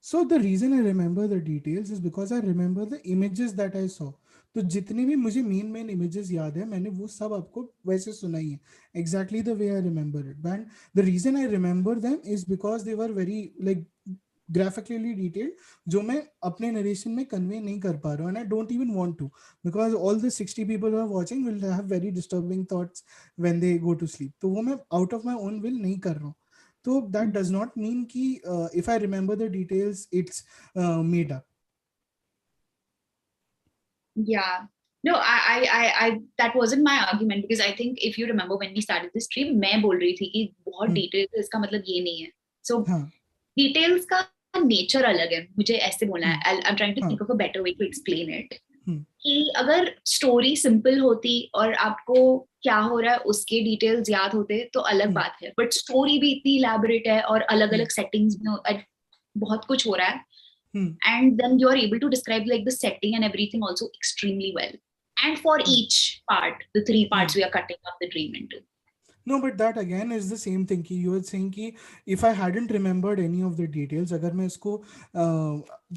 So the reason I remember the details is because I remember the images that I saw. तो जितनी भी मुझे main images याद है, मैंने वो सब आपको वैसे सुनाई है, exactly the way I remember it. And the reason I remember them is because they were very like graphically detailed, जो मैं अपने narration में convey नहीं कर पा रहा हूँ, and I don't even want to, because all the 60 people who are watching will have very disturbing thoughts when they go to sleep. तो वो मैं out of my own will नहीं कर रहा हूँ. So that does not mean कि if I remember the details, it's made up. Yeah. No, I that wasn't my argument, because I think if you remember when we started this stream, मैं बोल रही थी कि बहुत details है, इसका मतलब ये नहीं है. So details का nature अलग है. मुझे ऐसे बोलना है. I'm trying to think of a better way to explain it. कि अगर story simple होती और आपको क्या हो रहा है उसके details याद होते तो अलग बात है. But story भी इतनी elaborate है और अलग-अलग settings में बहुत कुछ हो रहा है. And then you are able to describe like the setting and everything also extremely well. And for each part, the 3 parts we are cutting up the dream into. No, but that again is the same thing कि you were saying कि if I hadn't remembered any of the details, अगर मैं इसको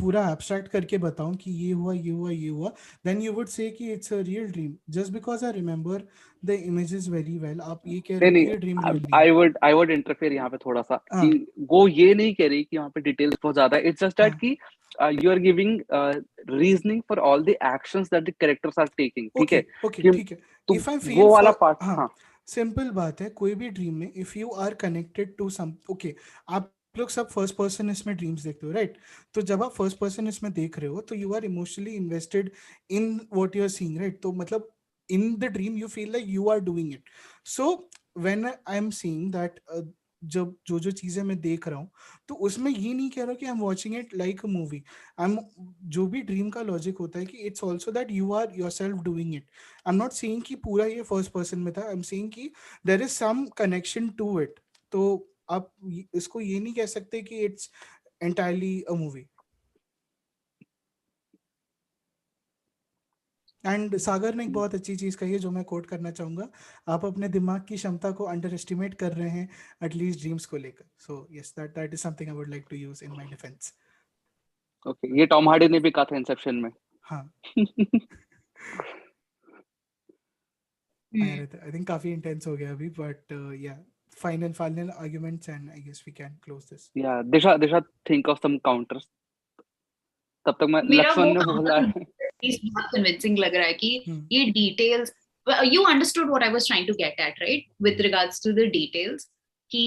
पूरा abstract करके बताऊं कि ये हुआ ये हुआ ये हुआ, then you would say कि it's a real dream just because I remember the images very well. आप ये कह रहे नहीं हो नहीं, कि ये dream real नहीं है. आई वुड इंटरफेयर यहाँ पे थोड़ा सा कि हाँ वो ये नहीं कह रही कि यहाँ पे डिटेल्स बहुत ज्यादा है. इट्स जस्ट दैट हाँ कि you are giving reasoning for all the actions that the characters are taking. ठीक है ओके ओके कि ठीक है. तो If I feel वो वाला for पार्ट. हाँ हाँ सिंपल बात है, कोई भी ड्रीम में if you are connected to some okay, आप लोग सब फर्स्ट पर्सन इसमें ड्रीम्स देखते हो राइट. तो जब आप फर्स्ट पर्सन इसमें देख रहे हो तो you are emotionally invested in what you are seeing right. तो मतलब in the dream you feel like you are doing it. So when I am seeing that जब जो जो चीजें मैं देख रहा हूँ तो उसमें ये नहीं कह रहा कि I am watching it like a movie. I am जो भी ड्रीम का लॉजिक होता है कि it's also that you are yourself doing it. I am not saying कि पूरा ये फर्स्ट पर्सन में था. आई एम सेइंग कि there is some connection to it. तो आप इसको ये नहीं कह सकते कि it's entirely a movie. And Sagar ने एक बहुत अच्छी चीज कही है जो मैं कोट करना चाहूंगा. आप अपने दिमाग की क्षमता को अंडर एस्टिमेट कर रहे हैं एटलीस्ट ड्रीम्स को लेकर. So yes that that is something I would like to use in my defence. Okay, ये टॉम हार्डी ने भी कहा था इंसेप्शन में. हाँ Hmm. आई थिंक काफी इंटेंस हो गया अभी but yeah final arguments and I guess we can close this. Yeah Disha Disha think of some counters. तब तक मैं मेरा लक्ष्मण वो ने बोला काउंटर है. बहुत कन्विंसिंग लग रहा है कि ये details, you understood what I was trying to get at, right? With regards to the details, कि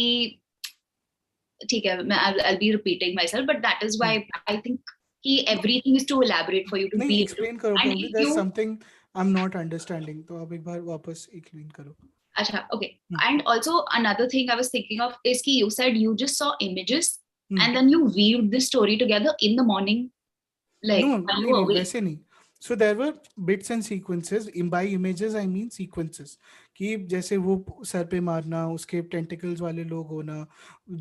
ठीक है, I'll be repeating myself, but that is why I think कि everything is too elaborate for you to नहीं be explain करो. and probably if there's you something I'm not understanding. तो आप एक बार वापस एक्सप्लेन करो. Acha, okay. And also another thing I was thinking of is कि you said you just saw images and then you weaved the story together in the morning, like No, while you नहीं were नहीं awake. वैसे नहीं. So there were bits and sequences. By images I mean sequences. कि जैसे वो sir पे मारना, उसके टेंटिकल्स वाले लोग होना,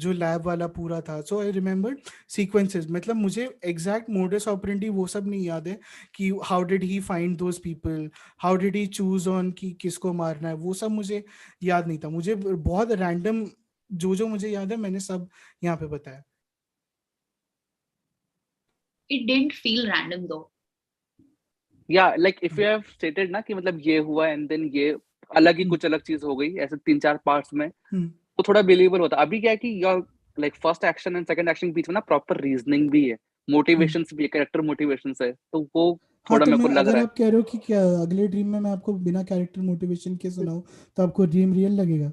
जो लैब वाला पूरा था. So I remembered sequences. मतलब मुझे exact modus operandi वो सब नहीं याद है कि how did he find those people, how did he choose on कि किसको मारना है, वो सब मुझे याद नहीं था. मुझे बहुत रैंडम जो मुझे याद है मैंने सब यहाँ पे बताया. It didn't feel random though. या like if you have stated ना कि मतलब ये हुआ एंड देन ये अलग ही कुछ अलग चीज हो गई ऐसे 3-4 पार्ट्स में, तो थोड़ा बिलीवेबल होता. अभी क्या है कि your like first action and second action के बीच में ना प्रॉपर रीजनिंग भी है, मोटिवेशंस भी है, कैरेक्टर मोटिवेशंस है, तो वो हाँ थोड़ा तो मेरे मैं को लग अगर रहा है. आप कह रहे हो कि क्या अगले ड्रीम में मैं आपको बिना कैरेक्टर मोटिवेशन के सुनाऊं तो आपको ड्रीम रियल लगेगा.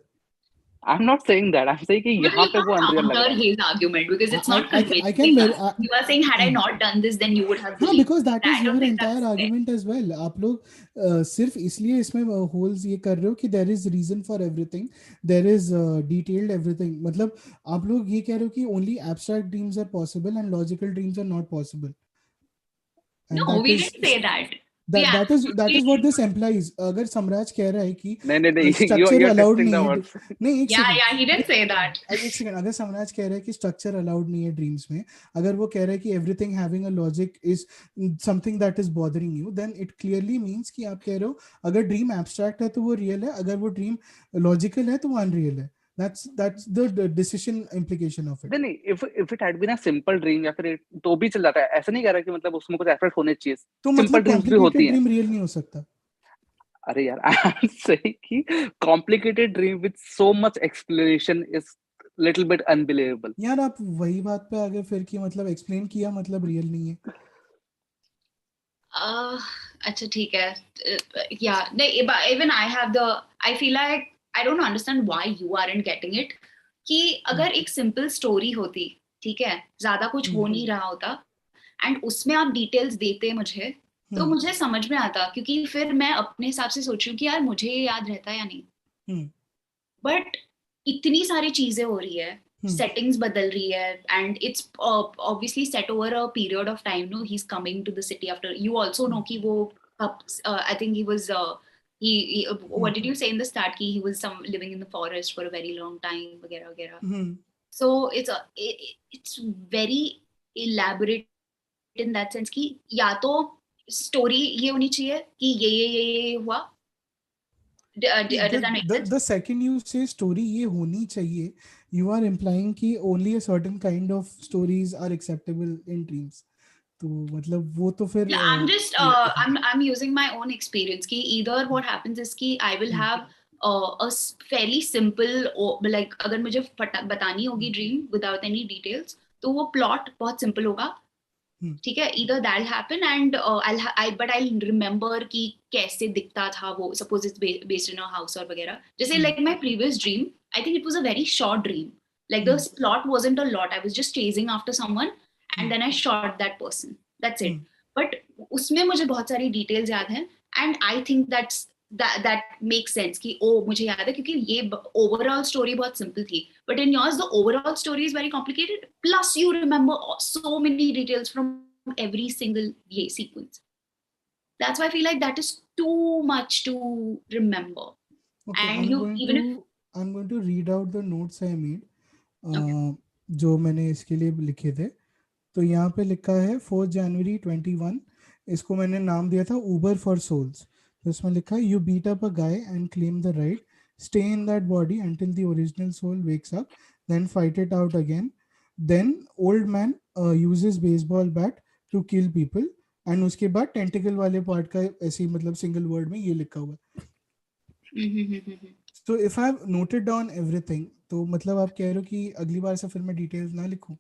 आई am not saying that, I am saying कि But यहाँ you पे वो can't अनरियल लग counter रहा है. his argument because it's not I can convincing very us. You are saying, had I not done this, then you would have हाँ believed. Because that is I don't your think entire that's fair. Argument as well. आप लोग सिर्फ इसलिए इसमें holes ये कर रहे हो कि there is reason for everything, there is detailed everything. मतलब आप लोग ये कह रहे हो कि only abstract dreams are possible and logical dreams are not possible. And No, that we is didn't say that. We that is what absolutely. this implies. अगर सम्राज कह रहा है कि नहीं structure you are allowed twisting the नहीं है. Words. नहीं एक Yeah, second. yeah, he did say that. एक सेकंड. अगर सम्राज कह रहा है कि स्ट्रक्चर अलाउड नहीं है ड्रीम्स में, अगर वो कह रहा है कि everything having a logic is something that is bothering you, then it clearly means कि आप कह रहे हो अगर ड्रीम एब्स्ट्रैक्ट है तो वो रियल है, अगर वो ड्रीम लॉजिकल है तो वो अनरियल है. that's the decision implication of it. नहीं if it had been a simple dream या फिर तो भी चल जाता है. ऐसा नहीं कह रहा कि मतलब उसमें कुछ एफर्ट होने चाहिए. तो सिंपल मतलब ड्रीम्स भी होती कॉम्प्लिकेटेड हैं. ड्रीम रियल नहीं हो सकता. अरे यार आई एम सेइंग कि complicated dream with so much explanation is little bit unbelievable. यार आप वही बात पे आगे फिर कि मतलब एक्सप्लेन किया मतलब रियल नहीं है. अच्छा ठीक है. Yeah, even I have I feel like I don't understand why you aren't getting it. कि अगर एक सिंपल स्टोरी होती, ठीक है, ज्यादा कुछ हो नहीं रहा होता एंड उसमें आप डिटेल्स देते मुझे, तो मुझे समझ में आता, क्योंकि फिर मैं अपने हिसाब से सोचूं कि यार मुझे ये याद रहता है या नहीं. बट इतनी सारी चीजें हो रही है, सेटिंग्स बदल रही है, and it's obviously set over a period of time. No, he is coming to the city after. You also know कि वो I think he was what did you say in the start कि he was living in the forest for a very long time वगैरह वगैरह. So it's very elaborate in that sense कि या तो story ये होनी चाहिए कि ये हुआ, Does that make sense? The second you say story ये होनी चाहिए, you are implying कि only a certain kind of stories are acceptable in dreams. तो मतलब वो तो फिर I'm just I'm using my own experience कि either what happens is कि I will have a fairly simple like अगर मुझे बतानी होगी dream without any details तो वो plot बहुत simple होगा, ठीक है, either that'll happen and but I'll remember कि कैसे दिखता था वो, suppose it's based in a house और वगैरह, जैसे like my previous dream, I think it was a very short dream, like the plot wasn't a lot, I was just chasing after someone and then I shot that person, that's it, but उसमें मुझे बहुत सारी details याद हैं and I think that makes sense कि मुझे याद है क्योंकि ये overall story बहुत simple थी, but in yours the overall story is very complicated plus you remember so many details from every single sequence. That's why I feel like that is too much to remember. Okay, and I'm going to read out the notes I made जो मैंने इसके लिए लिखे थे. तो यहाँ पे लिखा है 4 जनवरी 21, इसको मैंने नाम दिया था Uber for Souls. तो इसमें लिखा है you beat up a guy and claim the right, stay in that body until the original soul wakes up, then fight it out again, then old man uses baseball bat to kill people, and उसके बाद tentacle वाले part का ऐसे ही मतलब single word में ये लिखा हुआ है. So if I have noted down everything, तो मतलब आप कह रहे हो कि अगली बार से फिर मैं डिटेल्स ना लिखूं?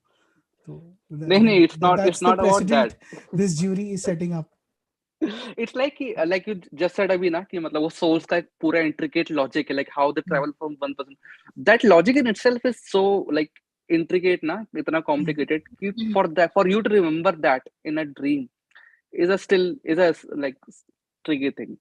तो नहीं, it's not about that. This jury is setting up. It's like you just said अभी ना कि मतलब वो souls का एक पूरा intricate logic है, like how they travel from one person. That logic in itself is so like intricate ना, इतना complicated कि for you to remember that in a dream is a like tricky thing.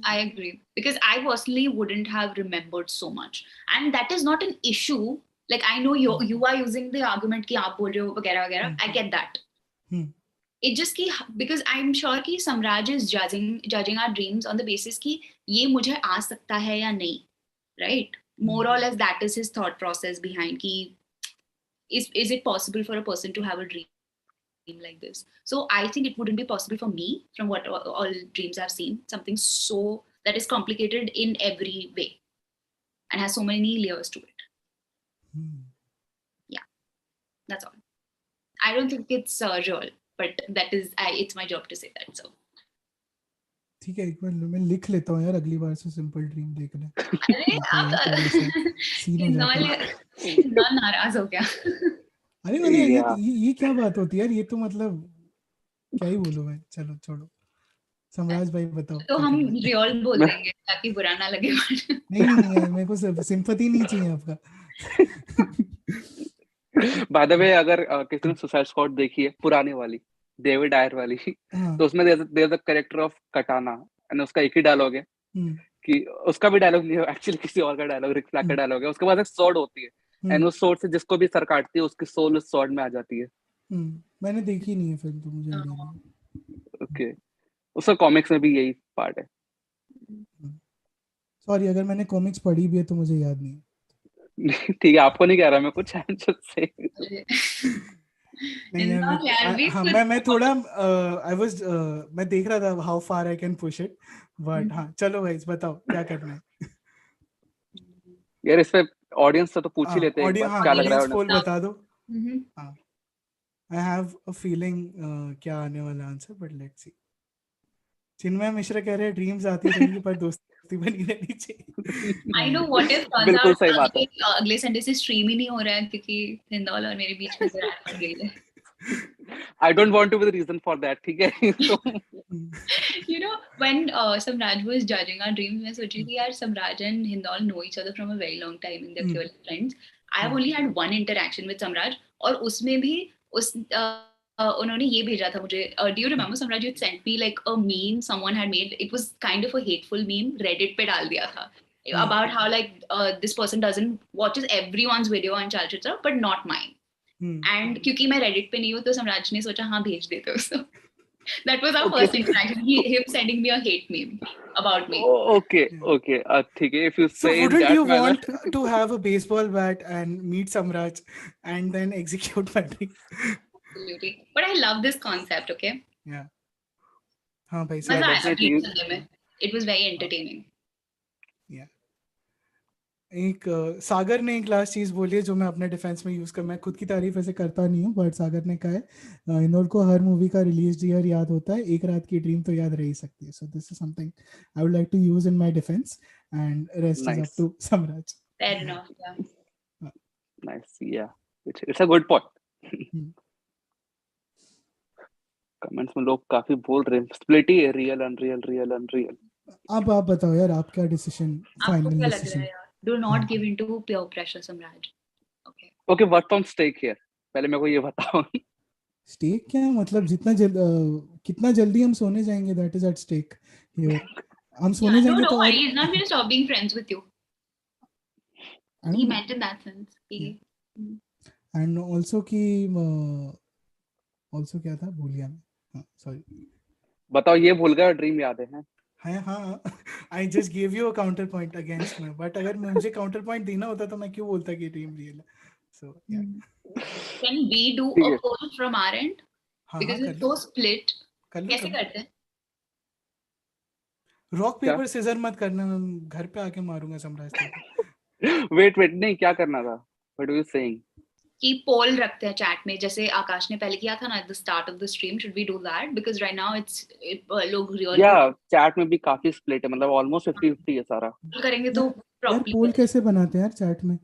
I agree because I personally wouldn't have remembered so much, and that is not an issue. Like I know you are using the argument कि आप बोल रहे हो वगैरह वगैरह. I get that. It just कि because I'm sure कि Samraj is judging our dreams on the basis कि ये मुझे आ सकता है या नहीं, right? More or less that is his thought process behind कि is it possible for a person to have a dream like this? So I think it wouldn't be possible for me from what all dreams I've seen, something so that is complicated in every way and has so many layers to it. Yeah, that's all. I don't think it's real, but that is it's my job to say that. So ठीक है, एक बार मैं लिख लेता हूँ यार, अगली बार से सिंपल ड्रीम देखना. अरे हिंदौल नाराज हो गया. अरे मैंने ये क्या बात होती है यार, ये तो मतलब क्या ही बोलूं मैं. चलो छोड़ो, समराज भाई बताओ. तो हम रियल बोल देंगे ताकि बुरा ना लगे. नहीं मेरे को सिंपैथी नहीं चाहिए आपका. By the way, अगर किसी ने सुसाइड स्क्वाड देखी है पुरानी वाली डेविड आयर वाली, तो उसमें there's a character of Katana and उसका एक ही डायलॉग है कि उसका भी डायलॉग नहीं है एक्चुअली, किसी और का डायलॉग, रिक फ्लैग का डायलॉग है. उसके बाद एक स्वॉर्ड होती है एंड उस स्वॉर्ड से जिसको भी सर काटती है उसकी सोल उस स्वॉर्ड में आ जाती है. मैंने देखी नहीं है फिल्म तो मुझे आइडिया नहीं. ओके, उसका कॉमिक्स में भी यही पार्ट है. सॉरी अगर मैंने कॉमिक्स पढ़ी भी है तो मुझे याद नहीं है. ठीक है, आपको नहीं कह रहा मैं कुछ. मैं थोड़ा मैं देख रहा था how far I can push it, but हाँ चलो गाइस बताओ क्या करना है. यार इस पे ऑडियंस से तो पूछ ही लेते हैं एक बार, क्या लग रहा है पोल बता दो. आई हैव अ फीलिंग क्या आने वाला आंसर, बट लेट्स सी. चिन्मय मिश्रा कह रहे हैं ड्रीम्स आती रहेंगी पर दोस्ती बनी रहनी चाहिए. I know what if बिल्कुल सही बात है. अगले संडे से स्ट्रीम ही नहीं हो रहा है क्योंकि हिंदौल और मेरे बीच में दरार पड़ गई है. I don't want to be the reason for that. ठीक है. You know, when Samraj was judging our dreams, मैं सोची थी यार Samraj and Hindol know each other from a very long time and they're purely friends. I have only had one interaction with Samraj और उसमें भी उन्होंने ये भेजा था मुझे. Do you remember Samraj? You sent me like a meme someone had made. It was kind of a hateful meme. Reddit पे डाल दिया था about how like this person doesn't watches everyone's video on Chalchitra but not mine. And क्योंकि मैं Reddit पे नहीं हूँ तो Samraj ने सोचा हाँ भेज देते उसको. That was our first interaction. Him sending me a hate meme about me. Okay. ठीक है. If you say so wouldn't that you manner, want to have a baseball bat and meet Samraj and then execute my dream? Absolutely. But I love this concept, okay? Yeah. हाँ भाई मजा आया dream सुनने में. it was very entertaining. Yeah. एक सागर ने एक last चीज बोली है जो मैं अपने डिफेंस में यूज कर, मैं खुद की तारीफ ऐसे करता नहीं हूँ, बट सागर ने कहा है हिंदोल को हर मूवी का रिलीज ईयर याद होता है, एक रात की ड्रीम तो याद रह ही सकती है. So this is something I would like to use in my defence and rest is up to Samraj. Fair enough. Yeah. Nice. Yeah. It's a good point. Comments में लोग काफी बोल रहे हैं स्प्लिट ही है, रियल अनरियल. अब आप बताओ यार, आप क्या डिसीजन, फाइनल आपको क्या लग रहा डिसीजन? है यार? Do not give into peer pressure, Samraj. Okay, what's on stake here? पहले मेरे को ये बताओ. स्टेक क्या है? मतलब कितना जल्दी हम सोने जाएंगे, that is at stake here. हम सोने जाएंगे तो he's not going to stop being friends with you. He meant in that sense. And also कि also क्या था, भूल गया मैं. हाँ, सॉरी. बताओ, ये भूल गया, ड्रीम याद है? हाँ, I just gave you a counterpoint against me, but अगर मुझे counterpoint देना होता तो मैं क्यों बोलता कि ड्रीम रियल है. So yeah. Can we do a poll from our end? Because it's so split. कैसे करते हैं? रॉक पेपर सीजर मत करना, मैं घर पे आके मारूंगा समराज को. वेट नहीं, क्या करना था? What are you saying? कि पोल रखते हैं चैट में, जैसे आकाश ने पहले किया था ना, at the start of the stream. Should we do that? Because right now लोग रियल चैट में भी काफी स्प्लिट है, मतलब ऑलमोस्ट 50-50 है सारा. करेंगे तो यार पोल कैसे बनाते हैं यार चैट में?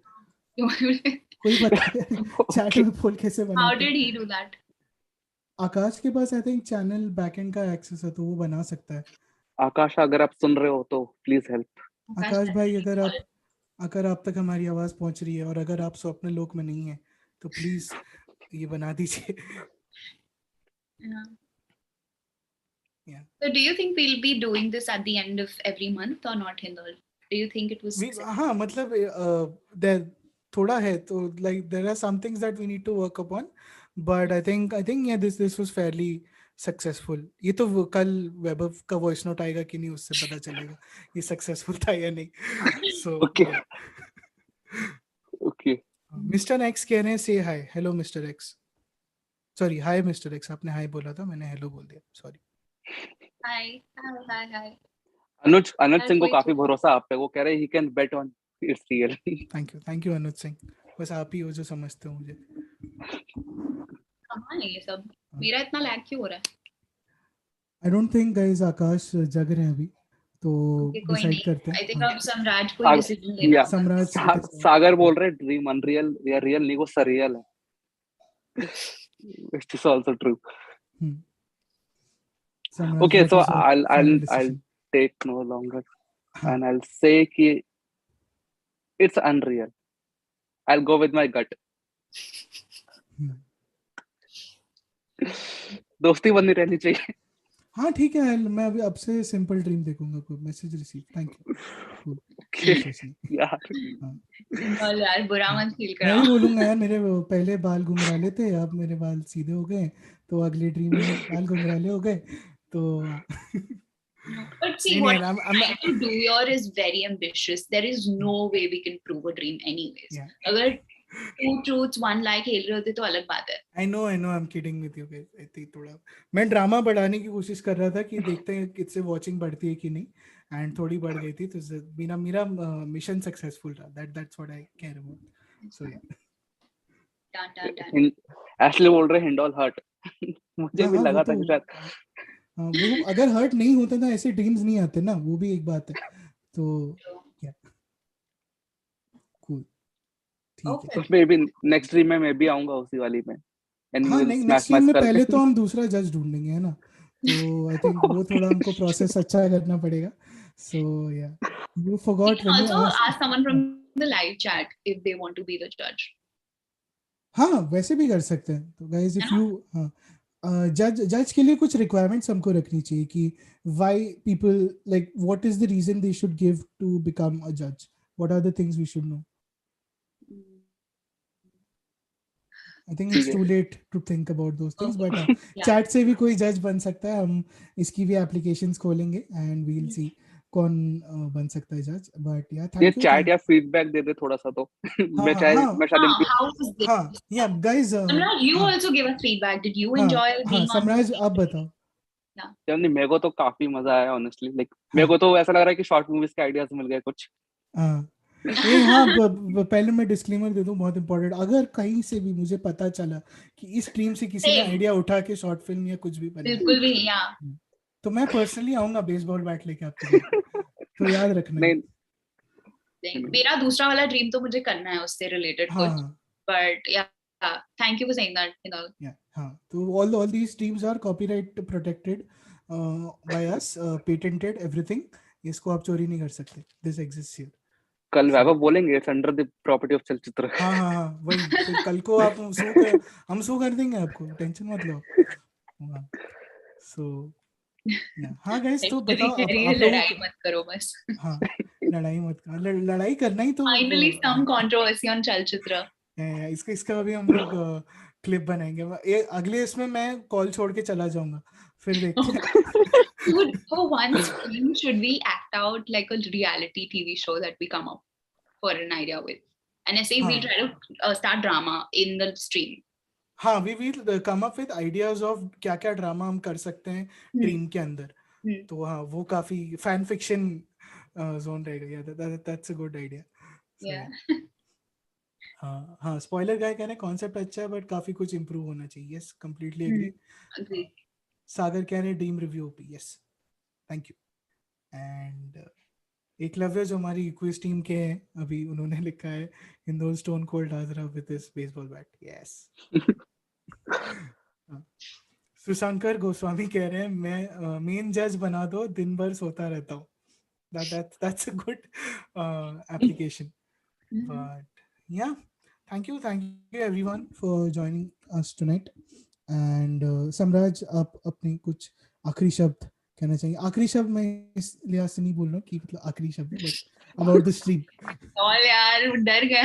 कोई बताए चैट में पोल कैसे बनाते हैं? How did he do that? आकाश के पास आई थिंक चैनल बैकएंड का एक्सेस है, तो वो बना सकता है. आकाश, अगर आप सुन रहे हो तो प्लीज हेल्प. आकाश भाई, अगर आप तक हमारी आवाज पहुंच रही है और अगर आप स्वप्न लोक में नहीं है तो प्लीज ये बना दीजिए. So do you think we'll be doing this at the end of every month or not, Hindol? Do you think it was हाँ, मतलब there थोड़ा है तो like there are some things that we need to work upon, but I think yeah, this was fairly successful. ये तो कल वैभव का voice note आएगा कि नहीं, उससे पता चलेगा ये सक्सेसफुल था या नहीं. So okay. मिस्टर एक्स कह रहे हैं say hi. Hello mister X. Sorry, hi mister X. आपने हाय बोला था, मैंने हेलो बोल दिया. सॉरी. हाय. अनुज सिंह को काफी भरोसा आप पे, वो कह रहे हैं he can bet on it's real. Thank you Anuj Singh. बस आप ही हो जो समझते हो मुझे. कमाल है ये सब. मेरा इतना लैग क्यों हो रहा है? आई डोंट थिंक गाइस आकाश जग रहे हैं अभी, तो डिसाइड करते हैं. आई थिंक अब समराज को डिसीजन लेना. समराज सागर बोल रहे ड्रीम अनरियल या रियल नहीं, वो सरियल है. Which is also true. Okay, so I'll take no longer and I'll say कि it's unreal. I'll go with my gut. दोस्ती बननी रहनी चाहिए. हाँ ठीक है, मैं अभी अब से सिंपल ड्रीम देखूंगा. कोई मैसेज रिसीव. Thank you. यार बुरा मत फील करो. मैं बोलूंगा यार, मेरे पहले बाल घुंघराले थे, अब मेरे बाल सीधे हो गए, तो अगले ड्रीम में बाल घुंघराले हो गए तो. But see, what I'm trying to do here is very ambitious. There is no way we can prove a dream anyways. अगर two truths one lie खेल रहे होते तो अलग बात है. I know I'm kidding with you guys. I think थोड़ा मैं ड्रामा बढ़ाने की कोशिश कर रहा था कि देखते हैं किससे वॉचिंग बढ़ती है कि नहीं, एंड थोड़ी बढ़ गई थी, तो मेरा मिशन सक्सेसफुल रहा. That's what I care about. So yeah. Done. Ashley बोल रहे हिंडोल हर्ट. मुझे भी लगा था कि शायद वो अगर हर्ट नहीं होता ना ऐसे ड्रीम्स नहीं आते ना, वो भी एक बात है. तो क्या कूल. ठीक है, मे बी नेक्स्ट ड्रीम में मैं भी आऊंगा उसी वाली में. हाँ, नेक्स्ट ड्रीम में पहले तो हम दूसरा जज ढूंढेंगे, है ना. तो आई थिंक वो थोड़ा हमको प्रोसेस अच्छा करना पड़ेगा. सो या you forgot when you ask someone from the live chat if they want to be the judge. हाँ, वैसे भी कर सकते हैं. तो गाइस इफ यू जज के लिए कुछ रिक्वायरमेंट्स हमको रखनी चाहिए कि why people like what is the reason they should give to become a जज. What are the things we should know. I think it's too late to think about those things, but chat से भी कोई जज बन सकता है. हम इसकी भी एप्लीकेशंस खोलेंगे and we'll see कौन बन सकता है जज. But yeah thank you. ये चैट या फीडबैक दे दे थोड़ा सा तो मैं शायद yeah guys Samraj, you also give us feedback. Did you enjoy Samraj, आप बताओ. नहीं, मेरे को तो काफी मजा आया ऑनेस्टली, लाइक मेरे को तो ऐसा लग रहा है कि शॉर्ट मूवीज के आइडियाज मिल गए कुछ। पहले मैं डिस्क्लेमर दे दूं, बहुत इंपॉर्टेंट, अगर कहीं से भी मुझे पता चला कि इस स्ट्रीम से किसी ने आइडिया उठा के शॉर्ट फिल्म या कुछ भी बनाया, बिल्कुल भी, तो मैं पर्सनली आऊंगा बेसबॉल बैट लेके आपके घर पे, तो याद रखना। मेरा दूसरा वाला ड्रीम तो मुझे करना है उससे रिलेटेड कुछ, but yeah thank you for saying that Hindol. तो all these dreams are copyright protected by us, patented everything, इसको आप चोरी नहीं कर सकते, this exists here। कल वैभव बोलेंगे it's under the property of चलचित्र। हाँ वही, फिर कल को आप हम सू कर देंगे आपको, टेंशन मत लो। सो हाँ गाइस, तो बताओ आप लोगों लड़ाई मत करो बस। हाँ, लड़ाई मत करो, लड़ाई करना ही तो फाइनली सम कंट्रोवर्सी ऑन चलचित्र। इसका अभी हम लोग क्लिप बनाएंगे, अगले इसमें मैं कॉल छोड़ के चला जाऊंगा, फिर देखते हैं। For one stream, should we act out like a reality TV show that we come up for an idea with? And I say we try to start drama in the stream. हाँ, we will come up with ideas of क्या क्या drama हम कर सकते हैं dream के अंदर। तो हाँ, वो काफी फैन फिक्शन जोन रहेगा। या that's a good idea। हाँ, स्पॉइलर गाय कह रहे हैं कॉन्सेप्ट अच्छा है बट काफी कुछ इम्प्रूव होना चाहिए। Yes, completely agree. सागर कह रहे हैं ड्रीम रिव्यू पे। Yes, thank you. And Eklavya जो हमारी क्विज टीम के हैं, अभी उन्होंने लिखा है Hindol stone cold Hazra with his baseball bat. Yes. Sushankar Goswami कह रहे हैं मैं मेन जज बना दो, दिन भर सोता रहता हूँ। That's a good application। But yeah, thank you everyone for joining us tonight। And Samraj, आप अपने कुछ आखिरी शब्द कहना चाहिए। आखिरी शब्द मैं इस लिहाज से नहीं बोल रहा कि मतलब आखिरी शब्द है, but about the stream. All यार डर गए।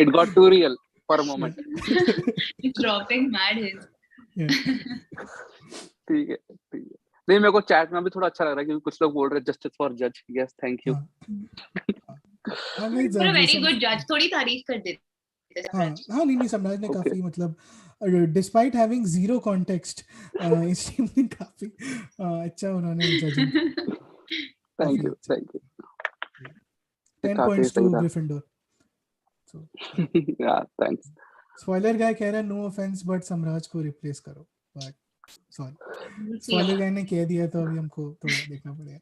It got too real for a moment। It's dropping mad hints। ठीक है। नहीं, मेरे को चैट में भी थोड़ा अच्छा लग रहा है क्योंकि कुछ लोग बोल रहे हैं जस्टिस फॉर जज। Yes, thank you. Very good जज, थोड़ी तारीफ कर देते समराज। हाँ, नहीं समराज ने काफी मतलब डिस्पाइट हैविंग जीरो कॉन्टेक्स्ट इस टीम ने काफी अच्छा उन्होंने judging. Thank you 10 points to Gryffindor। So yeah, thanks। Spoiler guy कह रहा है नो ऑफेंस बट समराज को रिप्लेस करो, बट सॉरी, स्पॉइलर गाय ने कह दिया तो अभी हमको थोड़ा देखना पड़ेगा।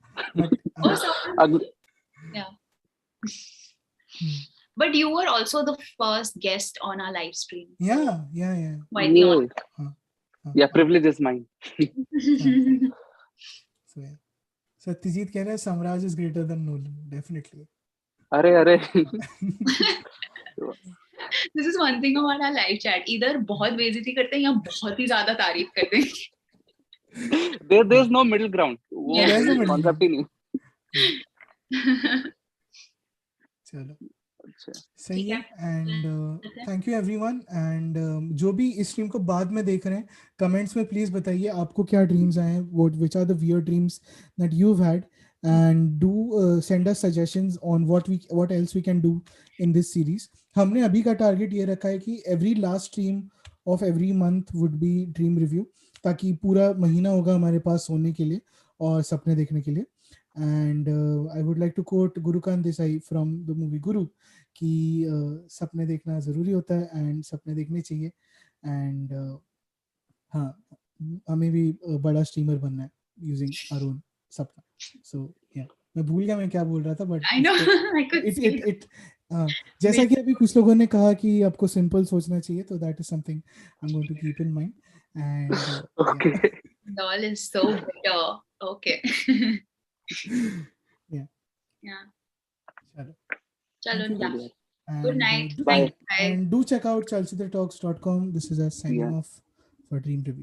But you were also the first guest on our live stream. Yeah. Quite the honor. Yeah, privilege is mine। So yeah, Satyajit कह रहा है Samraj is greater than Nolan, definitely। अरे This is one thing about our live chat, either बहुत बेइज्जती करते हैं या बहुत ही ज्यादा तारीफ करते हैं। There's no middle ground। वो concept ही नहीं। चलो सही है। And thank you everyone. And जो भी इस स्ट्रीम को बाद में देख रहे हैं, कमेंट्स में प्लीज बताइए आपको क्या ड्रीम्स आए हैं, what are the weird dreams that you have had, and do send us suggestions on what else we can do in this series. हमने अभी का टारगेट ये रखा है कि every last stream of every month would be dream review, ताकि पूरा महीना होगा हमारे पास सोने के लिए और सपने देखने के लिए। And I would like to quote Gurukant Desai from the movie Guru कि सपने देखना ज़रूरी होता है एंड सपने देखने चाहिए। एंड हाँ, हमें भी बड़ा स्ट्रीमर बनना है यूजिंग आवर ओन सपना। सो या, मैं भूल गया मैं क्या बोल रहा था, बट इट जैसा कि अभी कुछ लोगों ने कहा कि आपको सिंपल सोचना चाहिए, तो that is something I am going to keep in mind. And okay, Doll is so bitter। Okay। Yeah। Chalo, good night। Bye। And do check out chalchitratalks.com। This is us signing off for Dream Review।